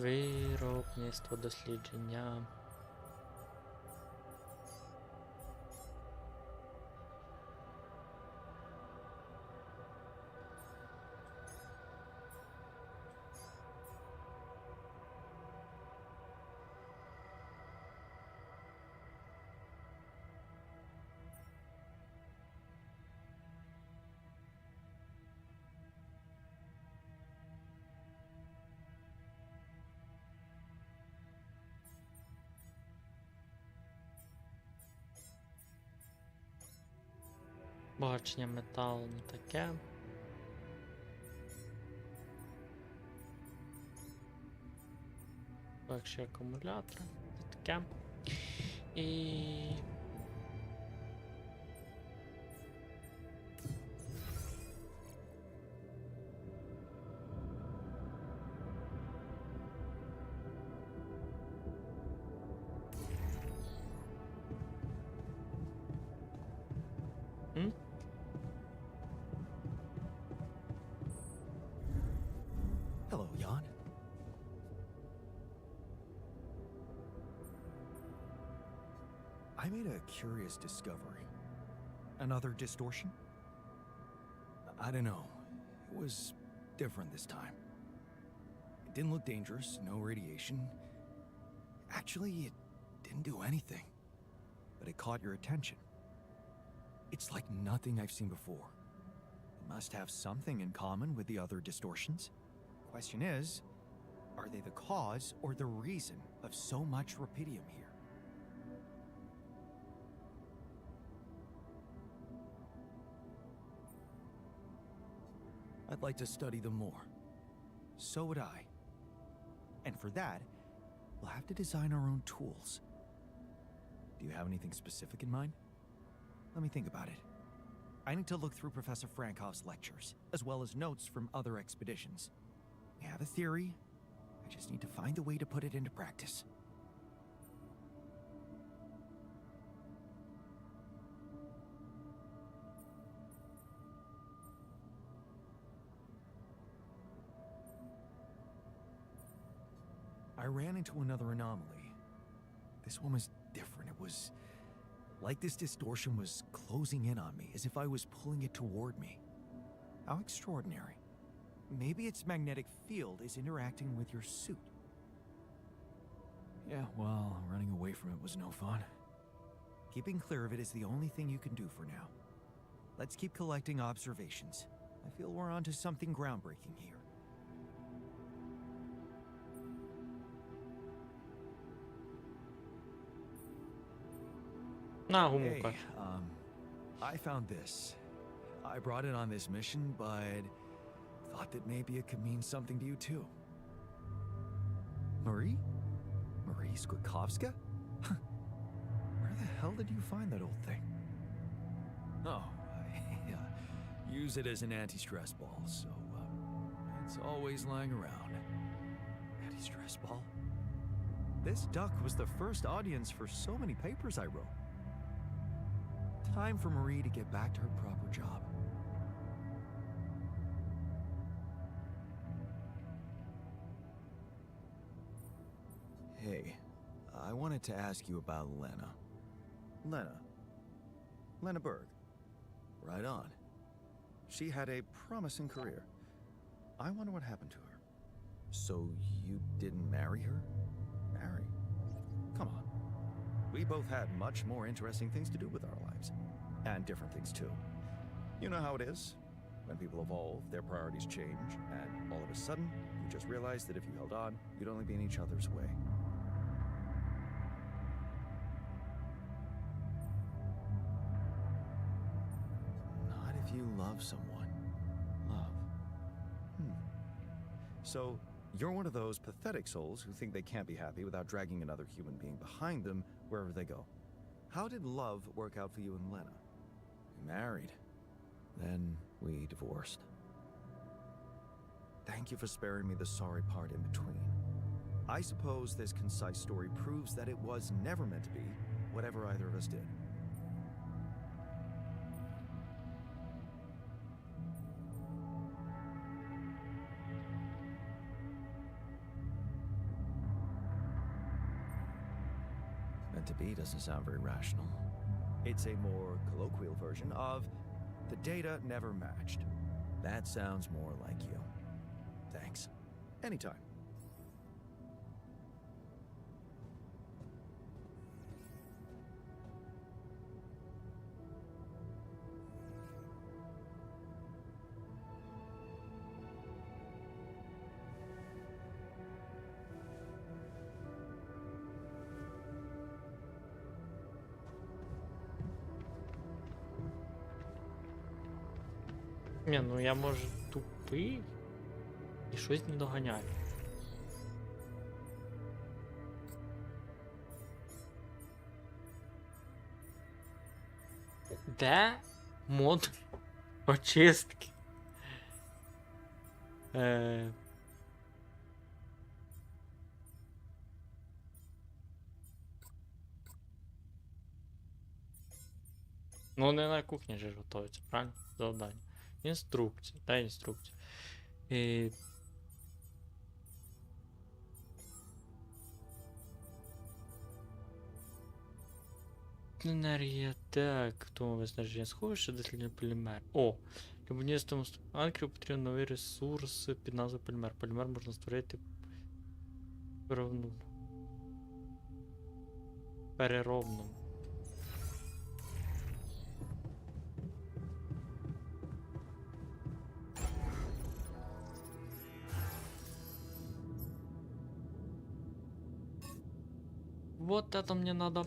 Виробництво дослідження. Бачення металу не таке. Легші акумулятори, не таке. І... Hello, Jan. I made a curious discovery. Another distortion? I don't know. It was different this time. It didn't look dangerous, no radiation. Actually, it didn't do anything. But it caught your attention. It's like nothing I've seen before. It must have something in common with the other distortions. Question is, are they the cause or the reason of so much rupidium here? I'd like to study them more. So would I. And for that, we'll have to design our own tools. Do you have anything specific in mind? Let me think about it. I need to look through Professor Frankov's lectures, as well as notes from other expeditions. We have a theory. I just need to find a way to put it into practice. I ran into another anomaly. This one was different. It was like this distortion was closing in on me, as if I was pulling it toward me. How extraordinary. Maybe its magnetic field is interacting with your suit. Yeah, well, running away from it was no fun. Keeping clear of it is the only thing you can do for now. Let's keep collecting observations. I feel we're onto something groundbreaking here. Hey, I found this. I brought it on this mission, but thought that maybe it could mean something to you too. Marie? Marie Skwitkowska? Where the hell did you find that old thing? Oh, I use it as an anti-stress ball, so it's always lying around. Anti-stress ball? This duck was the first audience for so many papers I wrote. Time for Marie to get back to her proper job. Hey, I wanted to ask you about Lena. Lena Berg. Right on. She had a promising career. I wonder what happened to her. So you didn't marry her? Marry? Come on. We both had much more interesting things to do with our lives. And different things too. You know how it is. When people evolve, their priorities change, and all of a sudden, you just realize that if you held on, you'd only be in each other's way. Not if you love someone. Love. So, you're one of those pathetic souls who think they can't be happy without dragging another human being behind them wherever they go. How did love work out for you and Lena? We married. Then we divorced. Thank you for sparing me the sorry part in between. I suppose this concise story proves that it was never meant to be whatever either of us did. to be doesn't sound very rational. It's a more colloquial version of the data never matched. That sounds more like you. Thanks. Anytime. Ні, ну я може тупий і щось не доганяю. Де мод очистки? Ну не на кухні же готується, правильно? Завдання. Інструкція, дай інструкцію. Енергія, так, тому виснаження сховище, дослідний полімер. О! Для будівництва анкерів потрібен новий ресурс під назвою полімер. Полімер можна створити переробному. Вот это мне надо.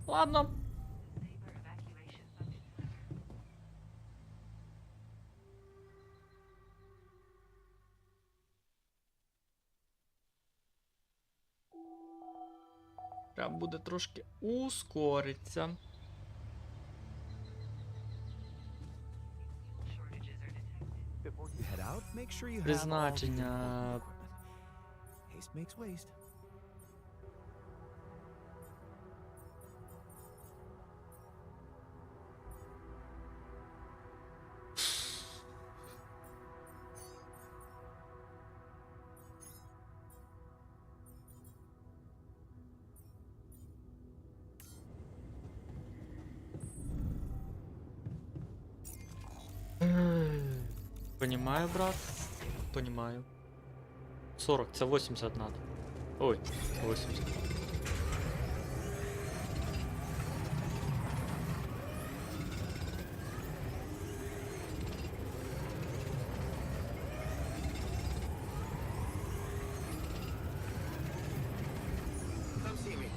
Ладно. Треба буде трошки ускоритися. Призначення. Haste makes waste. Понимаю, брат. Понимаю. 40, це 80 надо. Ой, 80. Come see me.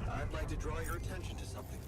I'd like to draw your attention to something.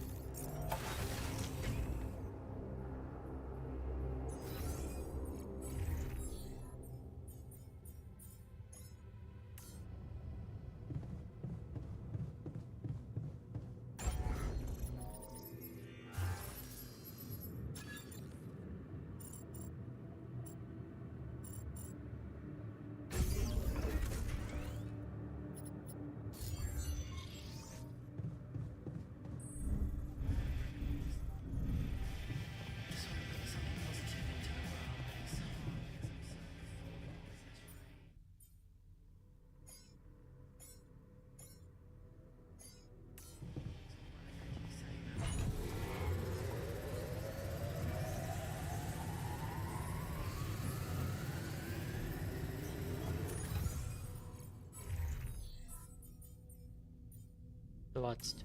Двадцать.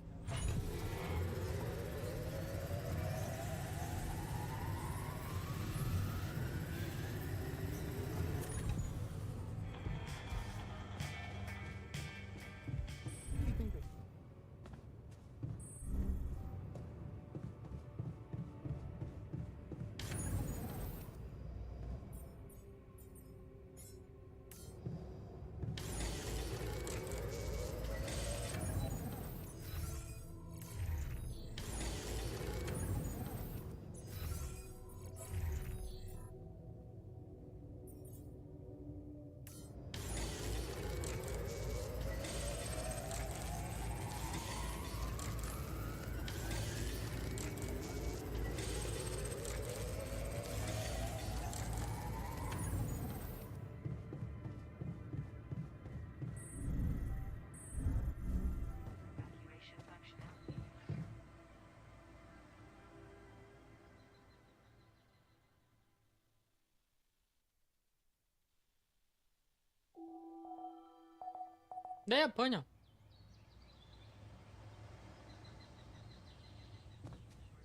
Да, я понял.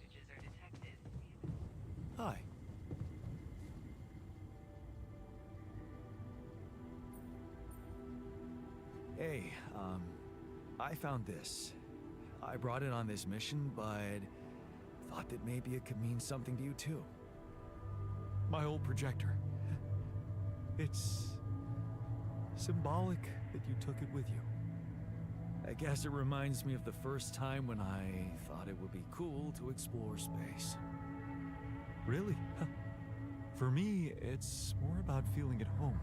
Shortages are detected. Hi. Hey, I found this. I brought it on this mission, but thought that maybe it could mean something to you too. My old projector. It's symbolic that you took it with you. I guess it reminds me of the first time when I thought it would be cool to explore space. Really? For me, it's more about feeling at home.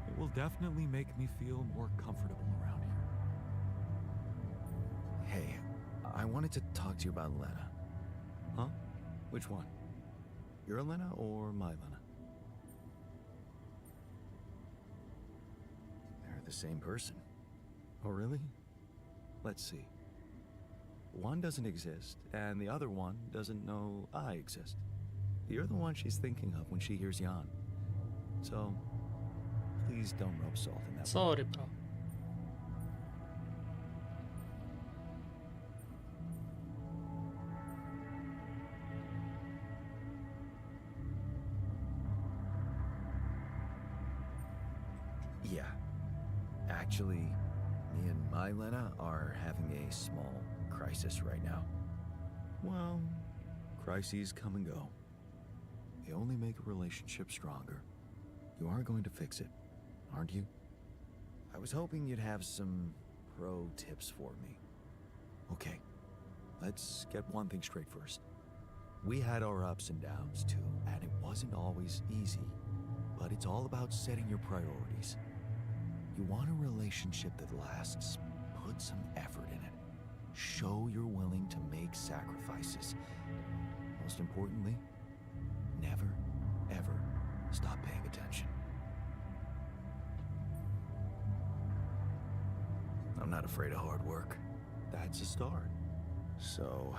It will definitely make me feel more comfortable around here. Hey, I wanted to talk to you about Lena. Huh? Which one? Your Lena or my Lena? They're the same person. Oh, really? Let's see. One doesn't exist, and the other one doesn't know I exist. You're the one she's thinking of when she hears Jan. So, please don't rub salt in that wound. Sorry, bro. Yeah. Actually, me and my Lena are having a small crisis right now. Well, crises come and go. They only make a relationship stronger. You are going to fix it, aren't you? I was hoping you'd have some pro tips for me. Okay, let's get one thing straight first. We had our ups and downs too, and it wasn't always easy. But it's all about setting your priorities. You want a relationship that lasts. Put some effort in it. Show you're willing to make sacrifices. Most importantly, never, ever stop paying attention. I'm not afraid of hard work. That's a start. So,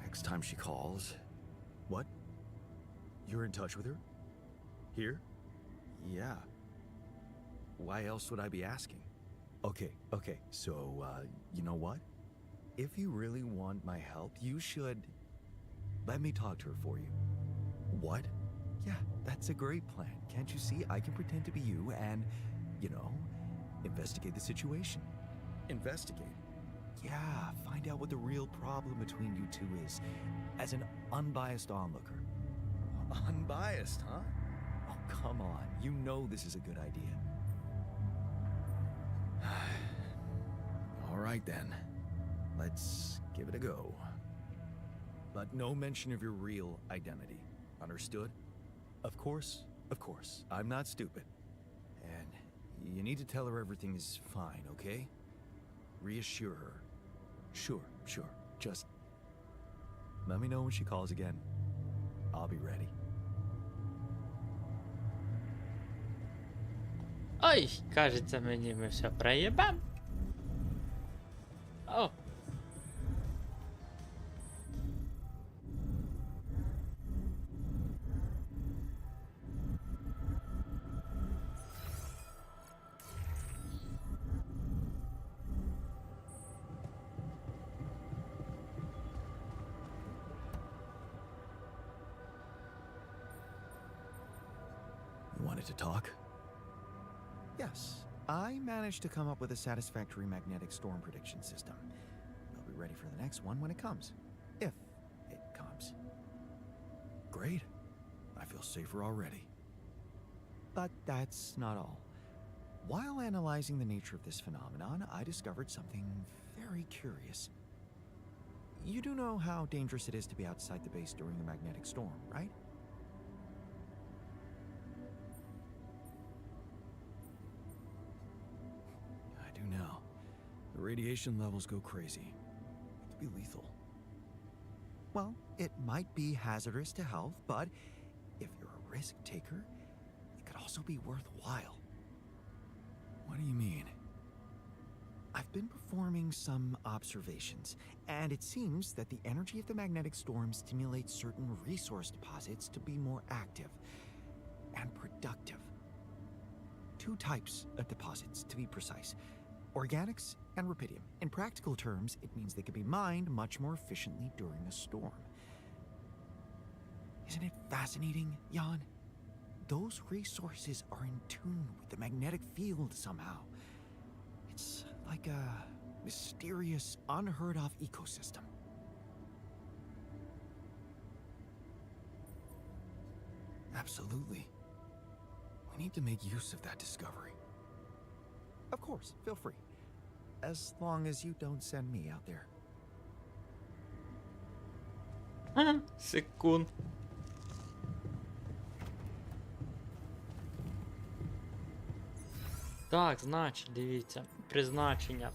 next time she calls... What? You're in touch with her? Here? Yeah. Why else would I be asking? Okay, so, you know what? If you really want my help, you should... Let me talk to her for you. What? Yeah, that's a great plan. Can't you see? I can pretend to be you and, you know, investigate the situation. Investigate? Yeah, find out what the real problem between you two is, as an unbiased onlooker. Unbiased, huh? Oh, come on. You know this is a good idea. All right, then. Let's give it a go. But no mention of your real identity. Understood? Of course. I'm not stupid. And you need to tell her everything is fine, okay? Reassure her. Sure. Just let me know when she calls again. I'll be ready. Ой, кажется, мені ми все проїбем. О. You wanted to talk? Yes, I managed to come up with a satisfactory magnetic storm prediction system. I'll be ready for the next one when it comes. If it comes. Great. I feel safer already. But that's not all. While analyzing the nature of this phenomenon, I discovered something very curious. You do know how dangerous it is to be outside the base during a magnetic storm, right? Now, the radiation levels go crazy. It could be lethal. Well, it might be hazardous to health, but if you're a risk taker, it could also be worthwhile. What do you mean? I've been performing some observations, and it seems that the energy of the magnetic storm stimulates certain resource deposits to be more active and productive. two types of deposits, to be precise. Organics and rupidium. In practical terms, it means they can be mined much more efficiently during a storm. Isn't it fascinating, Jan? Those resources are in tune with the magnetic field somehow. It's like a mysterious, unheard-of ecosystem. Absolutely. We need to make use of that discovery. Of course, feel free. As long as you don't send me out there. Секунд. Так, значить, дивіться, призначення.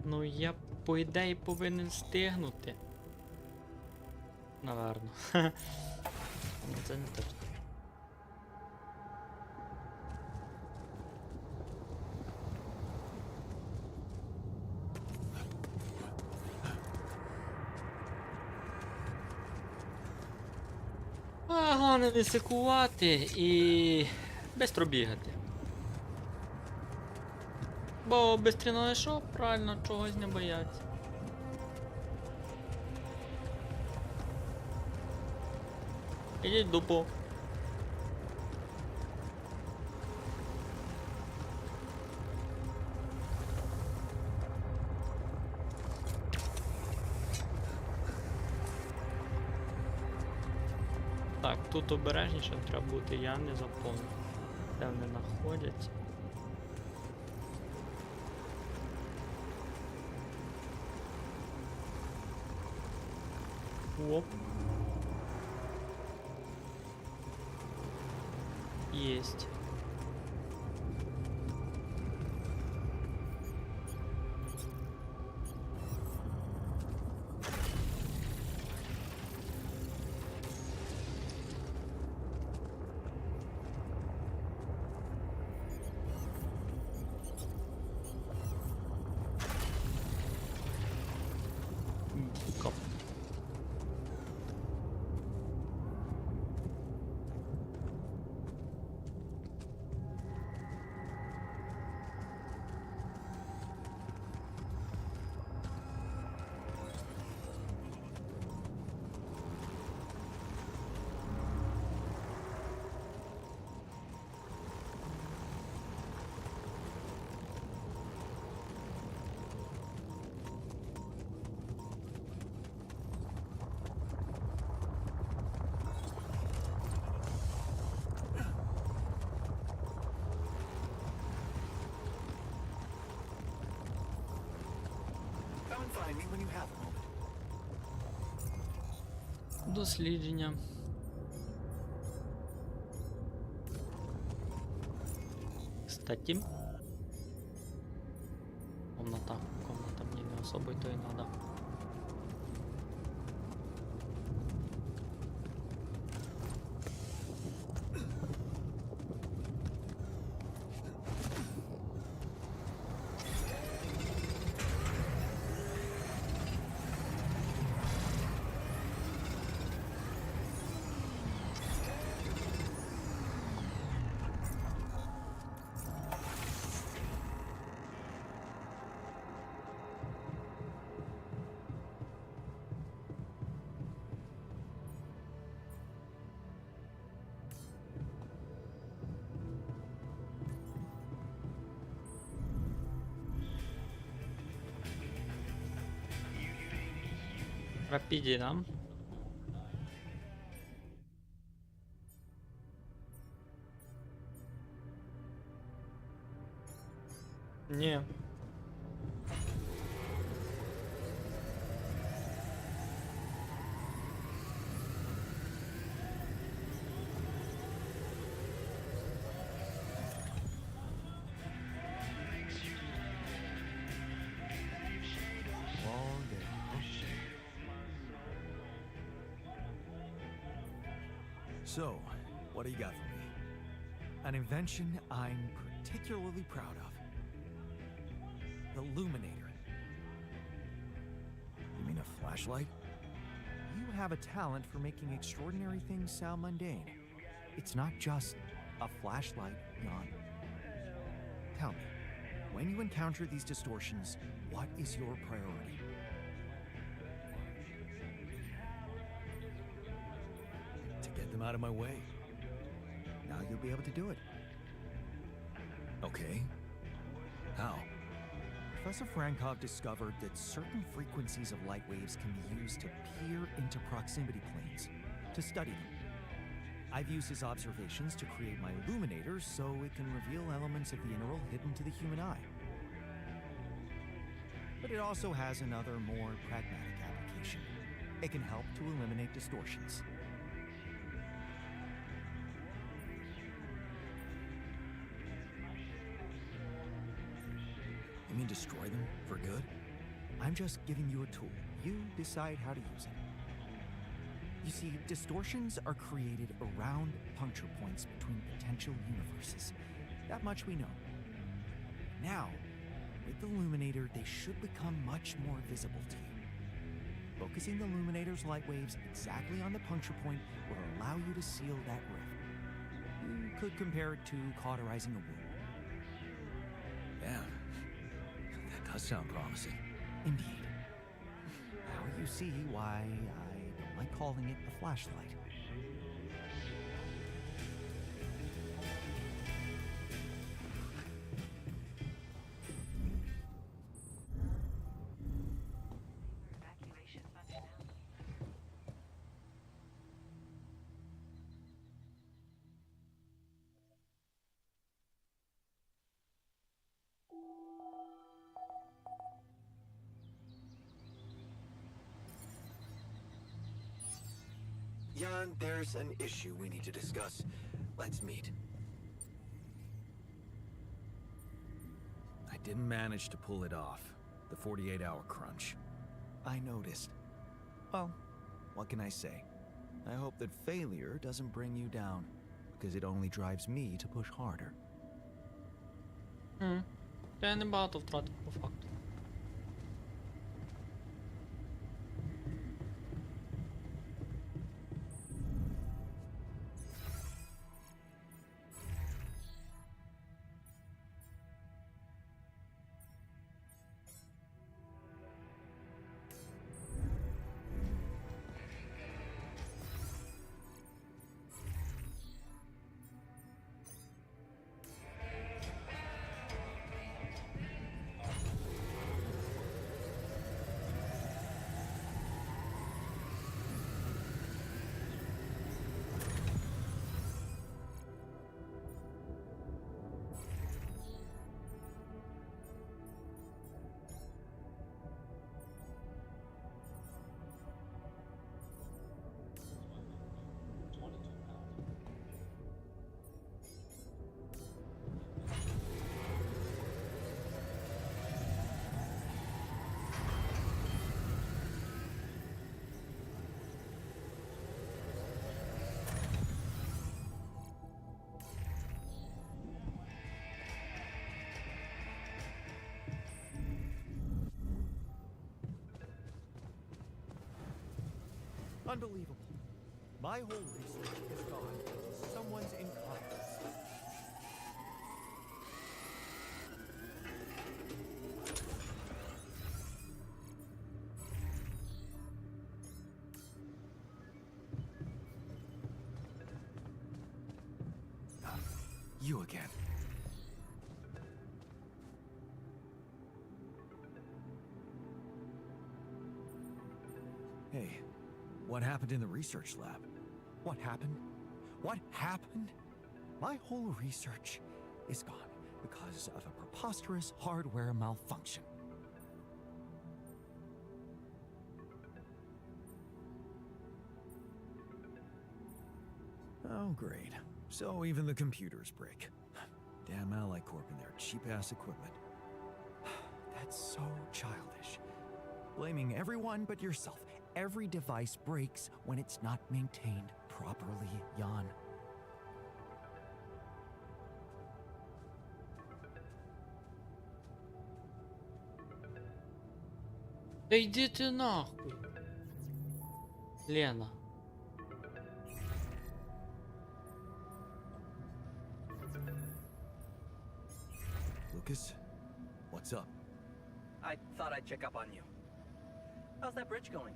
Ну, я, по ідеї, повинен встигнути. Наверно. Це не точно. Головне не сикувати і бистро бігати. Бо бистріно що, правильно, чогось не бояться. Ідіть в дупу. Так, тут обережніше треба бути, я не запомнив, де вони знаходяться. Оп. Есть. Коп. Come and find me when you have a moment. Дослідження. Кстати. Комната мне не особо то и надо. Рапіді, да? Ні. Long day, huh? So, what do you got for me? An invention I'm particularly proud of. The Luminator. You mean a flashlight? You have a talent for making extraordinary things sound mundane. It's not just a flashlight, Jan. Tell me, when you encounter these distortions, what is your priority? To get them out of my way. Now you'll be able to do it. Okay. How? Professor Frankov discovered that certain frequencies of light waves can be used to peer into proximity planes, to study them. I've used his observations to create my illuminator so it can reveal elements of the inner world hidden to the human eye. But it also has another, more pragmatic application. It can help to eliminate distortions. You mean destroy them for good? I'm just giving you a tool. You decide how to use it. You see, distortions are created around puncture points between potential universes. That much we know. Now, with the Illuminator, they should become much more visible to you. Focusing the Illuminator's light waves exactly on the puncture point will allow you to seal that rift. You could compare it to cauterizing a wound. Damn. That does sound promising. Indeed. Now you see why I don't like calling it a flashlight. Evacuation functionality. Jan, there's an issue we need to discuss. Let's meet. I didn't manage to pull it off. The 48-hour crunch. I noticed. Well, what can I say? I hope that failure doesn't bring you down, because it only drives me to push harder. Я небагато втратив по факту. Unbelievable. My whole research has gone into someone's incompetence. You again. Hey, what happened in the research lab? What happened? What happened? My whole research is gone because of a preposterous hardware malfunction. Oh, great. So even the computers break. Damn Ally Corp and their cheap-ass equipment. That's so childish. Blaming everyone but yourself. Every device breaks when it's not maintained properly, Jan. Да иди ты нахуй. Лена. Lucas, what's up? I thought I'd check up on you. How's that bridge going?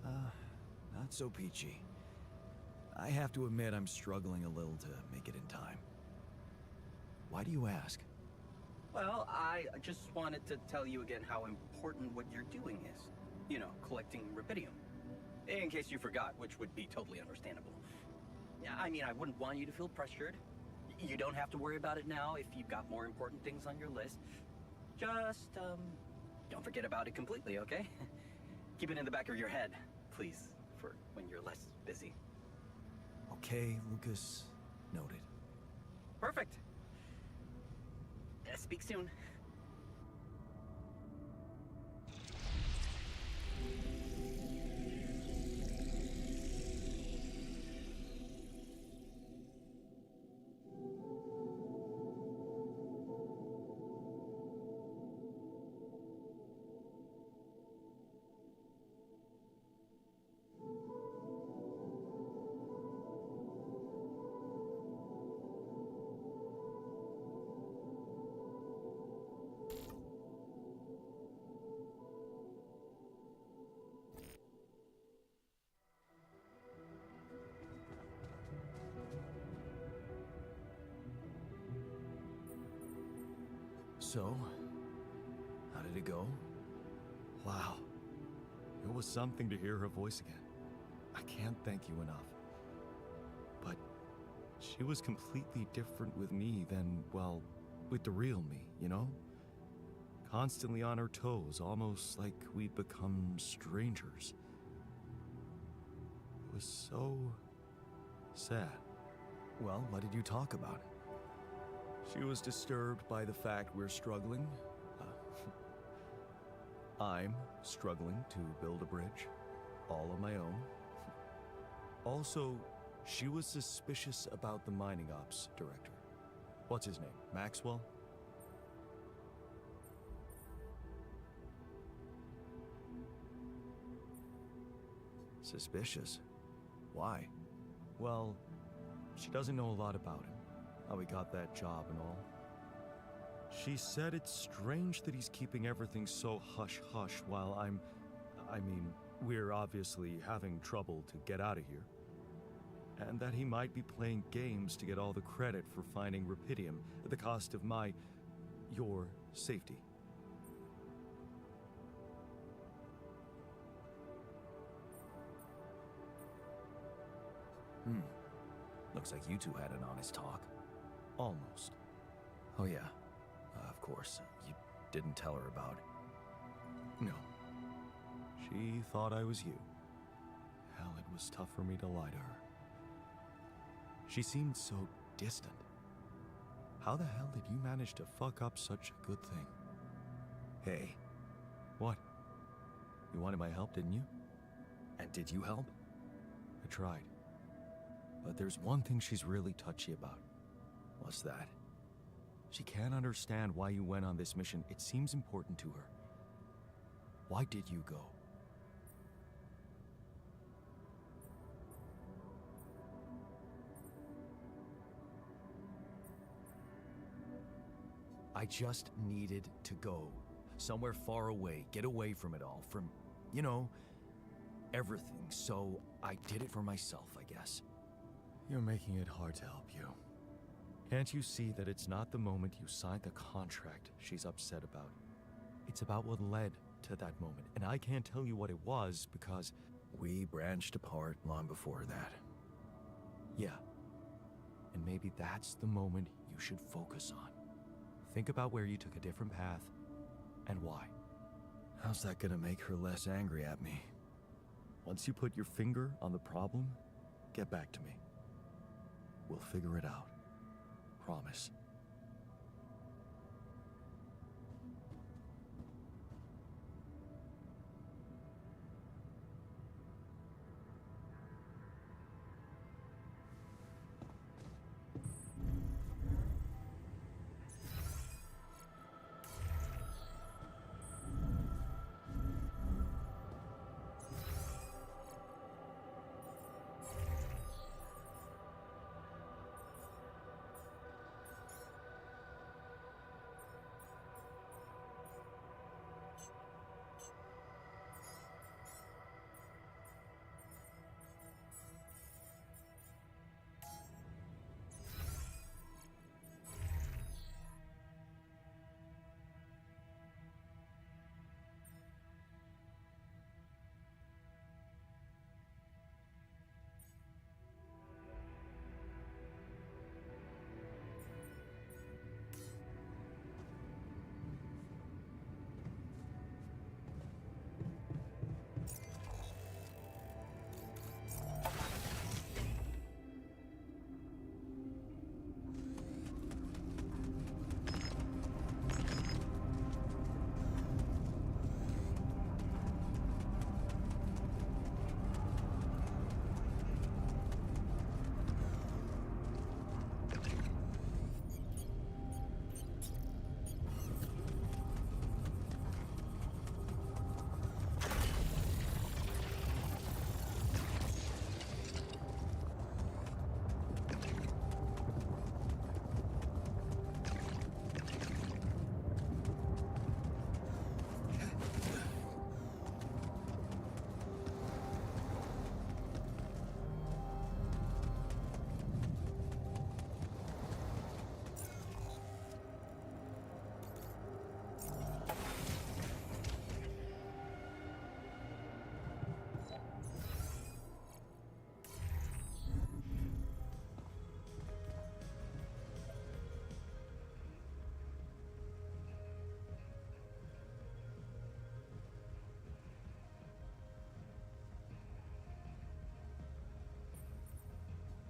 Not so peachy. I have to admit I'm struggling a little to make it in time. Why do you ask? Well, I just wanted to tell you again how important what you're doing is. You know, collecting rubidium. In case you forgot, which would be totally understandable. I mean, I wouldn't want you to feel pressured. You don't have to worry about it now if you've got more important things on your list. Just, don't forget about it completely, okay? Keep it in the back of your head, please, for when you're less busy. Okay, Lucas. Noted. Perfect. Speak soon. So, how did it go? Wow. It was something to hear her voice again. I can't thank you enough. But she was completely different with me than, well, with the real me, you know? Constantly on her toes, almost like we'd become strangers. It was so sad. Well, what did you talk about? She was disturbed by the fact we're struggling. I'm struggling to build a bridge, all on my own. Also, she was suspicious about the mining ops director. What's his name? Maxwell? Suspicious? Why? Well, she doesn't know a lot about him. How he got that job and all. She said it's strange that he's keeping everything so hush-hush while I mean, we're obviously having trouble to get out of here. And that he might be playing games to get all the credit for finding rubidium at the cost of your safety. Looks like you two had an honest talk. Almost. Oh yeah, of course. You didn't tell her about it. No. She thought I was you. Hell, it was tough for me to lie to her. She seemed so distant. How the hell did you manage to fuck up such a good thing? Hey. What? You wanted my help, didn't you? And did you help? I tried. But there's one thing she's really touchy about. What's that? She can't understand why you went on this mission. It seems important to her. Why did you go? I just needed to go. Somewhere far away. Get away from it all. From, you know, everything. So I did it for myself, I guess. You're making it hard to help you. Can't you see that it's not the moment you signed the contract she's upset about? It's about what led to that moment, and I can't tell you what it was because we branched apart long before that. Yeah. And maybe that's the moment you should focus on. Think about where you took a different path and why. How's that gonna make her less angry at me? Once you put your finger on the problem, get back to me. We'll figure it out. Promise.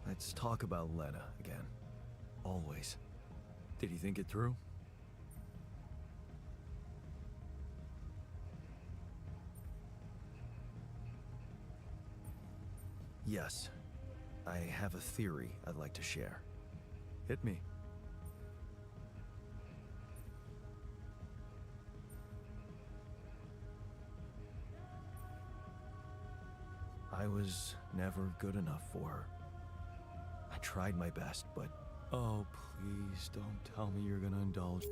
Let's talk about Lena again. Always. Did you think it through? Yes. I have a theory I'd like to share. Hit me. I was never good enough for her. I tried my best, but... Oh, please don't tell me you're gonna indulge.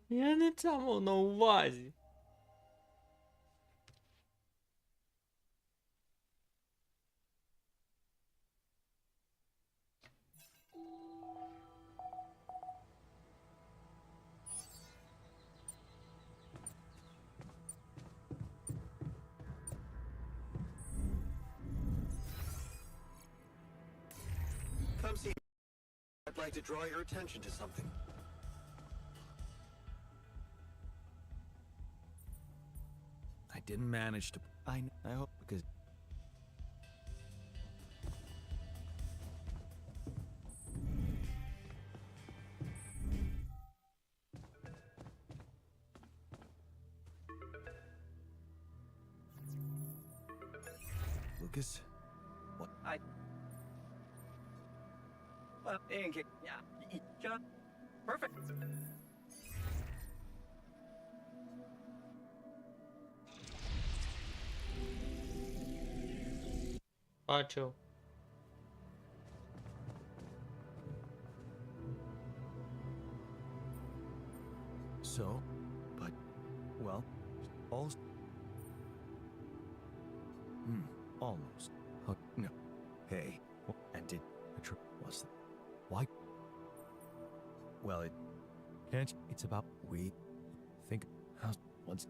Я не це мав на увазі. Come see. I'd like to draw your attention to something. I didn't manage to. I hope because. Lucas, what? Well, yeah, perfect. Бачив. So, but, well, all. Almost. Oh, no. Hey. And did was why? Well, it can't. It's about we think how once.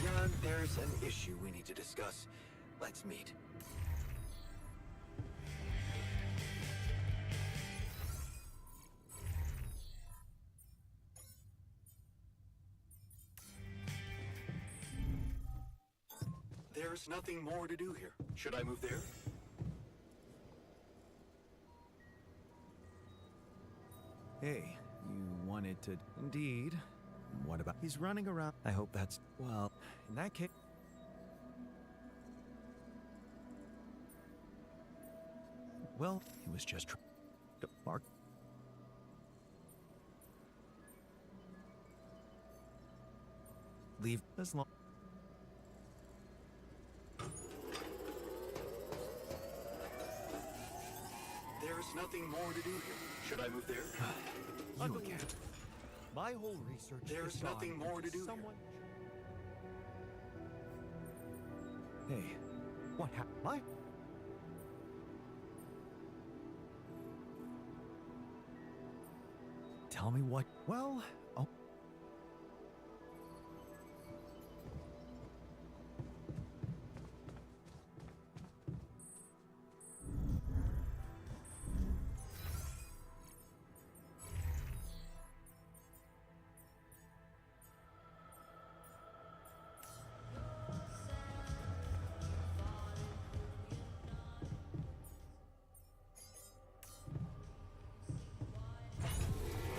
Jan, there's an issue we need to discuss. Let's meet. There's nothing more to do here. Should I move there? Hey, you wanted to. Indeed. What about. He's running around. I hope that's. Well, in that case. Well, he was just. Mark. Leave as long. There's nothing more to do here. Should I move there? You again. My whole research. There's nothing more to do here. Hey, what happened? My. Tell me what. Well, oh.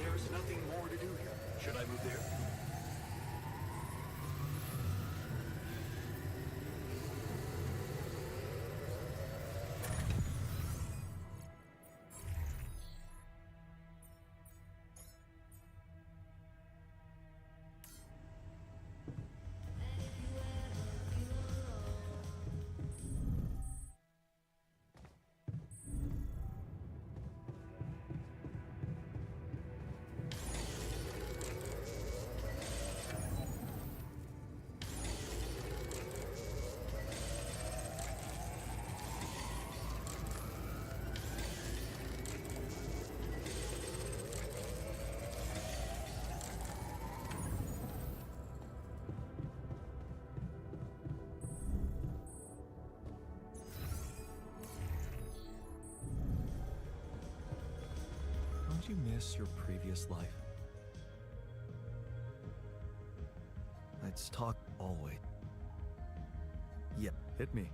There's nothing more to do here. Should I move there? Don't you miss your previous life? Let's talk always. Yeah, hit me.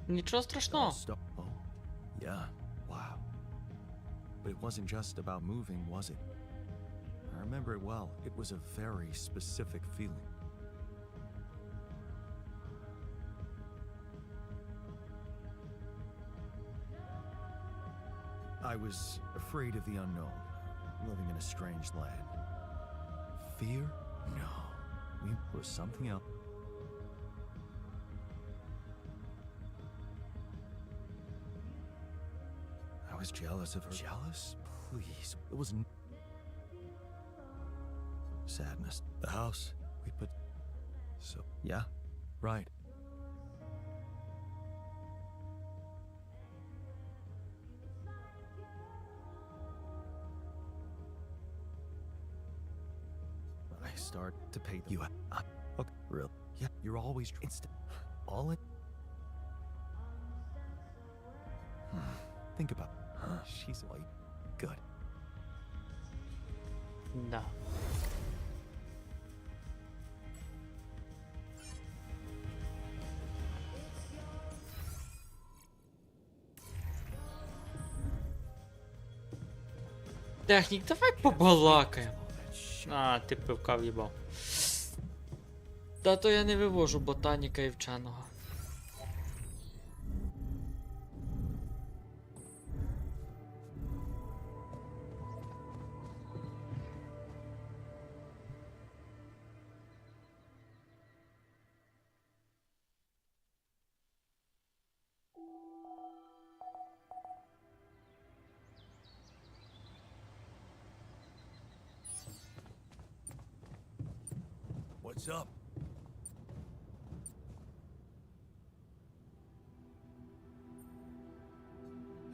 Нічого страшного. Oh, yeah. Wow. But it wasn't just about moving, was it? I remember it well. It was a very specific feeling. I was afraid of the unknown, living in a strange land. Fear? No. It was something else. I was jealous of her. Jealous? Please. It was sadness. The house we put. So, yeah, right. I start to pay you. Okay, real. Yeah, you're always instant. All it. Think about. She's like good. Да. Технік, давай побалакаємо. А, ти пивка в'їбав. Та то я не вивожу ботаніка і вченого. What's up?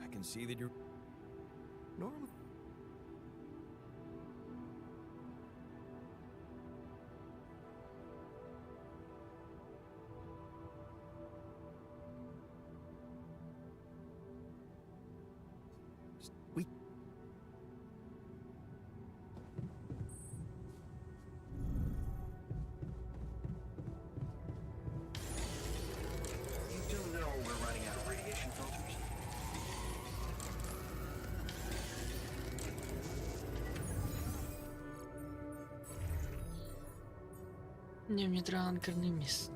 I can see that you're normal. We You do know we're running out of radiation filters? Ні, мені треба анкерний міст.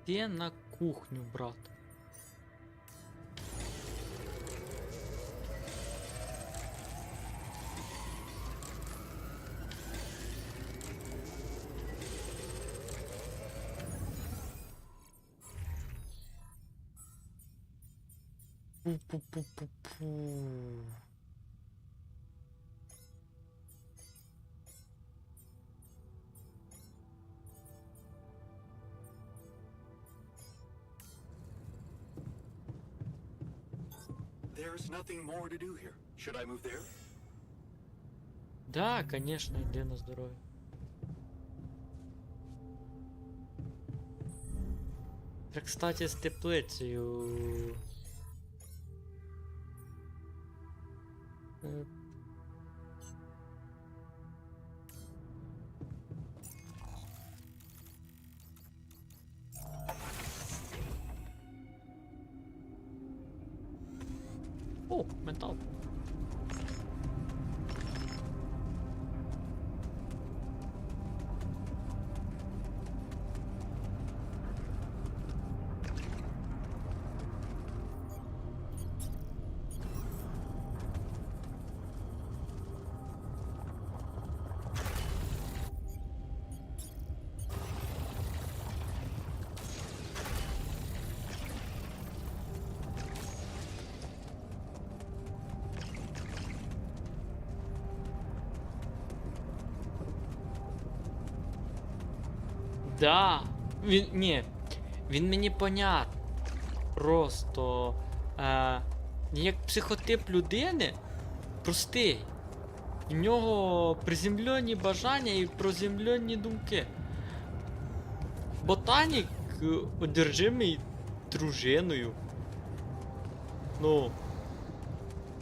Де на кухню, брат? Пу-пу-пу-пу-пу. There's nothing more to do here. Should I move there? Да, конечно, йди на здоров'я. Це, кстати, з теплицею. Е, О, метал. Да. Він мені понятний. Просто як психотип людини простий. В нього приземлені бажання і приземлені думки. Ботанік одержимий дружиною. Ну.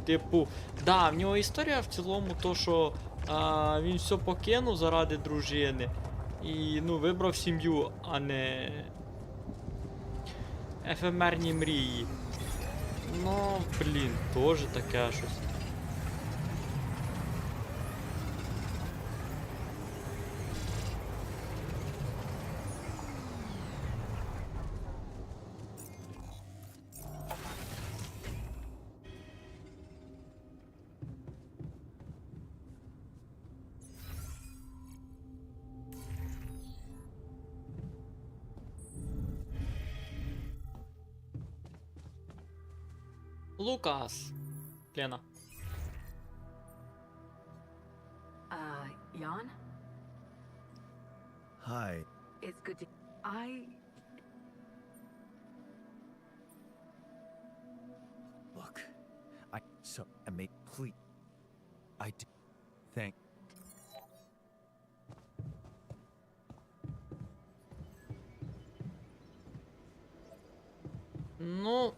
Типу, да, в нього історія в цілому то, що він все покинув заради дружини. І, ну, вибрав сім'ю, а не ефемерні мрії. Ну, блін, теж таке щось. Лукас. Лена. Jan? Hi. It's good to. Look, I may please. I do. Thank. Ну.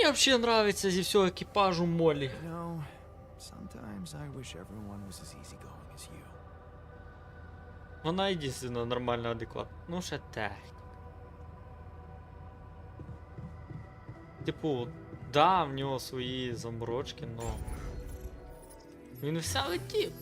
Мені взагалі нравиться зі всього екіпажу Молі. You know, sometimes I wish everyone was as easygoing as you. Вона єдине нормальна, адекватна. Ну, ще техніка. Типу, да, в нього свої заморочки, но... Він все летів.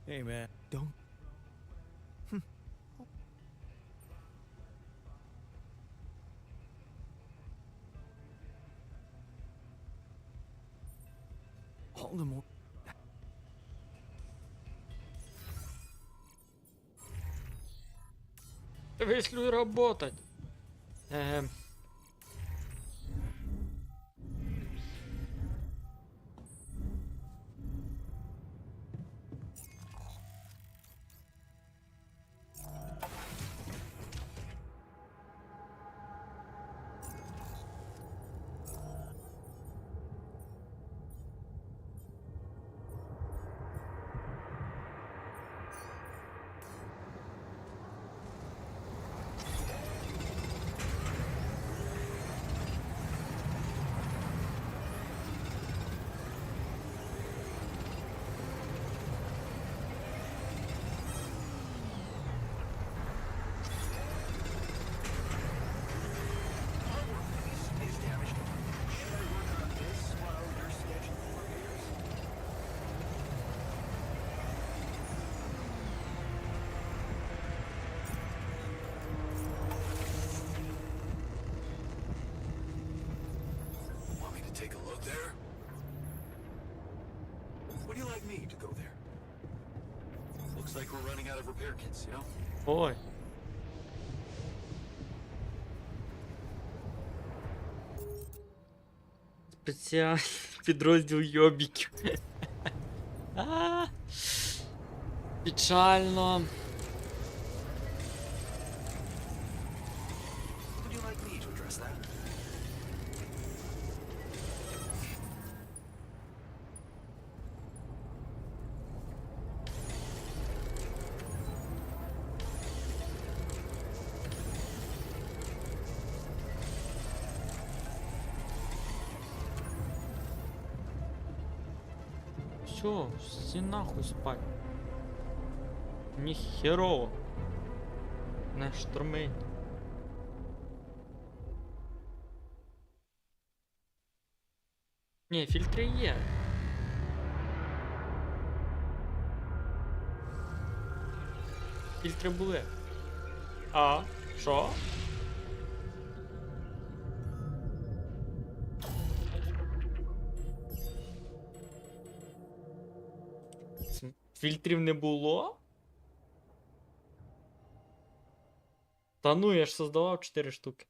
Hey, man. Don't. Hold him. Вийшли работать. Take a look there? Would you like me to go there? Looks like we're running out of repair kits, you know? Ой. Спеціальний підрозділ йобіків. Печально. Would you like me to address that? Все, всі нахуй спать. Ніхерово. Не штурмить. Ні, фільтри є. Фільтри були. А? Що? Фільтрів не було? Та ну, я ж создавав 4 штуки.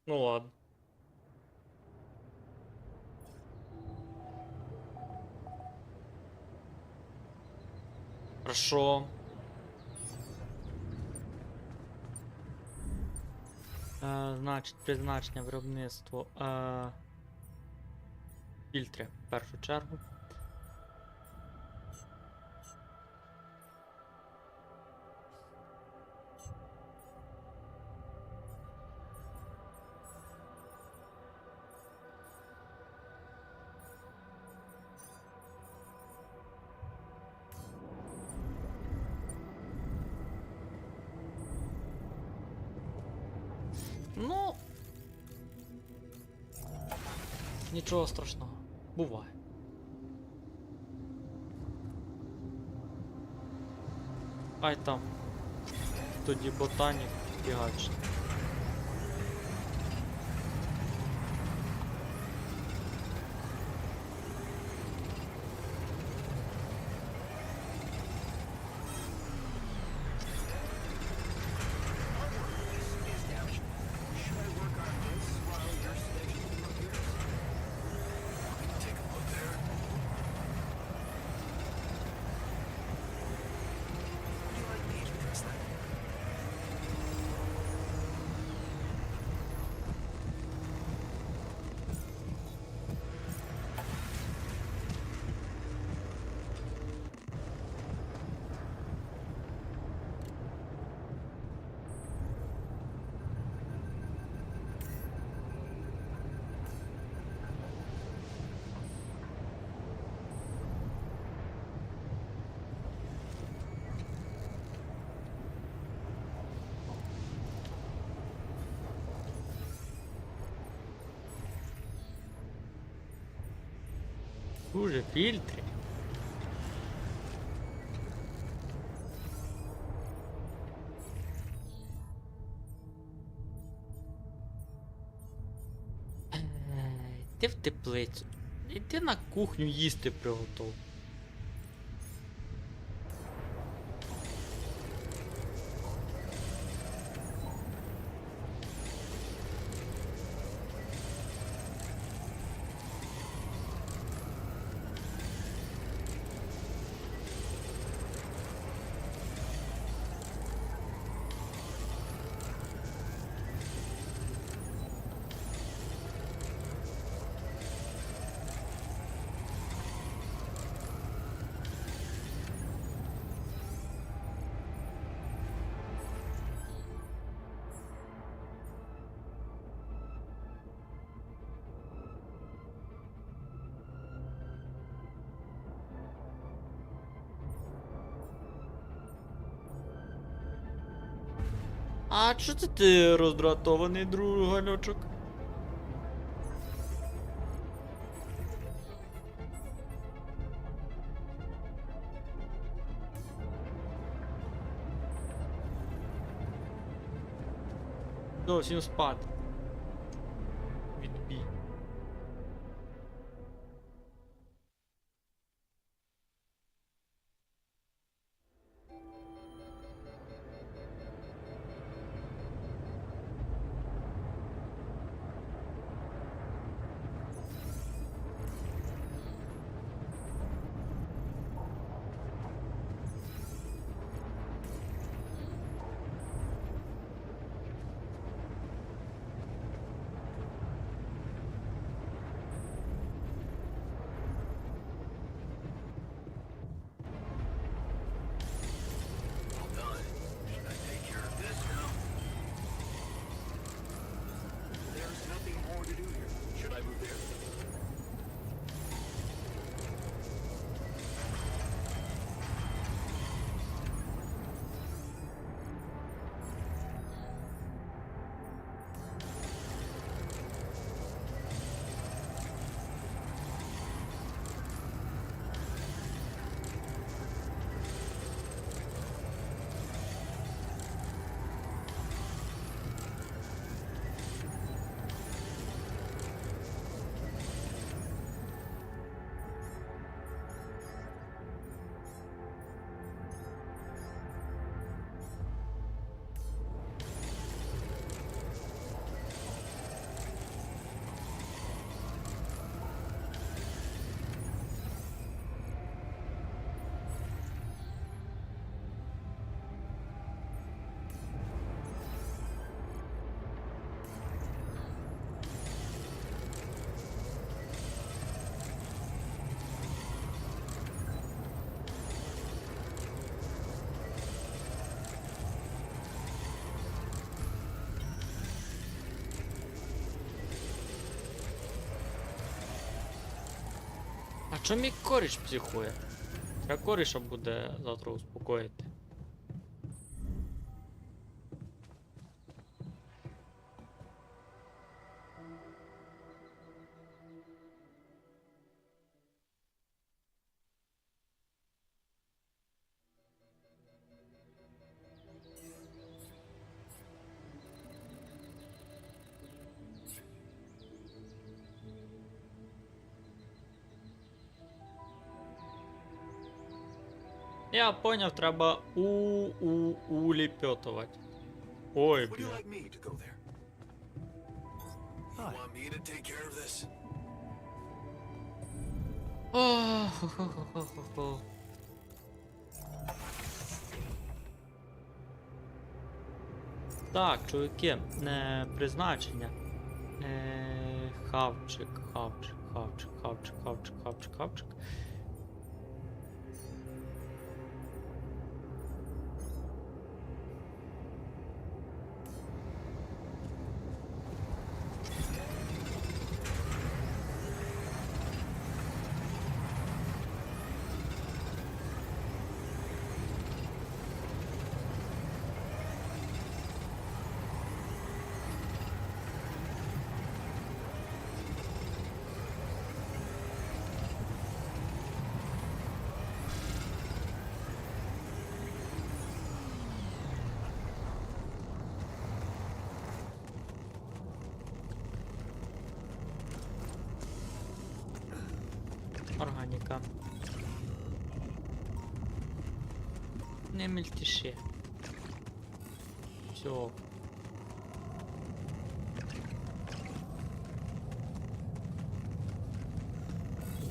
Ну ладно. Хорошо. Значить, призначення виробництво. Фільтри в першу чергу. Нічого страшного. Буває. Ай там. Тоді ботанік фігач. Уже фільтри. Йди в теплицю. Іди на кухню їсти приготуй. А чого це ти роздратований, другальочок? Всім спати. Відбій. А чому мій коріш психує? Треба коріша буде завтра успокоїти. Я поняв, треба уліпьотувати. Ой, Would you бля. like me to go there? You want me to take care of this? О, хо-хо-хо-хо-хо. Так, чоловіки, призначення. Хавчик, хавчик, хавчик, хавчик, хавчик, хавчик, хавчик. Органіка. Не мельтеши. Все.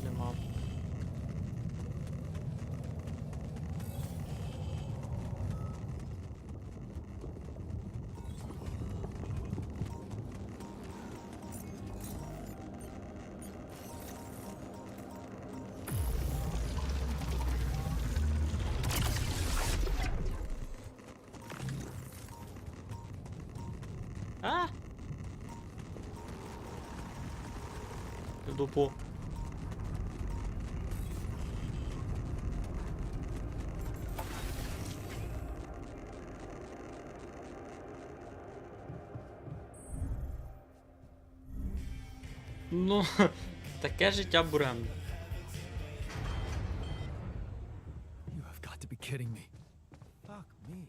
Нема. А? Дупу. Ну, таке життя буремне. You have got to be kidding me. Fuck me.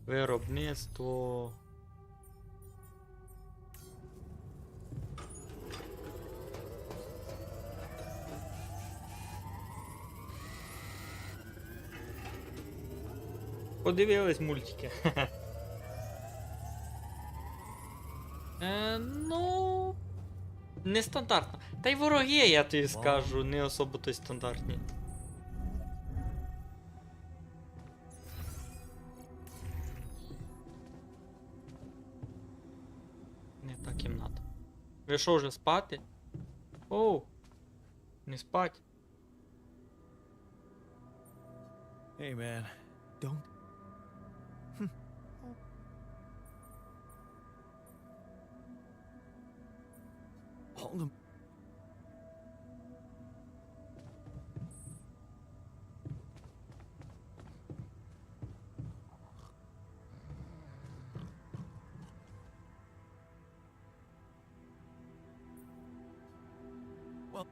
Виробництво. Подивились мультики. Ну, нестандартно. Та й вороги, я тобі скажу, не особо то й стандартні. Не та кімната. Ви що, вже спати? Оу, не спать. Hey, man. Don't. Hold him. Well,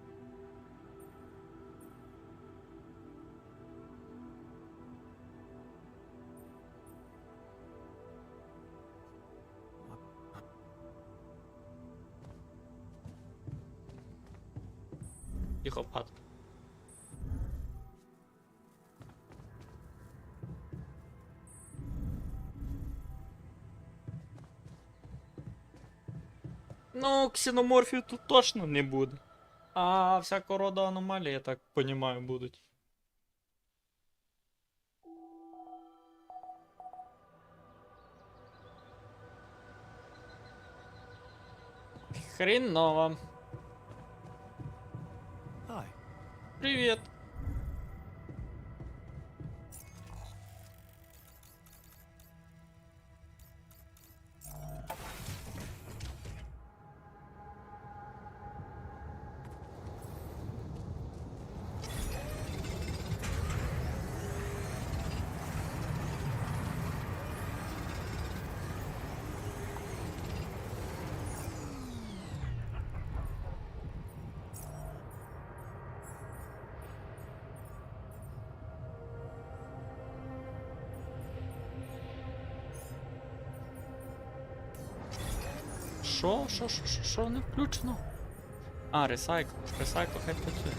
Психопат. Ну, ксеноморфів тут точно не буде. А всякого роду аномалії, я так понімаю, будуть. Хреново. hi. Привет. Що не включено? А, ресайкл. Ресайкл хай працює.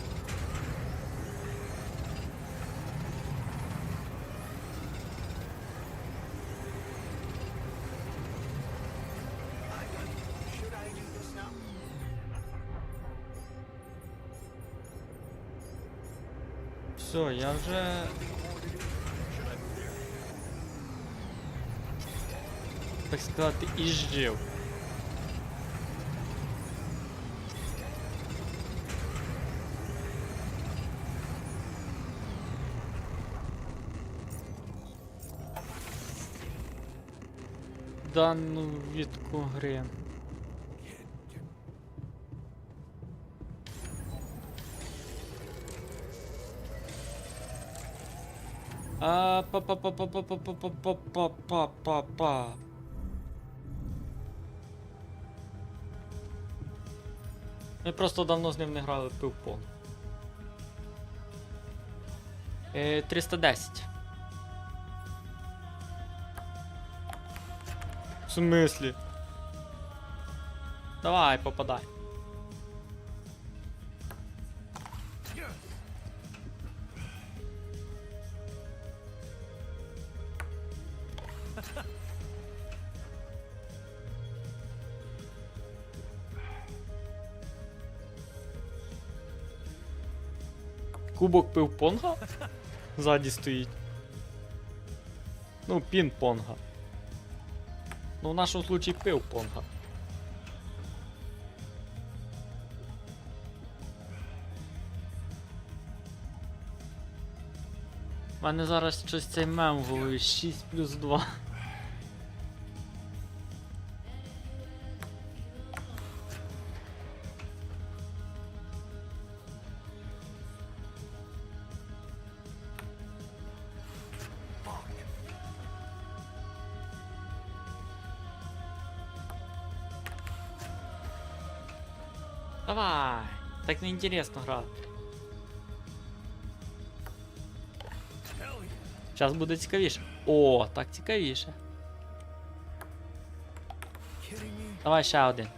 Все, я вже... Так сказати, і жив. Дану відку гри. Па-па-па-па-па-па-па-па-па-па. Ми просто давно з ним не грали в пивпон. 310. В смислі? Давай, попадай. Кубок пивпонга? Ззаді стоїть. Ну, пін-понга. Ну, в нашому случаї пивпонга. У мене зараз щось цей мем в голові 6+2. Давай, так неинтересно грати. Зараз буде цікавіше. О, так цікавіше. Давай ще один.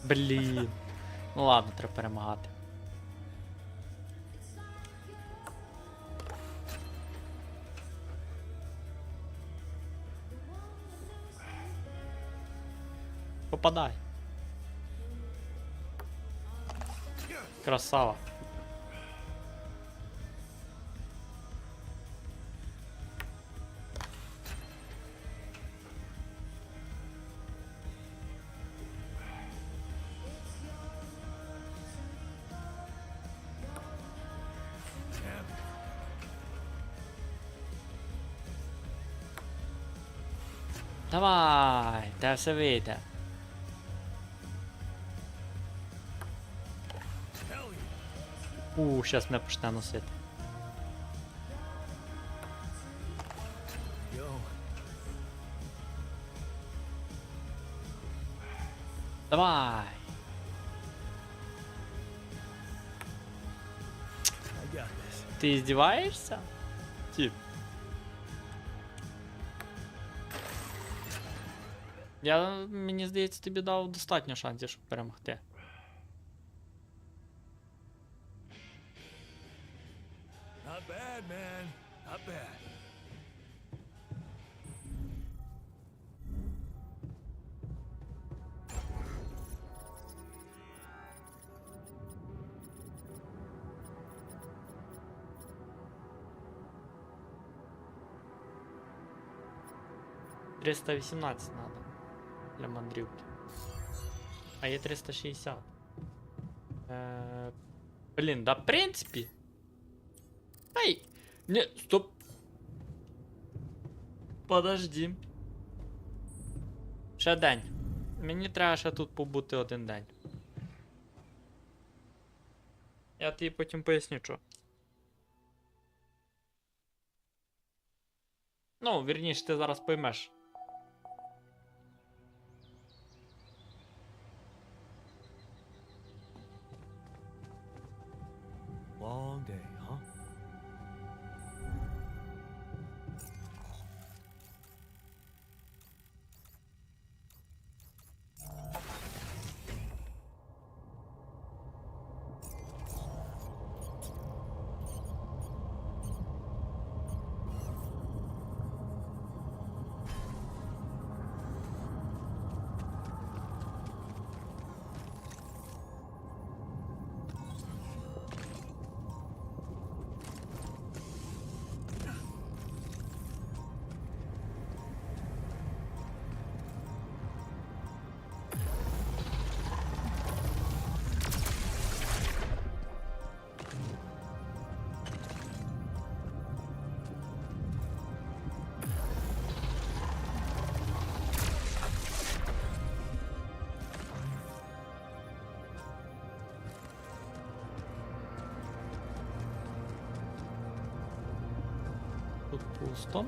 Блін. Ну ладно, треба перемагати. Попадай. Красава. Давай, та все вийде. Щас мене почне носити. Давай. Ти здіваєшся? Тип. Мені здається, тобі дав достатньо шансів, щоб перемогти. Not bad, man. Not bad. $318 надо для мандрівки. А є 360. Блін, да в принципі. Ай! Не, стоп. Подожди. Ще день. Мені треба ще тут побути один день. Я тобі потім поясню, що. Ну, вірніше, ти зараз поймеш. Long day, huh? Тут пусто.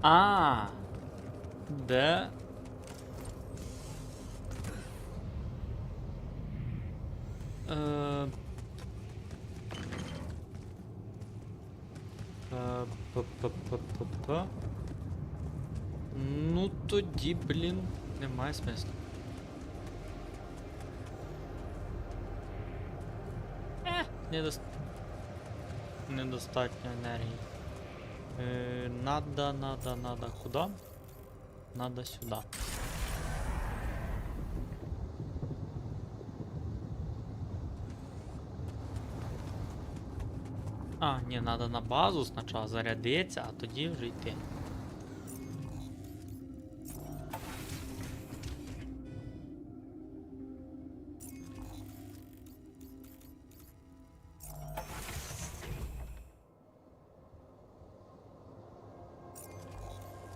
А, де? Па-па-па-па-па. Ну тоді, блін, немає смислу. Недостатньо енергії. Надо. Куда? Надо сюда. А, ні, надо на базу спочатку зарядитися, а тоді вже йти.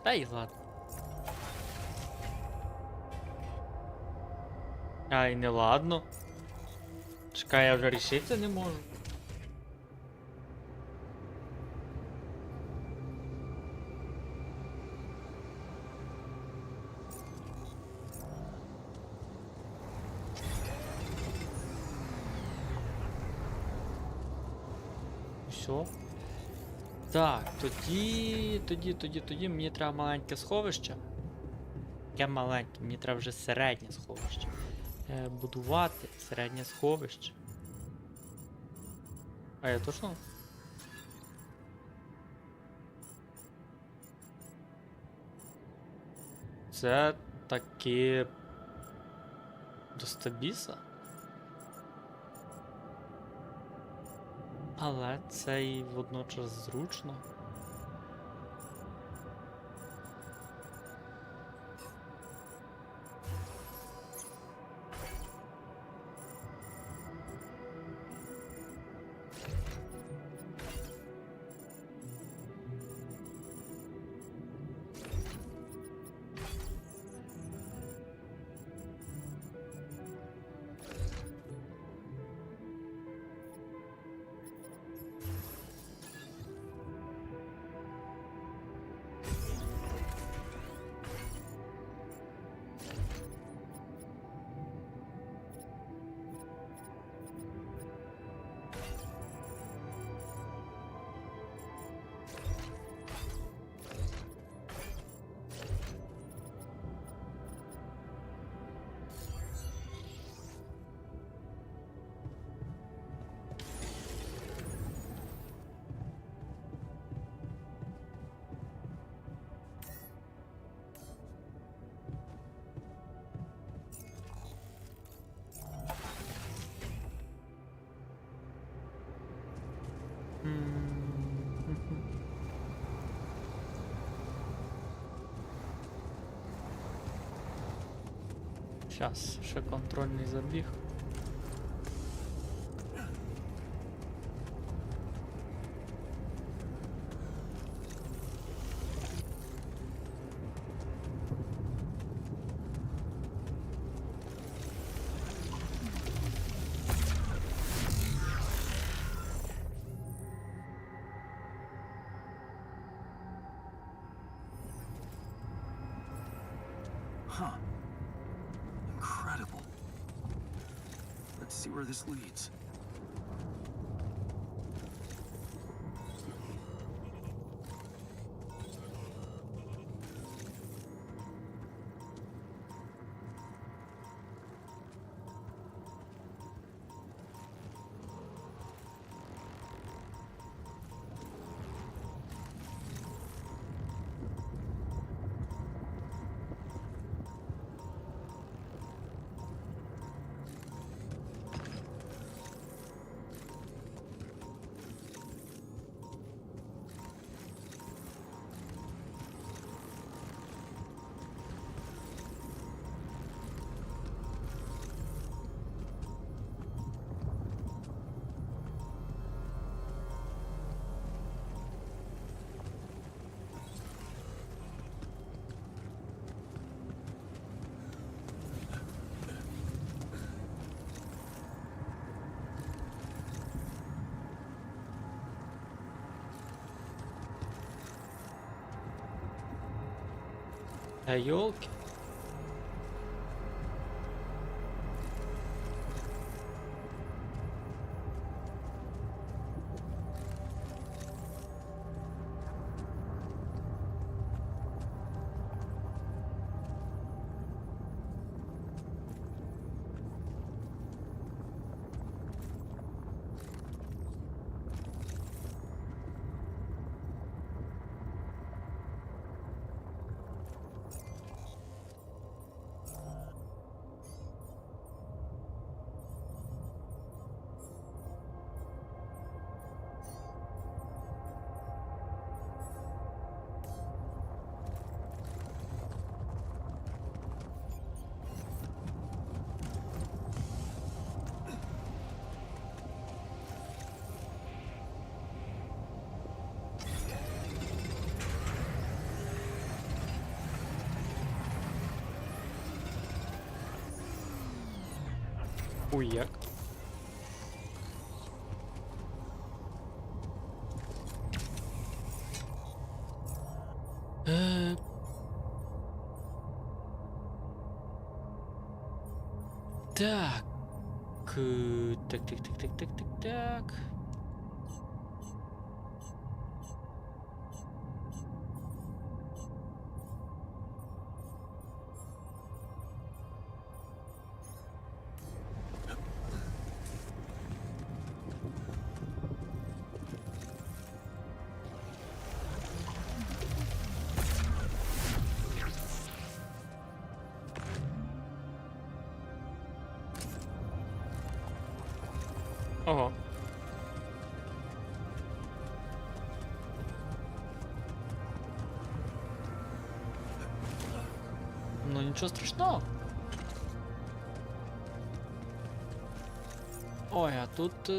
Та й ладно. Ай, не ладно. Чекай, я вже рішитися не можу. Все. Так, тоді мені треба маленьке сховище. Яке маленьке, мені треба вже середнє сховище. Будувати середнє сховище. А я точно? Це таки до стабіса? Але це і водночас зручно. Щас, ще контрольний забіг. Huh. Incredible. Let's see where this leads. Йолки. Хуяк. Так. Так. Ого. Ну нічого страшного. Ой, а тут...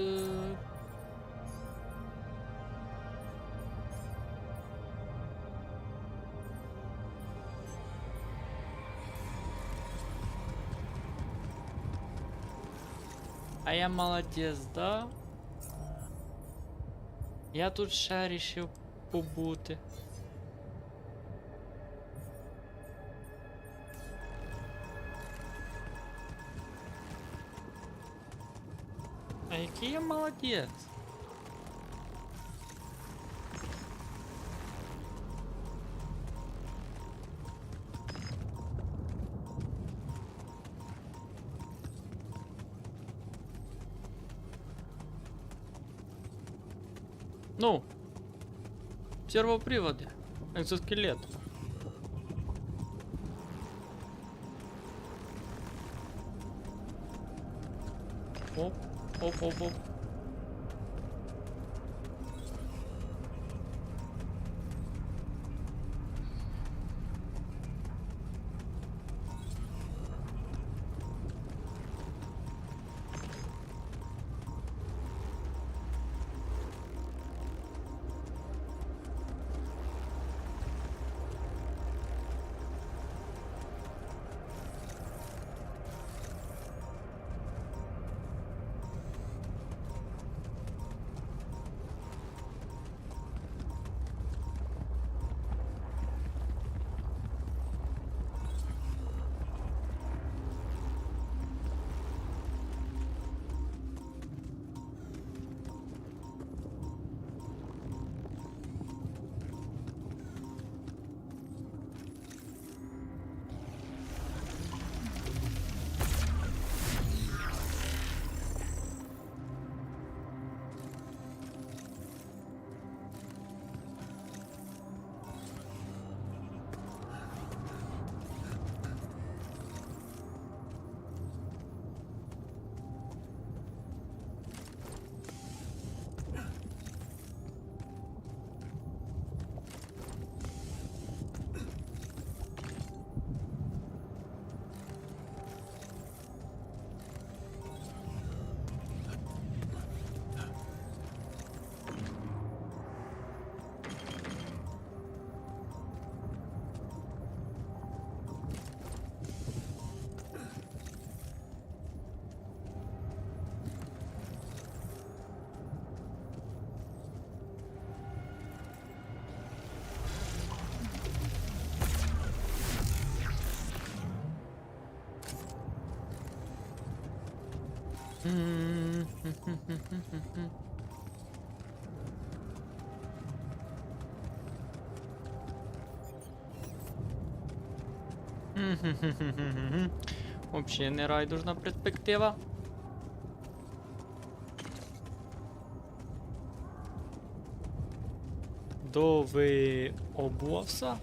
А я молодець, да? Я тут ще рішив побути. А який я молодець? Ну, сервоприводы, экзоскелет. Оп, оп, оп, оп. Взагалі не райдужна перспектива. До ви обувався?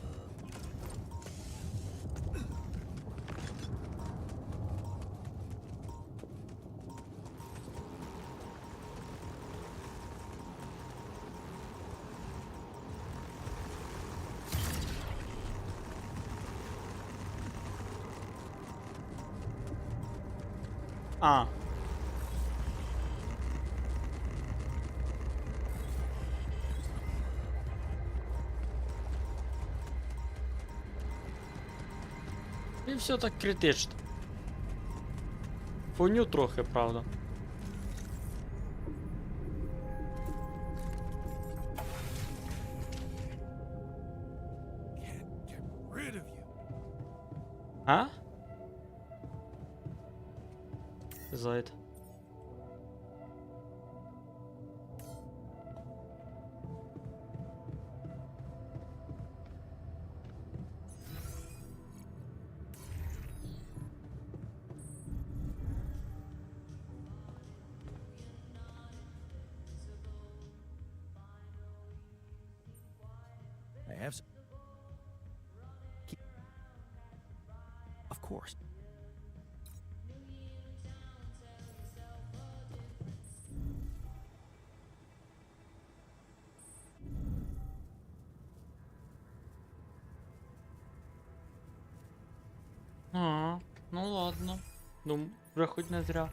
А. І все так критично. Фоню трохи, правда. Get rid of you. А? Зайд. I have. Of course. А, ну ладно. Ну, вже хоч не зря.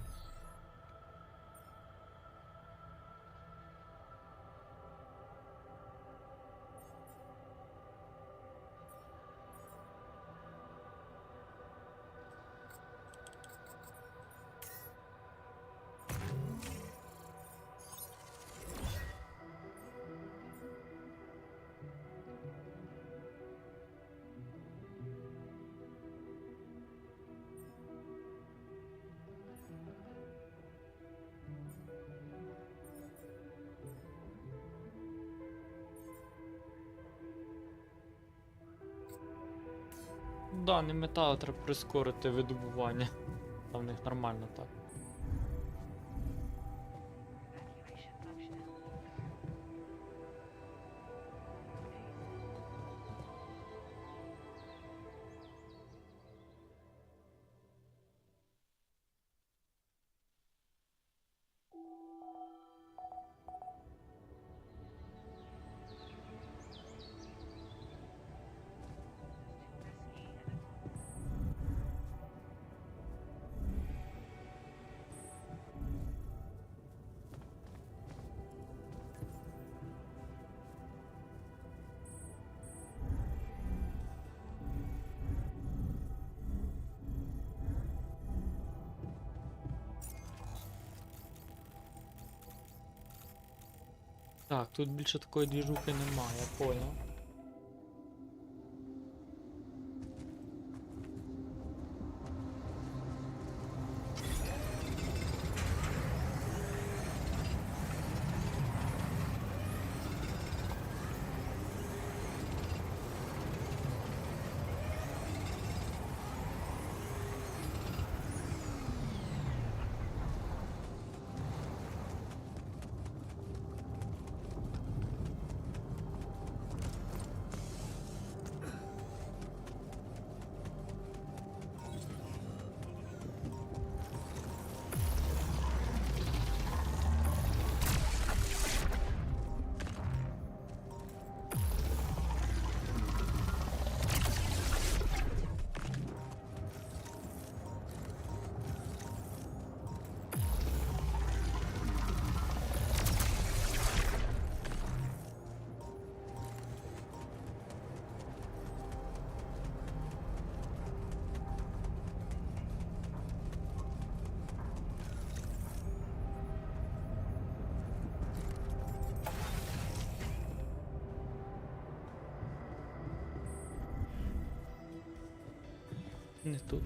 Да, не метал, треба прискорити видобування. Там в них нормально так. Evacuation functional. Так, тут більше такої двіжухи немає, я понял. Не тут.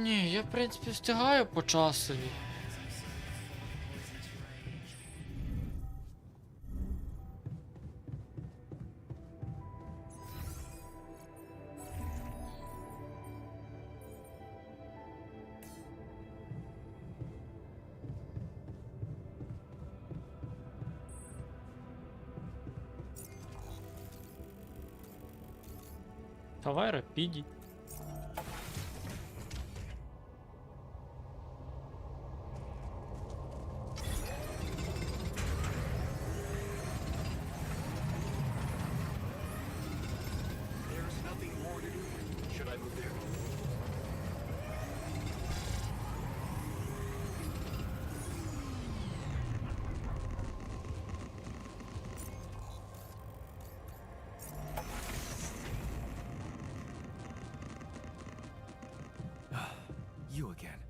Ні, я в принципі встигаю по часові. Давай рапіді. There's nothing more to do. Should I move there? You again.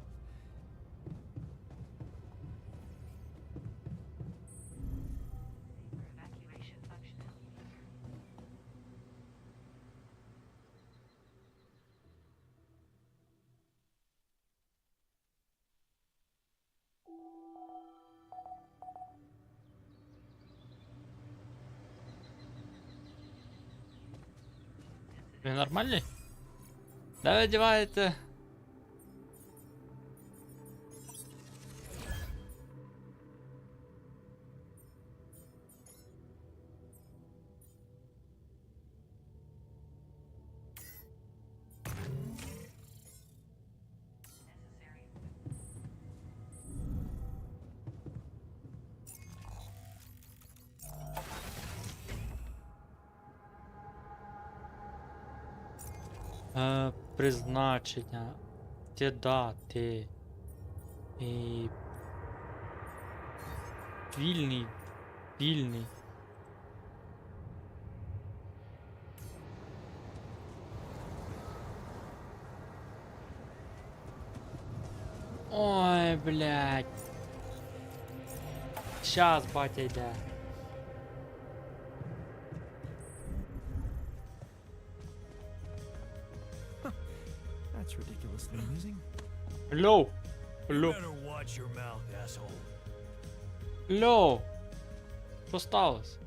Evacuation functional. Ви нормальні? Да ви одіваєте? Necessary. Призначення. Ті дати. І... Вільний. Вільний. Ой, блядь. Щас, батя йде. That's ridiculously amusing. Лоу. You Лоу. better watch your mouth, asshole. Лоу. Що сталося?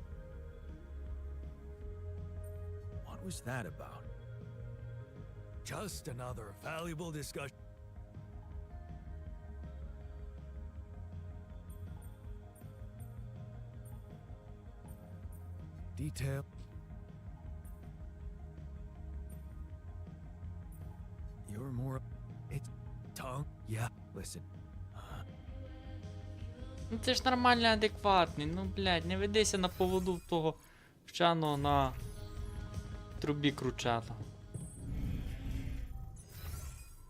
What was that about? Just another valuable discussion. Detail. You're more. It's tongue. Yeah. Listen. Ну це ж нормальний, адекватний. Ну, блядь, не ведися на поводу того вчаного на трубі кручата.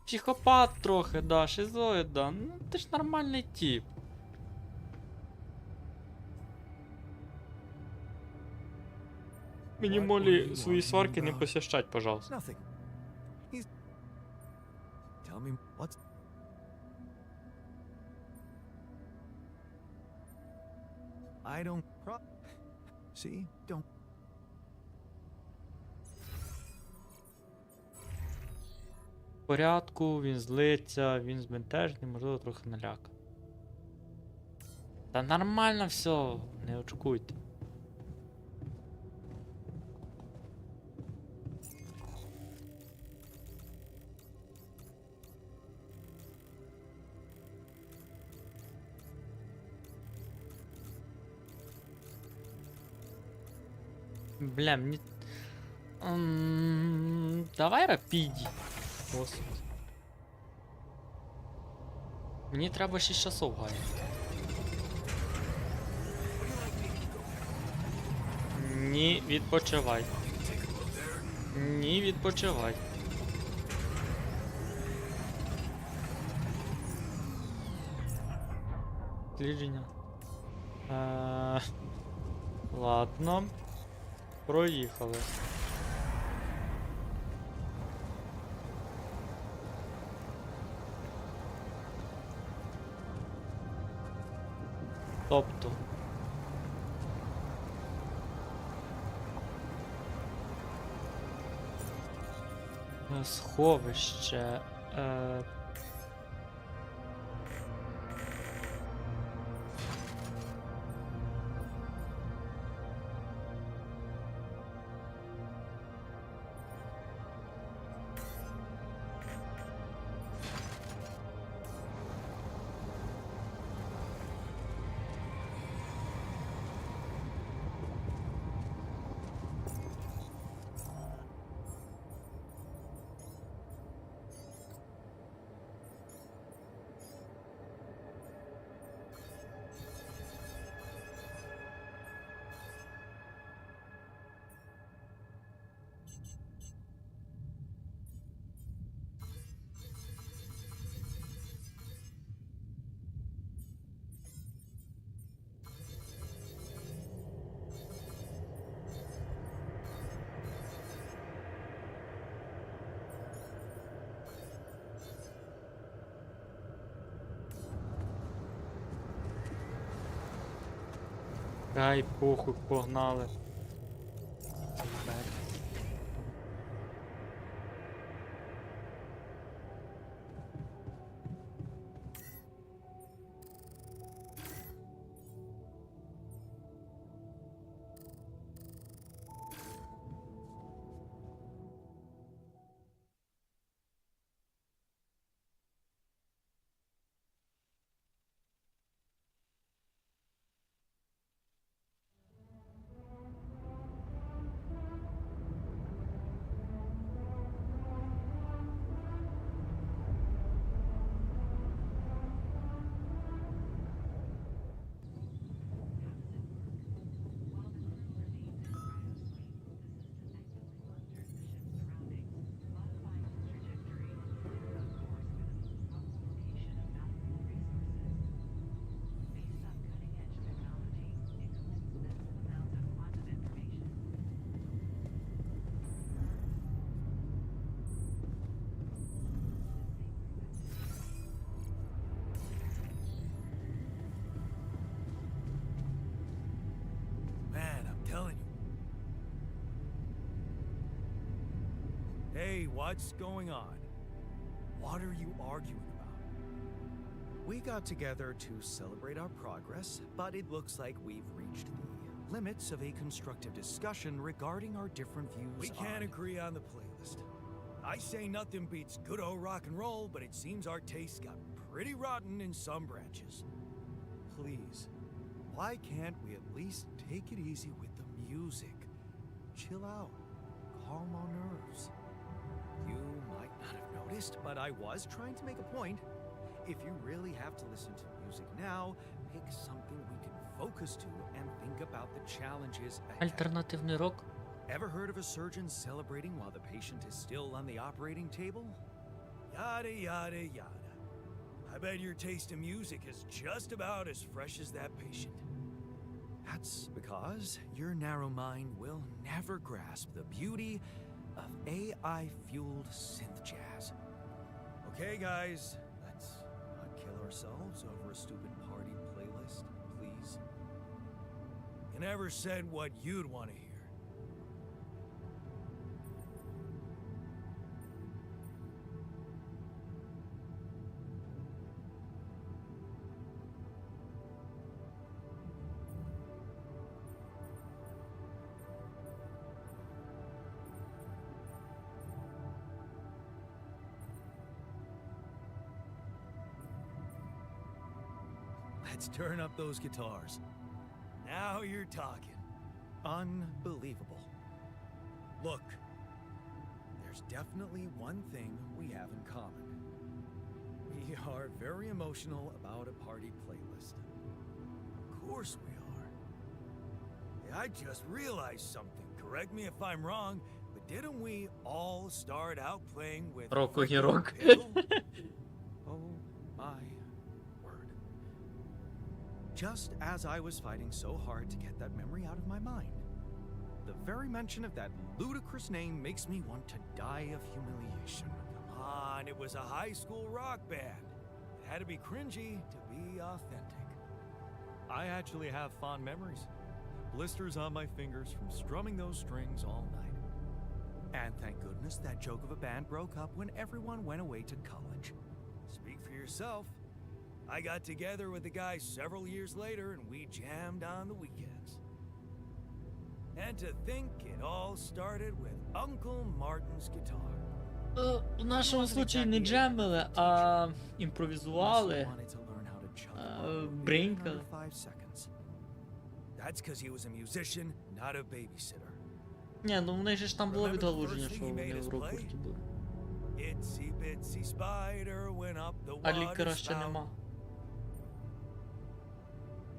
Психопат трохи, да, шизоїд, да. Ну ти ж нормальний тип. Мені молі свої сварки не посіщать, пожалуйста. Nothing. He's. Tell me what's. I don't. See? Don't. В порядку, він злиться, він збентежений, можливо, трохи наляканий. Та нормально все, не очкуйте. Бля, мені... Давай рапіді. Господи. Мені треба 6 часов гаяти. Ні, відпочивай. Ні, відпочивай. Слідження. Ладно. Проїхали. Тобто. Сховище. Ай, похуй, погнали. Man, I'm telling you. Hey, what's going on? What are you arguing about? We got together to celebrate our progress, but it looks like we've reached the limits of a constructive discussion regarding our different views We can't on... agree on the playlist. I say nothing beats good old rock and roll, but it seems our tastes got pretty rotten in some branches. Please, why can't we at least take it easy with the music? Chill out, calm our nerves. You might not have noticed, but I was trying to make a point. If you really have to listen to music now, pick something we can focus to and think about the challenges ahead. Альтернативний рок. Ever heard of a surgeon celebrating while the patient is still on the operating table? Yada, yada, yada. I bet your taste in music is just about as fresh as that patient. That's because your narrow mind will never grasp the beauty of AI-fueled synth jazz. Okay, guys, let's not kill ourselves over a stupid party playlist, please. You never said what you'd want to hear. Let's turn up those guitars. Now you're talking. Unbelievable. Look, there's definitely one thing we have in common. We are very emotional about a party playlist. Of course we are. Yeah, I just realized something. Correct me if I'm wrong, but didn't we all start out playing with Рок-огірок. Pickle? Oh my word. Just as I was fighting so hard to get that memory out of my mind, the very mention of that ludicrous name makes me want to die of humiliation. Come on, it was a high school rock band. It had to be cringy to be authentic. I actually have fond memories. Blisters on my fingers from strumming those strings all night. And thank goodness that joke of a band broke up when everyone went away to college. Speak for yourself. I got together with the guys several years later and we jammed on the weekends. And to think it all started with Uncle Martin's guitar. В нашому случаї не джемили, а імпровізували, бринькали. That's because he was a musician, not a babysitter. Ні, ну в них же ж там було відгалуження, що вони в рок-гурті були. Itsy bitsy spider went up the А water лікаря ще spout. нема.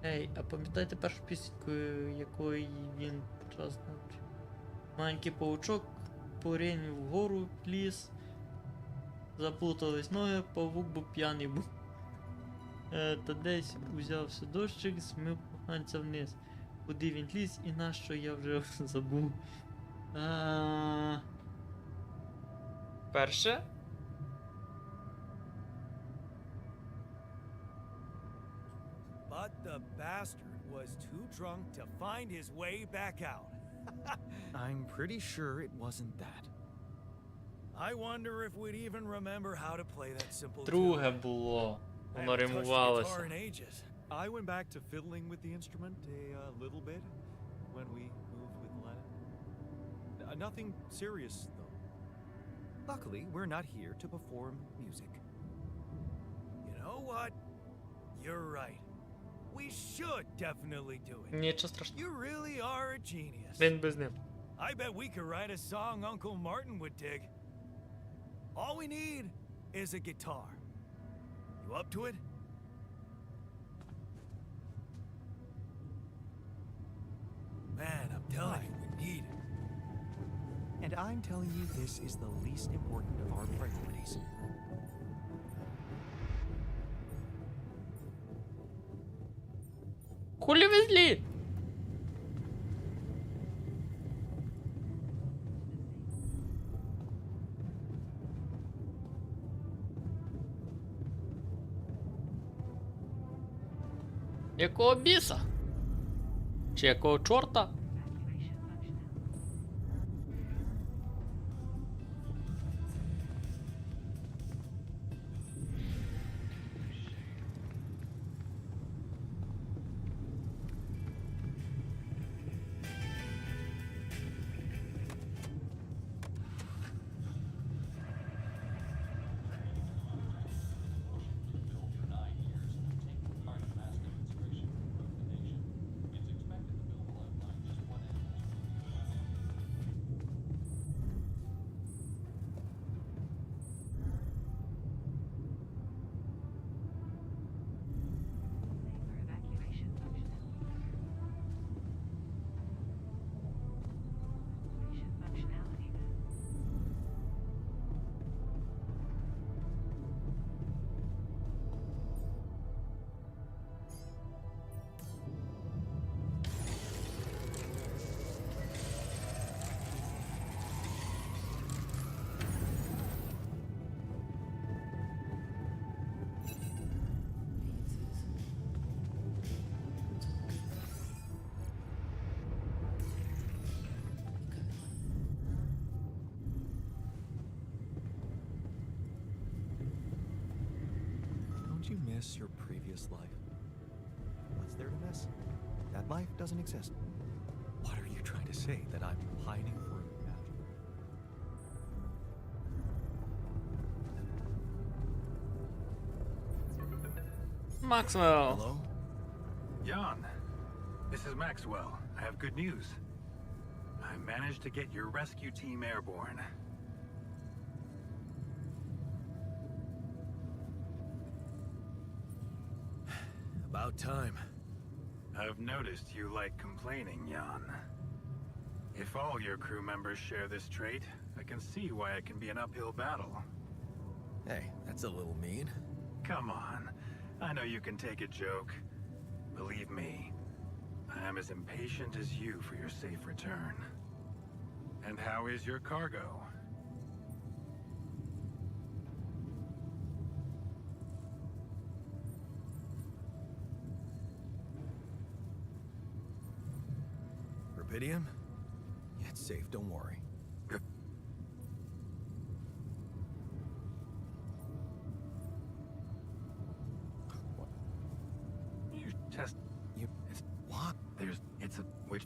Ей, а пам'ятаєте першу пісеньку, якої він час навчив? Маленький павучок поринув вгору, ліс. Заплутались ноги, павук був п'яний був. Та десь узявся дощик, змив поганця вниз. Куди він ліз і на що я вже забув. Перше? But the bastard was was too drunk to find his way back out. I'm pretty sure it wasn't that. I wonder if we'd even remember how to play that simple Друге tune. було. I Воно haven't touched the guitar римувалося. in ages. I went back to fiddling with the instrument a little bit when we moved with Lennon. Nothing serious, though. Luckily, we're not here to perform music. You know what? You're right. We should definitely do it. Нічого страшного. You really are a genius. Він без ним. I bet we could write a song Uncle Martin would dig. All we need is a guitar. You up to it? Man, I'm telling you, we need it. And I'm telling you, this is the least important of our priorities. Хулі везлі? Якого біса? Чи якого чорта? Evacuation functionality. Safer evacuation functionality. Don't you miss your previous life? What's there to miss? That life doesn't exist. What are you trying to say? That I'm pining for a magic? Максвелл. Hello? Jan, this is Maxwell. I have good news. I managed to get your rescue team airborne. About time. I've noticed you like complaining, Jan. If all your crew members share this trait, I can see why it can be an uphill battle. Hey, that's a little mean. Come on. I know you can take a joke. Believe me, I am as impatient as you for your safe return. And how is your cargo? Rapidium? Yeah, it's safe, don't worry. You test. You... It's What? it's a which.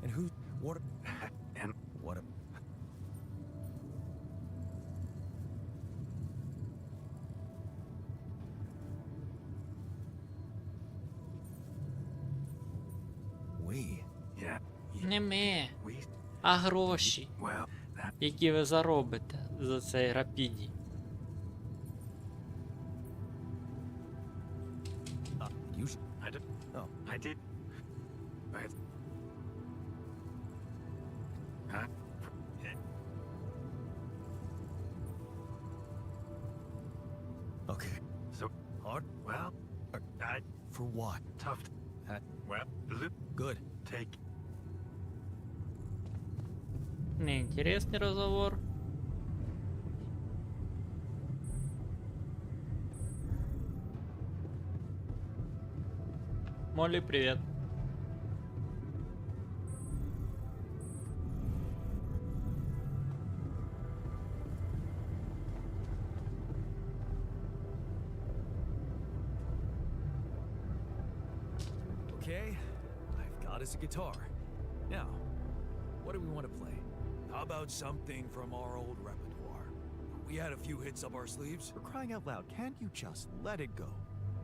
And who... What... And What a... We... yeah, Не ми, we. а гроші, Well, that. які ви заробите за цей рапіді. You... sh- I did. Oh. I did. But. Huh? Okay. So Hard? well, I For what? tough. Huh? Well, look, Good. take. Неинтересный разговор. Молли, привет. Okay, I've got us a guitar. Now, what do we want to play? How about something from our old repertoire? We had a few hits up our sleeves. For crying out loud, can't you just let it go?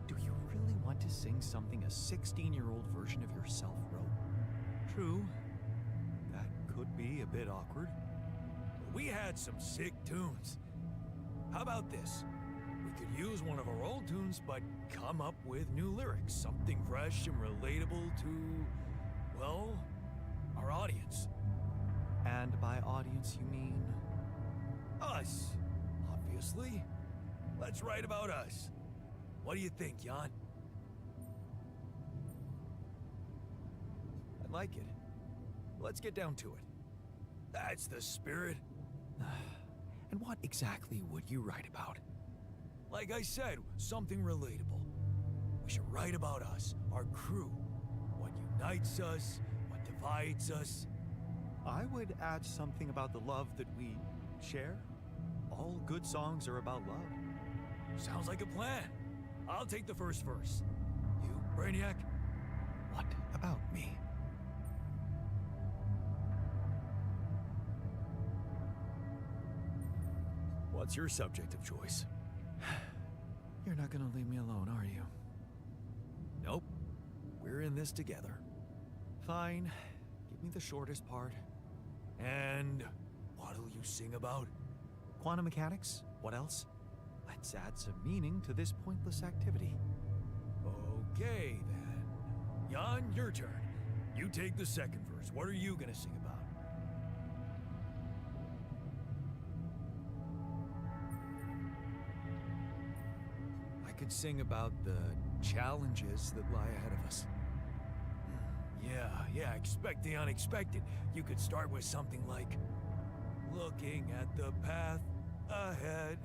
Do you really want to sing something a 16-year-old version of yourself wrote? True. That could be a bit awkward. But we had some sick tunes. How about this? We could use one of our old tunes, but come up with new lyrics. Something fresh and relatable to, well, our audience. And by audience, you mean? Us, obviously. Let's write about us. What do you think, Jan? I like it. Let's get down to it. That's the spirit. And what exactly would you write about? Like I said, something relatable. We should write about us, our crew. What unites us, what divides us. I would add something about the love that we share. All good songs are about love. Sounds like a plan. I'll take the first verse. You, Brainiac? What about me? What's your subject of choice? You're not gonna leave me alone, are you? Nope. We're in this together. Fine. Give me the shortest part. And what'll you sing about? Quantum mechanics? What else? Let's add some meaning to this pointless activity. Okay, then. Jan, your turn. You take the second verse. What are you gonna sing about? I could sing about the challenges that lie ahead of us. Yeah, expect the unexpected. You could start with something like, looking at the path ahead.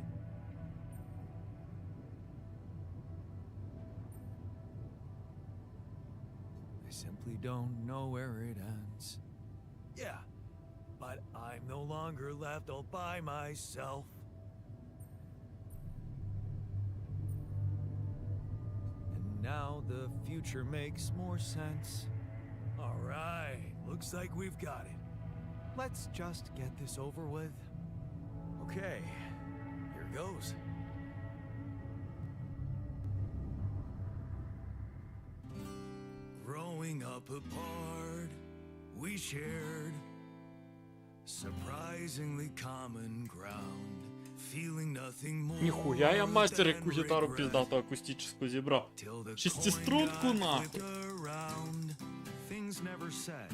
I simply don't know where it ends. Yeah, but I'm no longer left all by myself. And now the future makes more sense. All right, looks like we've got it. Let's just get this over with. Okay, here goes. Growing up apart, we shared surprisingly common ground. Feeling nothing more. Нихуя я мастер, than яку гитару regret. пиздату акустическую зібрав. Till the Шестиструнку cold нахуй. flick around. Things never said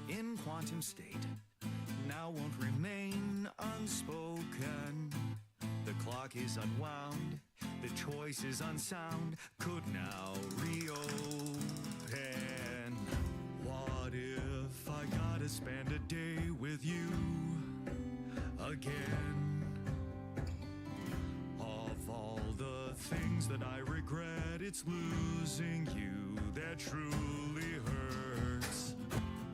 in quantum state now won't remain unspoken. The clock is unwound, the choice is unsound, could now reopen. What if I gotta spend a day with you again? Of all the things that I regret, it's losing you that truly hurts.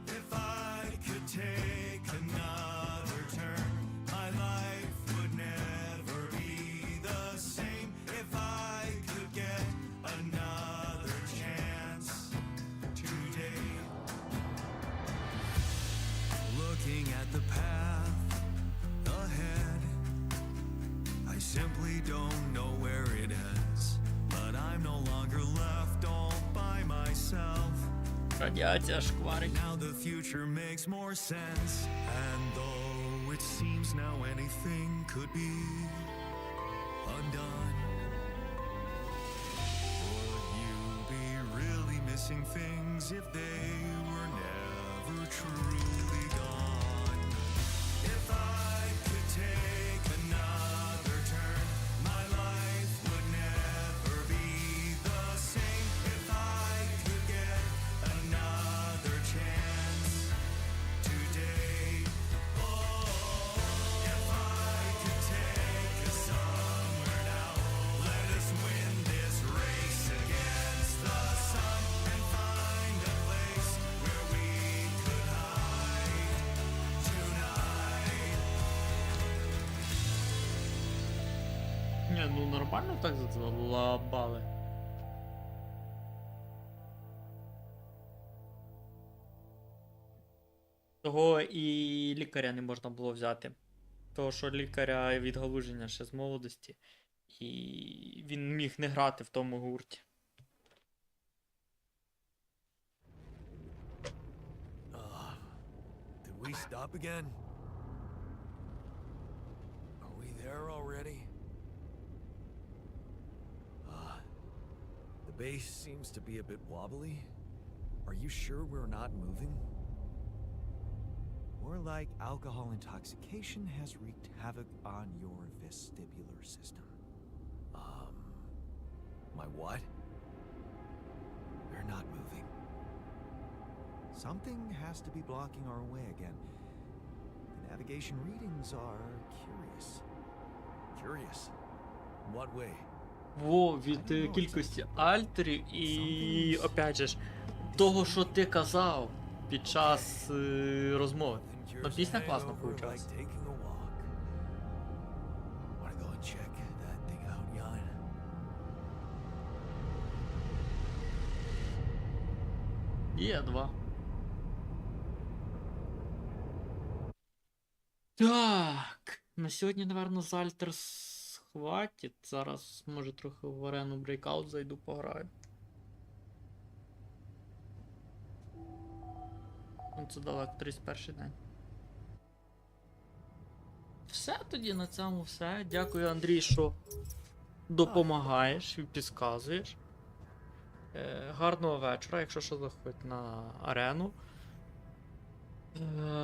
If I could take another turn, my life would never be the same. If I could get another chance today. Looking at the path ahead, I simply don't know where it ends. But I'm no longer left all by myself. Радиация шкварит. Now the future makes more sense. And though it seems now anything could be undone, would you be really missing things if they were never truly gone? If I could take another turn, my life would never be the same. If I could get another chance today. Ну нормально так залабали. Того і лікаря не можна було взяти. Того, що лікаря відгалуження ще з молодості. І він міг не грати в тому гурті. Did we stop again? Are we there already? The base seems to be a bit wobbly. Are you sure we're not moving? More like alcohol intoxication has wreaked havoc on your vestibular system. My what? We're not moving. Something has to be blocking our way again. The navigation readings are curious. Curious. In what way? Во, від кількості альтерів і, опять же ж, того, що ти казав під час розмови. Ну, пісня класно получалась. Є 2. Так, на сьогодні, напевно, з Альтер хватить. Зараз, може, трохи в арену Breakout зайду, пограю. Ну, це далеко, 31 день. Все тоді, на цьому все. Дякую, Андрій, що допомагаєш і підказуєш. Гарного вечора, якщо що, заходь на арену.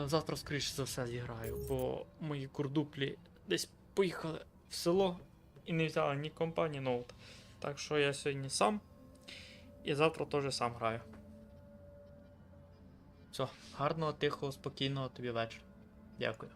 Завтра, скоріше за все, зіграю, бо мої курдуплі десь поїхали в село і не взяли ні компа, ні ноут. Так що я сьогодні сам і завтра теж сам граю. Все, гарного, тихого, спокійного тобі вечора. Дякую.